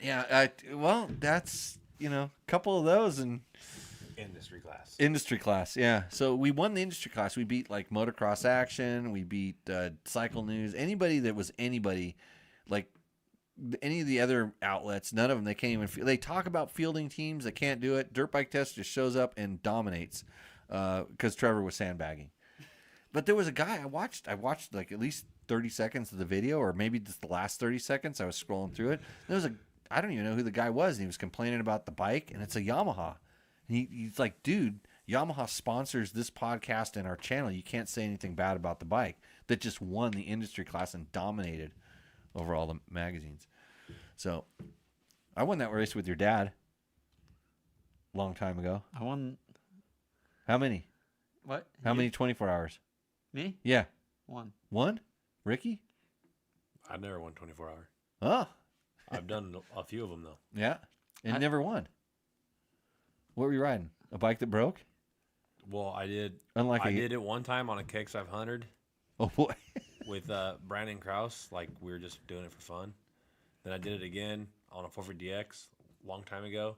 [SPEAKER 2] Yeah. Well, that's a couple of those and.
[SPEAKER 9] Industry class.
[SPEAKER 2] Yeah. So we won the industry class. We beat like Motocross Action. We beat Cycle News. Anybody that was anybody, like any of the other outlets, none of them. They can't even. They talk about fielding teams. They can't do it. Dirt Bike Test just shows up and dominates because Trevor was sandbagging. But there was a guy I watched like at least 30 seconds of the video, or maybe just the last 30 seconds. I was scrolling through it. There was I don't even know who the guy was. And he was complaining about the bike, and it's a Yamaha. He's like, dude, Yamaha sponsors this podcast and our channel. You can't say anything bad about the bike that just won the industry class and dominated over all the magazines. So I won that race with your dad a long time ago.
[SPEAKER 5] I won.
[SPEAKER 2] How many?
[SPEAKER 5] What?
[SPEAKER 2] How many 24 hours?
[SPEAKER 5] Me?
[SPEAKER 2] Yeah.
[SPEAKER 5] One.
[SPEAKER 2] Ricky?
[SPEAKER 9] I've never won 24 hour.
[SPEAKER 2] Oh.
[SPEAKER 9] I've done a few of them, though.
[SPEAKER 2] Yeah. And never won. What were you riding? A bike that broke?
[SPEAKER 9] Well, I did.
[SPEAKER 2] I
[SPEAKER 9] did it one time on a KX500.
[SPEAKER 2] Oh boy.
[SPEAKER 9] With Brandon Krause. Like, we were just doing it for fun. Then I did it again on a 450 DX a long time ago.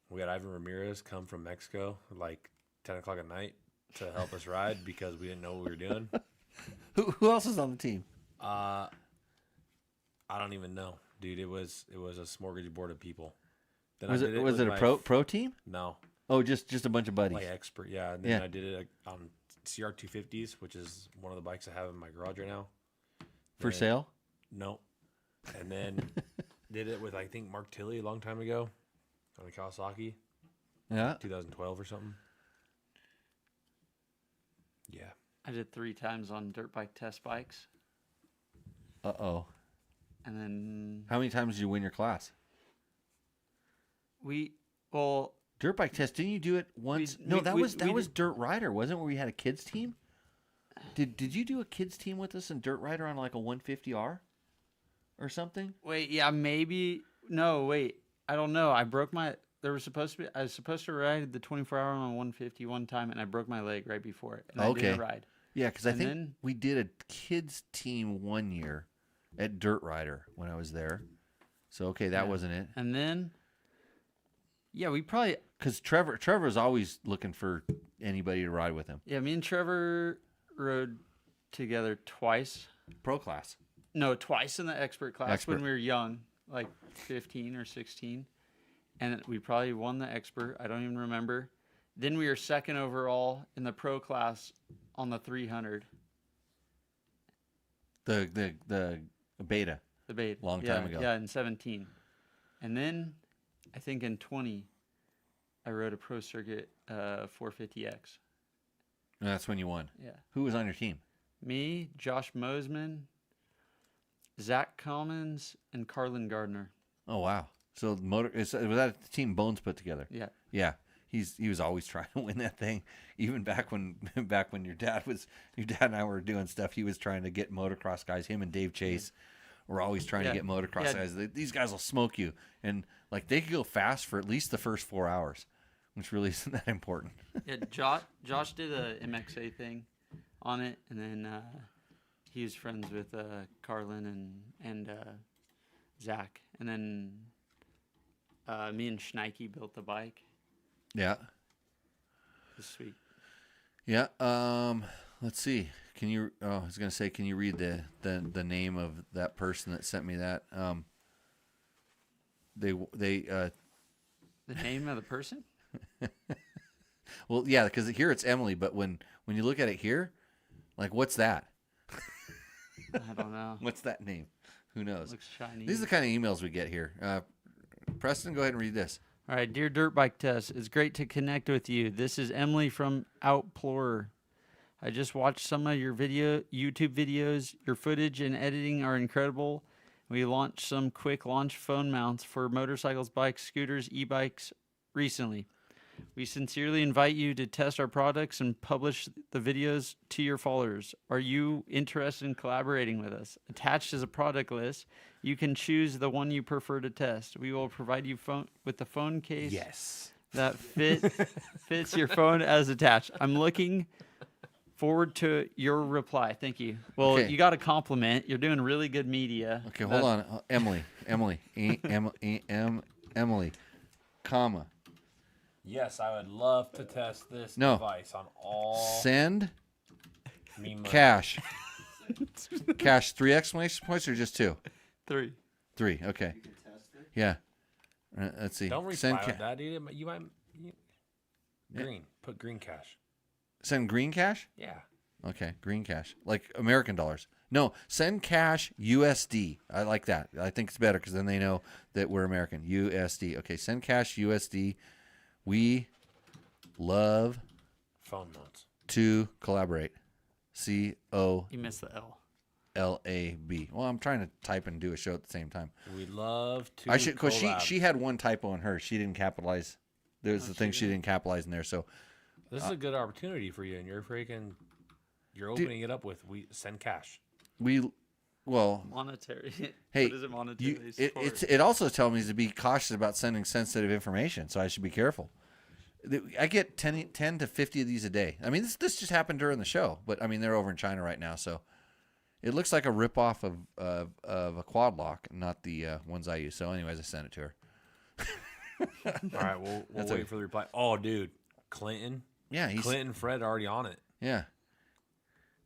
[SPEAKER 9] We had Ivan Ramirez come from Mexico like 10 o'clock at night to help us ride because we didn't know what we were doing.
[SPEAKER 2] Who else is on the team?
[SPEAKER 9] I don't even know, dude. It was a smorgasbord of people. Then
[SPEAKER 2] Was it a pro team?
[SPEAKER 9] No.
[SPEAKER 2] Oh, just a bunch of buddies.
[SPEAKER 9] Like expert, yeah. And then I did it on CR250s, which is one of the bikes I have in my garage right now.
[SPEAKER 2] For sale?
[SPEAKER 9] No. And then did it with, I think, Mark Tilley a long time ago on a Kawasaki.
[SPEAKER 2] Yeah.
[SPEAKER 9] 2012 or something. Yeah.
[SPEAKER 5] I did 3 times on dirt bike test bikes.
[SPEAKER 2] Uh-oh.
[SPEAKER 5] And then
[SPEAKER 2] How many times did you win your class?
[SPEAKER 5] Dirt
[SPEAKER 2] Bike Test, didn't you do it once? That was Dirt Rider, wasn't it, where we had a kids team? Did you do a kids team with us in Dirt Rider on like a 150R or something?
[SPEAKER 5] Wait, yeah, maybe. No, wait. I don't know. I broke my. I was supposed to ride the 24-hour on 150 one time, and I broke my leg right before it. And I didn't ride.
[SPEAKER 2] Yeah, because I think we did a kids team one year at Dirt Rider when I was there. So that wasn't it.
[SPEAKER 5] And then, yeah, we probably
[SPEAKER 2] because Trevor's always looking for anybody to ride with him.
[SPEAKER 5] Yeah, me and Trevor rode together twice.
[SPEAKER 2] Pro class.
[SPEAKER 5] No, twice in the expert class when we were young, like 15 or 16. And we probably won the expert. I don't even remember. Then we were second overall in the pro class on the 300.
[SPEAKER 2] The beta.
[SPEAKER 5] The beta.
[SPEAKER 2] Long time ago.
[SPEAKER 5] Yeah, in 17. And then I think in 20, I rode a pro circuit 450X.
[SPEAKER 2] And that's when you won.
[SPEAKER 5] Yeah.
[SPEAKER 2] Who was on your team?
[SPEAKER 5] Me, Josh Mosman, Zach Commons, and Carlin Gardner.
[SPEAKER 2] Oh, wow. So was that the team Bones put together?
[SPEAKER 5] Yeah.
[SPEAKER 2] Yeah. he was always trying to win that thing. Even back when your dad and I were doing stuff, he was trying to get motocross guys. Him and Dave Chase were always trying to get motocross guys. These guys will smoke you, and like they could go fast for at least the first 4 hours, which really isn't that important.
[SPEAKER 5] Yeah, Josh did a MXA thing on it, and then he was friends with Carlin and Zach, and then me and Schneike built the bike.
[SPEAKER 2] Yeah.
[SPEAKER 5] It was sweet.
[SPEAKER 2] Yeah. Let's see. Can you? Oh, I was gonna say, can you read the name of that person that sent me that? They
[SPEAKER 5] The name of the person?
[SPEAKER 2] Well, yeah, because here it's Emily, but when you look at it here, like, what's that?
[SPEAKER 5] I don't know.
[SPEAKER 2] What's that name? Who knows?
[SPEAKER 5] Looks shiny.
[SPEAKER 2] These are the kind of emails we get here. Preston, go ahead and read this.
[SPEAKER 5] All right, dear Dirt Bike Test, it's great to connect with you. This is Emily from Outplorer. I just watched some of your YouTube videos. Your footage and editing are incredible. We launched some quick launch phone mounts for motorcycles, bikes, scooters, e-bikes recently. We sincerely invite you to test our products and publish the videos to your followers. Are you interested in collaborating with us? Attached is a product list. You can choose the one you prefer to test. We will provide you with the phone case that fits your phone as attached. I'm looking forward to your reply. Thank you. Well,
[SPEAKER 2] Okay.
[SPEAKER 5] You got a compliment. You're doing really good media.
[SPEAKER 2] Okay, hold on. Emily, comma.
[SPEAKER 9] Yes, I would love to test this
[SPEAKER 2] No.
[SPEAKER 9] device on all
[SPEAKER 2] Send
[SPEAKER 9] me money.
[SPEAKER 2] cash. Cash, 3 exclamation points or just 2?
[SPEAKER 5] 3.
[SPEAKER 2] 3, okay.
[SPEAKER 8] You can test it.
[SPEAKER 2] Yeah. Let's see.
[SPEAKER 9] Don't reply
[SPEAKER 2] Send
[SPEAKER 9] with that, dude. You might green. Put green cash.
[SPEAKER 2] Send green cash?
[SPEAKER 9] Yeah.
[SPEAKER 2] Okay, green cash. Like American dollars. No, send cash USD. I like that. I think it's better because then they know that we're American. USD. Okay, send cash USD. We love
[SPEAKER 9] Phone mounts.
[SPEAKER 2] to collaborate. COLAB.
[SPEAKER 5] You missed the L.
[SPEAKER 2] Well, I'm trying to type and do a show at the same time.
[SPEAKER 9] We love to.
[SPEAKER 2] I should, because
[SPEAKER 9] collab.
[SPEAKER 2] she had one typo in her. She didn't capitalize. There's the thing she didn't capitalize in there. So
[SPEAKER 9] This is a good opportunity for you, and you're opening it up with we send cash.
[SPEAKER 5] Monetary.
[SPEAKER 2] Hey,
[SPEAKER 5] What is it monetary?
[SPEAKER 2] it also tells me to be cautious about sending sensitive information, so I should be careful. I get 10 to 50 of these a day. I mean, this just happened during the show, but I mean they're over in China right now, so it looks like a ripoff of a quad lock, not the ones I use. So, anyways, I sent it to her.
[SPEAKER 9] All right, we'll wait for the reply. Oh, dude, Clinton.
[SPEAKER 2] Yeah,
[SPEAKER 9] Clinton, Fred already on it.
[SPEAKER 2] Yeah.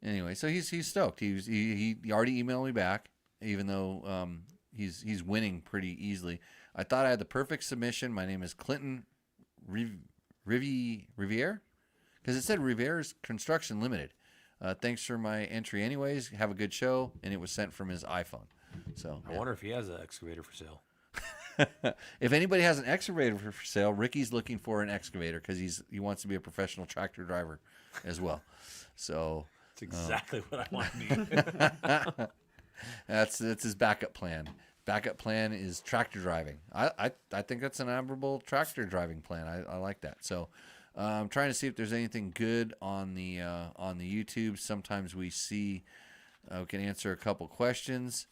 [SPEAKER 2] Anyway, so he's stoked. He already emailed me back, even though he's winning pretty easily. I thought I had the perfect submission. My name is Clinton Riviere, because it said Riviere's Construction Limited. Thanks for my entry, anyways. Have a good show, and it was sent from his iPhone. So
[SPEAKER 9] I wonder if he has an excavator for sale.
[SPEAKER 2] if anybody has an excavator for sale, Ricky's looking for an excavator because he wants to be a professional tractor driver as well. So.
[SPEAKER 9] That's exactly what I want to be.
[SPEAKER 2] That's his backup plan. Backup plan is tractor driving. I think that's an admirable tractor driving plan. I like that. So I'm trying to see if there's anything good on the YouTube. Sometimes we see we can answer a couple questions,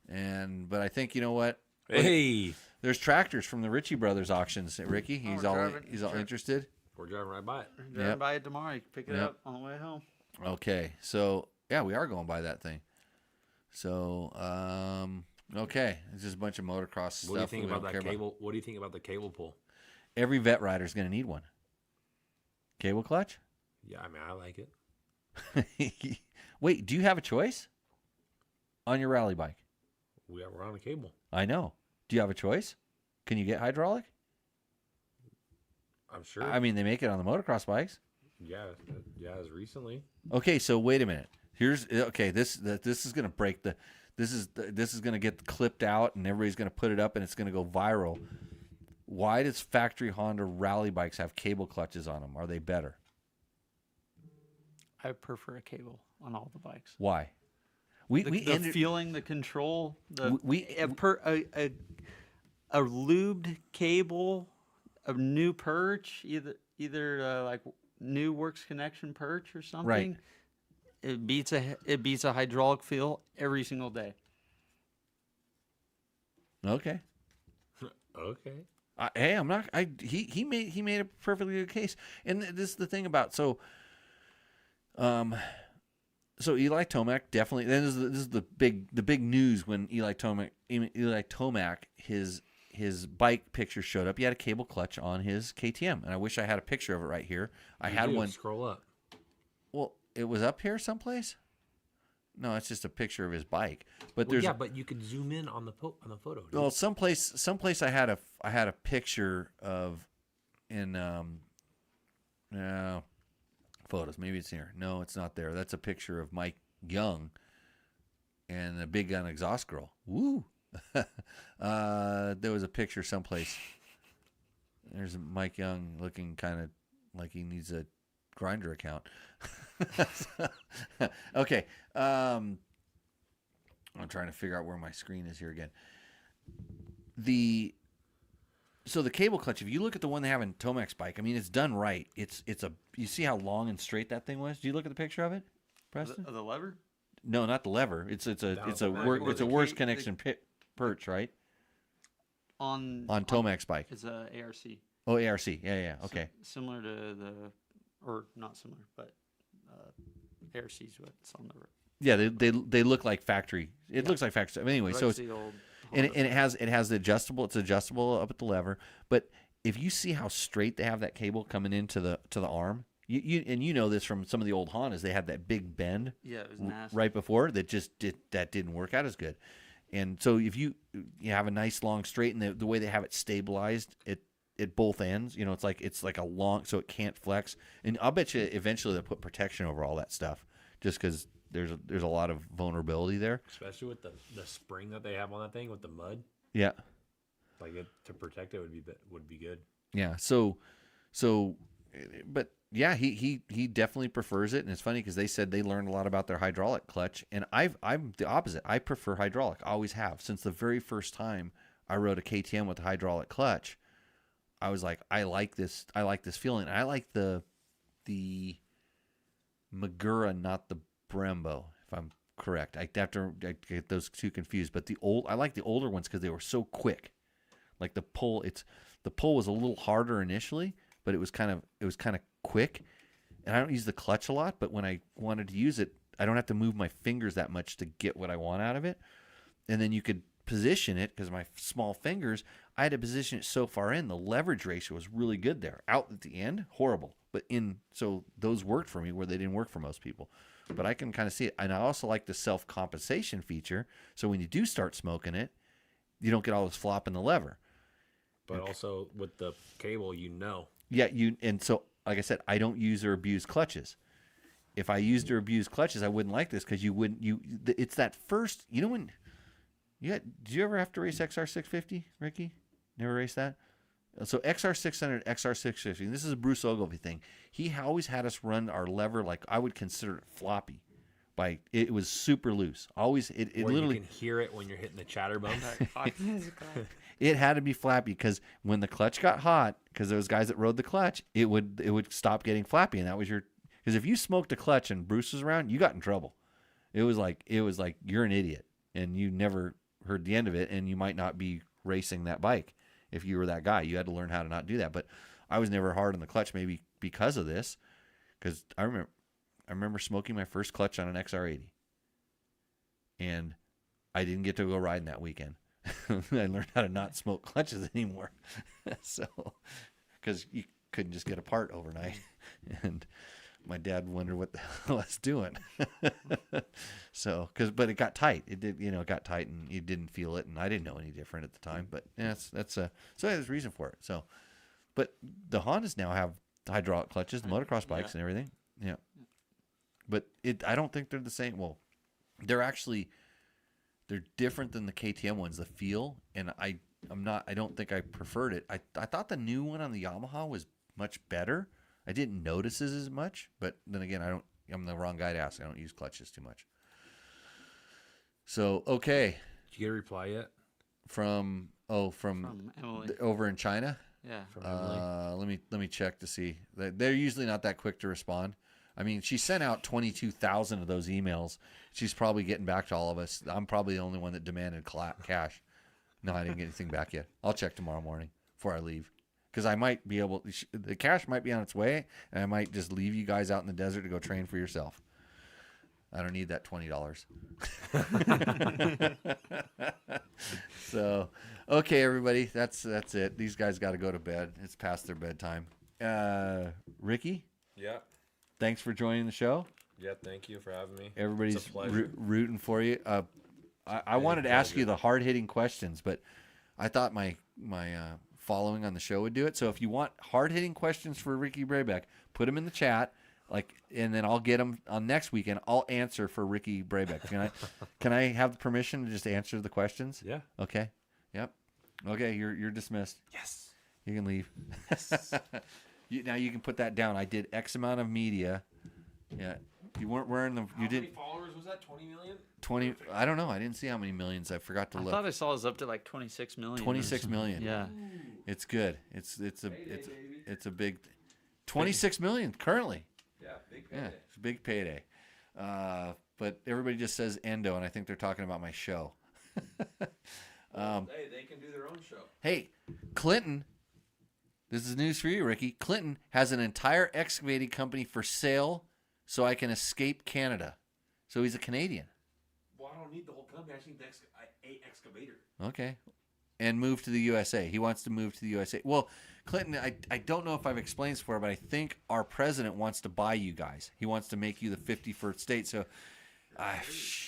[SPEAKER 2] but I think, you know what?
[SPEAKER 9] Hey,
[SPEAKER 2] There's tractors from the Ritchie Brothers auctions. Ricky, he's all interested.
[SPEAKER 9] we're driving right by it.
[SPEAKER 5] Driving by it tomorrow. You can pick it up on the way home.
[SPEAKER 2] Okay, so yeah, we are going by that thing. So okay, it's just a bunch of motocross stuff.
[SPEAKER 9] What do you think
[SPEAKER 2] we
[SPEAKER 9] about
[SPEAKER 2] don't
[SPEAKER 9] that
[SPEAKER 2] care
[SPEAKER 9] cable? What do you think about the cable pull?
[SPEAKER 2] Every vet rider is going to need one. Cable clutch?
[SPEAKER 9] Yeah, I mean, I like it.
[SPEAKER 2] Wait, do you have a choice on your rally bike?
[SPEAKER 9] We're on a cable.
[SPEAKER 2] I know. Do you have a choice? Can you get hydraulic?
[SPEAKER 9] I'm sure.
[SPEAKER 2] I mean, they make it on the motocross bikes.
[SPEAKER 9] Yeah, as recently.
[SPEAKER 2] Okay, so wait a minute. This is going to break this is going to get clipped out and everybody's going to put it up and it's going to go viral. Why does factory Honda rally bikes have cable clutches on them? Are they better?
[SPEAKER 5] I prefer a cable on all the bikes.
[SPEAKER 2] Why?
[SPEAKER 5] The feeling, the control, a lubed cable, a new perch, either either like new Works Connection perch or something.
[SPEAKER 2] Right.
[SPEAKER 5] It beats a hydraulic feel every single day.
[SPEAKER 2] Okay.
[SPEAKER 9] Okay.
[SPEAKER 2] Hey, I'm not. He made a perfectly good case, and this is the thing about so Eli Tomac definitely. This is the big news when Eli Tomac his bike picture showed up. He had a cable clutch on his KTM, and I wish I had a picture of it right here. I had one.
[SPEAKER 9] Scroll up.
[SPEAKER 2] Well, it was up here someplace. No, it's just a picture of his bike. But there's
[SPEAKER 9] but you could zoom in on the photo. Dude.
[SPEAKER 2] well, someplace I had a picture of in photos. Maybe it's here. No, it's not there. That's a picture of Mike Young and the Big Gun Exhaust Girl. Woo! There was a picture someplace. There's Mike Young looking kind of like he needs a Grinder account. Okay. I'm trying to figure out where my screen is here again. So the cable clutch, if you look at the one they have in Tomac's bike, I mean, it's done right. You see how long and straight that thing was? Do you look at the picture of it, Preston?
[SPEAKER 5] The lever?
[SPEAKER 2] No, not the lever. It's a works connection perch, right?
[SPEAKER 5] On
[SPEAKER 2] Tomac's bike.
[SPEAKER 5] It's a ARC.
[SPEAKER 2] Oh, ARC. Yeah. Okay.
[SPEAKER 5] Similar to or not similar, but ARC is what's on the.
[SPEAKER 2] Yeah, they look like factory. It looks like factory stuff. Anyway, so it's
[SPEAKER 5] the old
[SPEAKER 2] and it has the adjustable. It's adjustable up at the lever. But if you see how straight they have that cable coming into the arm, you know this from some of the old Hondas. They had that big bend.
[SPEAKER 5] Yeah, it was nasty.
[SPEAKER 2] Right before that didn't work out as good. And so if you have a nice long straight, and the way they have it stabilized, at both ends, it's like a long, so it can't flex. And I'll bet you eventually they'll put protection over all that stuff, just because there's a lot of vulnerability there.
[SPEAKER 9] Especially with the spring that they have on that thing with the mud.
[SPEAKER 2] Yeah.
[SPEAKER 9] To protect it would be good.
[SPEAKER 2] Yeah. So, but yeah, he definitely prefers it, and it's funny because they said they learned a lot about their hydraulic clutch, and I'm the opposite. I prefer hydraulic. I always have since the very first time I rode a KTM with a hydraulic clutch. I was like, I like this feeling. I like the Magura, not the Brembo, if I'm correct. I get those two confused. But I like the older ones because they were so quick. Like the pull was a little harder initially, but it was kind of quick. And I don't use the clutch a lot, but when I wanted to use it, I don't have to move my fingers that much to get what I want out of it. And then you could position it because my small fingers, I had to position it so far in. The leverage ratio was really good there. Out at the end, horrible. But so those worked for me where they didn't work for most people. But I can kind of see it. And I also like the self-compensation feature. So when you do start smoking it, you don't get all this flop in the lever.
[SPEAKER 9] But also with the cable,
[SPEAKER 2] Yeah, and so like I said, I don't use or abuse clutches. If I used or abused clutches, I wouldn't like this because it's that first, when did you ever have to race XR650, Ricky? Never raced that? So XR600, XR650, and this is a Bruce Ogilvy thing. He always had us run our lever like I would consider it floppy. It was super loose. Always, it literally.
[SPEAKER 9] You can hear it when you're hitting the chatter bump.
[SPEAKER 2] It had to be flappy because when the clutch got hot, because those guys that rode the clutch, it would stop getting flappy, and that was because if you smoked a clutch and Bruce was around, you got in trouble. It was like you're an idiot, and you never heard the end of it, and you might not be racing that bike if you were that guy. You had to learn how to not do that. But I was never hard on the clutch, maybe because of this, because I remember smoking my first clutch on an XR80, and I didn't get to go riding that weekend. I learned how to not smoke clutches anymore. So, because you couldn't just get a part overnight, and my dad wondered what the hell I was doing. So, but it got tight. It did, it got tight, and you didn't feel it, and I didn't know any different at the time. But yeah, so there's a reason for it. So, but the Hondas now have hydraulic clutches, the motocross bikes, and everything. Yeah, but I don't think they're the same. Well, they're different than the KTM ones. The feel, and I don't think I preferred it. I thought the new one on the Yamaha was much better. I didn't notice it as much, but then again, I'm the wrong guy to ask. I don't use clutches too much. So, okay.
[SPEAKER 9] Did you get a reply yet?
[SPEAKER 2] From
[SPEAKER 5] Emily.
[SPEAKER 2] over in China?
[SPEAKER 5] Yeah.
[SPEAKER 9] From Emily.
[SPEAKER 2] Let me check to see. They're usually not that quick to respond. I mean, she sent out 22,000 of those emails. She's probably getting back to all of us. I'm probably the only one that demanded cash. No, I didn't get anything back yet. I'll check tomorrow morning before I leave. Because I might be able, the cash might be on its way, and I might just leave you guys out in the desert to go train for yourself. I don't need that $20. So, okay, everybody, that's it. These guys got to go to bed. It's past their bedtime. Ricky,
[SPEAKER 9] Yeah.
[SPEAKER 2] thanks for joining the show.
[SPEAKER 9] Yeah. Thank you for having me.
[SPEAKER 2] Everybody's
[SPEAKER 9] It's a pleasure.
[SPEAKER 2] rooting for you. I wanted to ask you the hard-hitting questions, but I thought my following on the show would do it. So if you want hard-hitting questions for Ricky Brabeck, put them in the chat, and then I'll get them on next weekend. I'll answer for Ricky Brabeck. Can I have the permission to just answer the questions?
[SPEAKER 9] Yeah.
[SPEAKER 2] Okay. Yep. Okay, you're dismissed.
[SPEAKER 9] Yes.
[SPEAKER 2] You can leave. Now you can put that down. I did X amount of media. Yeah. You weren't wearing them. You did
[SPEAKER 9] followers was that? 20 million?
[SPEAKER 2] 20. I don't know. I didn't see how many millions. I forgot to
[SPEAKER 5] I
[SPEAKER 2] look.
[SPEAKER 5] thought I saw it was up to like 26 million. or
[SPEAKER 2] 26
[SPEAKER 5] something.
[SPEAKER 2] million.
[SPEAKER 5] Yeah.
[SPEAKER 2] It's good. It's a big 26 million currently.
[SPEAKER 9] Yeah. Big
[SPEAKER 2] Yeah, it's a big payday. But everybody just says Endo, and I think they're talking about my show.
[SPEAKER 9] Hey, they can do their own show.
[SPEAKER 2] Hey, Clinton, this is news for you, Ricky. Clinton has an entire excavating company for sale so I can escape Canada. So he's a Canadian.
[SPEAKER 9] Well, I don't need the whole company. I just need a excavator.
[SPEAKER 2] Okay. And move to the USA. He wants to move to the USA. Well, Clinton, I don't know if I've explained this before, but I think our president wants to buy you guys. He wants to make you the 51st state. So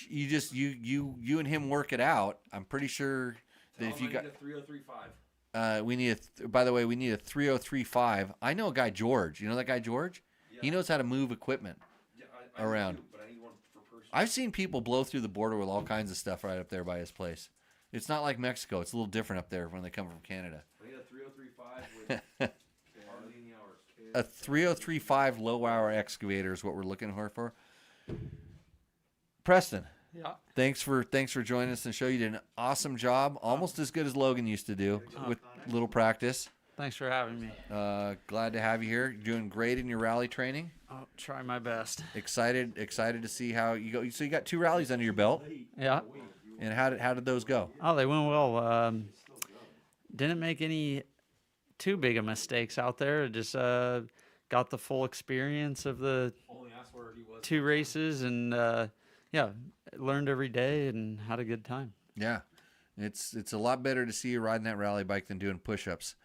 [SPEAKER 2] you and him work it out. I'm pretty sure that if you got
[SPEAKER 9] a 3035.
[SPEAKER 2] we need by the way, we need a 3035. I know a guy, George. You know that guy, George?
[SPEAKER 9] Yeah.
[SPEAKER 2] He knows how to move equipment around.
[SPEAKER 9] Do, but I need one for person.
[SPEAKER 2] I've seen people blow through the border with all kinds of stuff right up there by his place. It's not like Mexico. It's a little different up there when they come from Canada.
[SPEAKER 9] I need a 3035 with hardly any hours.
[SPEAKER 2] A 3035 low-hour excavator is what we're looking for. Preston,
[SPEAKER 5] Yeah.
[SPEAKER 2] thanks for joining us and show. You did an awesome job, almost as good as Logan used to do with little practice.
[SPEAKER 5] Thanks for having me.
[SPEAKER 2] Glad to have you here. You're doing great in your rally training.
[SPEAKER 5] I'll try my best.
[SPEAKER 2] Excited to see how you go. So you got 2 rallies under your belt,
[SPEAKER 5] Yeah.
[SPEAKER 2] and how did those go?
[SPEAKER 5] Oh, they went well. Didn't make any too big of mistakes out there. Just got the full experience of the
[SPEAKER 9] Only asked where he was.
[SPEAKER 5] 2 races, and learned every day and had a good time.
[SPEAKER 2] Yeah, it's a lot better to see you riding that rally bike than doing push-ups.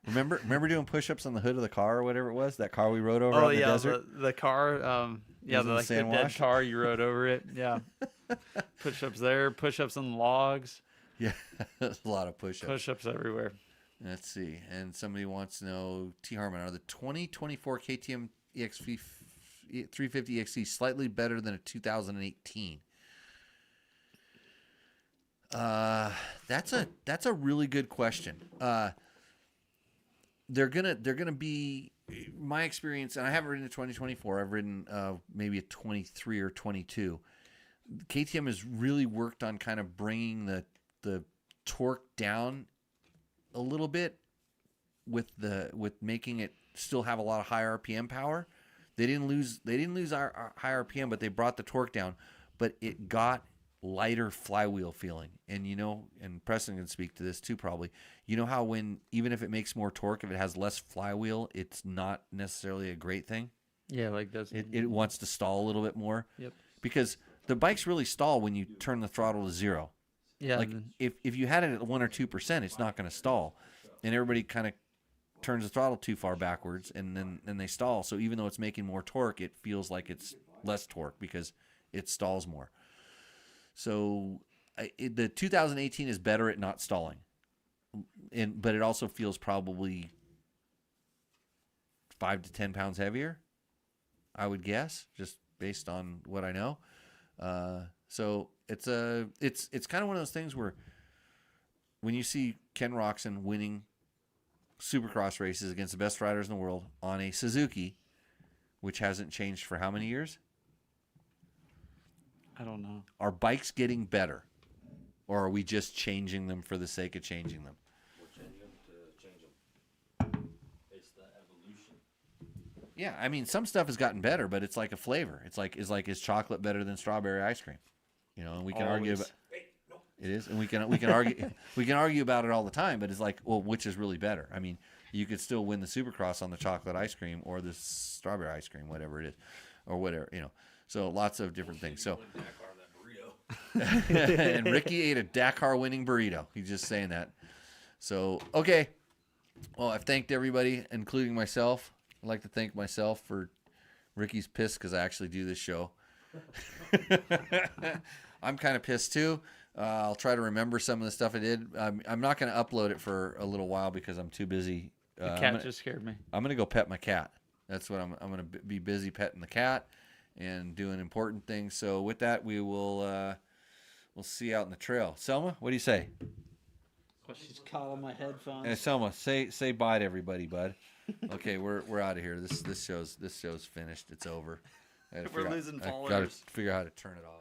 [SPEAKER 2] Remember doing push-ups on the hood of the car or whatever it was, that car we rode over out in the desert?
[SPEAKER 5] the car.
[SPEAKER 2] Was it the
[SPEAKER 5] the
[SPEAKER 2] sand
[SPEAKER 5] dead
[SPEAKER 2] wash?
[SPEAKER 5] car, you rode over it. Yeah. Push-ups there, push-ups on the logs,
[SPEAKER 2] Yeah, a lot of push-ups.
[SPEAKER 5] push-ups everywhere.
[SPEAKER 2] Let's see. And somebody wants to know, T. Harmon, are the 2024 KTM EXV 350 XC slightly better than a 2018? That's a really good question. They're gonna be, my experience, and I haven't ridden a 2024. I've ridden maybe a 23 or 22. KTM has really worked on kind of bringing the torque down a little bit with making it still have a lot of high RPM power. They didn't lose our high RPM, but they brought the torque down. But it got lighter flywheel feeling, and and Preston can speak to this too probably. You know how even if it makes more torque, if it has less flywheel, it's not necessarily a great thing.
[SPEAKER 5] Yeah, like does
[SPEAKER 2] It wants to stall a little bit more.
[SPEAKER 5] Yep.
[SPEAKER 2] Because the bikes really stall when you turn the throttle to 0.
[SPEAKER 5] Yeah.
[SPEAKER 2] Like if you had it at 1 or 2%, it's not going to stall, and everybody kind of turns the throttle too far backwards, and then they stall. So even though it's making more torque, it feels like it's less torque because it stalls more. So the 2018 is better at not stalling, but it also feels probably 5 to 10 pounds heavier, I would guess, just based on what I know. So it's kind of one of those things where when you see Ken Roczen winning Supercross races against the best riders in the world on a Suzuki, which hasn't changed for how many years?
[SPEAKER 5] I don't know.
[SPEAKER 2] Are bikes getting better, or are we just changing them for the sake of changing them?
[SPEAKER 9] We're changing them to change them.
[SPEAKER 2] Yeah, I mean, some stuff has gotten better, but it's like a flavor. It's like is chocolate better than strawberry ice cream? You know, and we can argue about it is, and we can argue about it all the time. But it's like, well, which is really better? I mean, you could still win the Supercross on the chocolate ice cream or the strawberry ice cream, whatever it is, or whatever, you know. So lots of different things. So and Ricky ate a Dakar winning burrito. He's just saying that. So okay, well, I've thanked everybody, including myself. I'd like to thank myself for Ricky's pissed because I actually do this show. I'm kind of pissed too. I'll try to remember some of the stuff I did. I'm not going to upload it for a little while because I'm too busy.
[SPEAKER 5] The cat just scared me.
[SPEAKER 2] I'm going to go pet my cat. That's what I'm going to be busy petting the cat and doing important things. So with that, we'll see you out in the trail. Selma, what do you say?
[SPEAKER 5] Well, she's calling my headphones.
[SPEAKER 2] Hey, Selma, say bye to everybody, bud. Okay, we're out of here. This show's finished. It's over.
[SPEAKER 5] We're losing followers.
[SPEAKER 2] Got to figure out how to turn it off.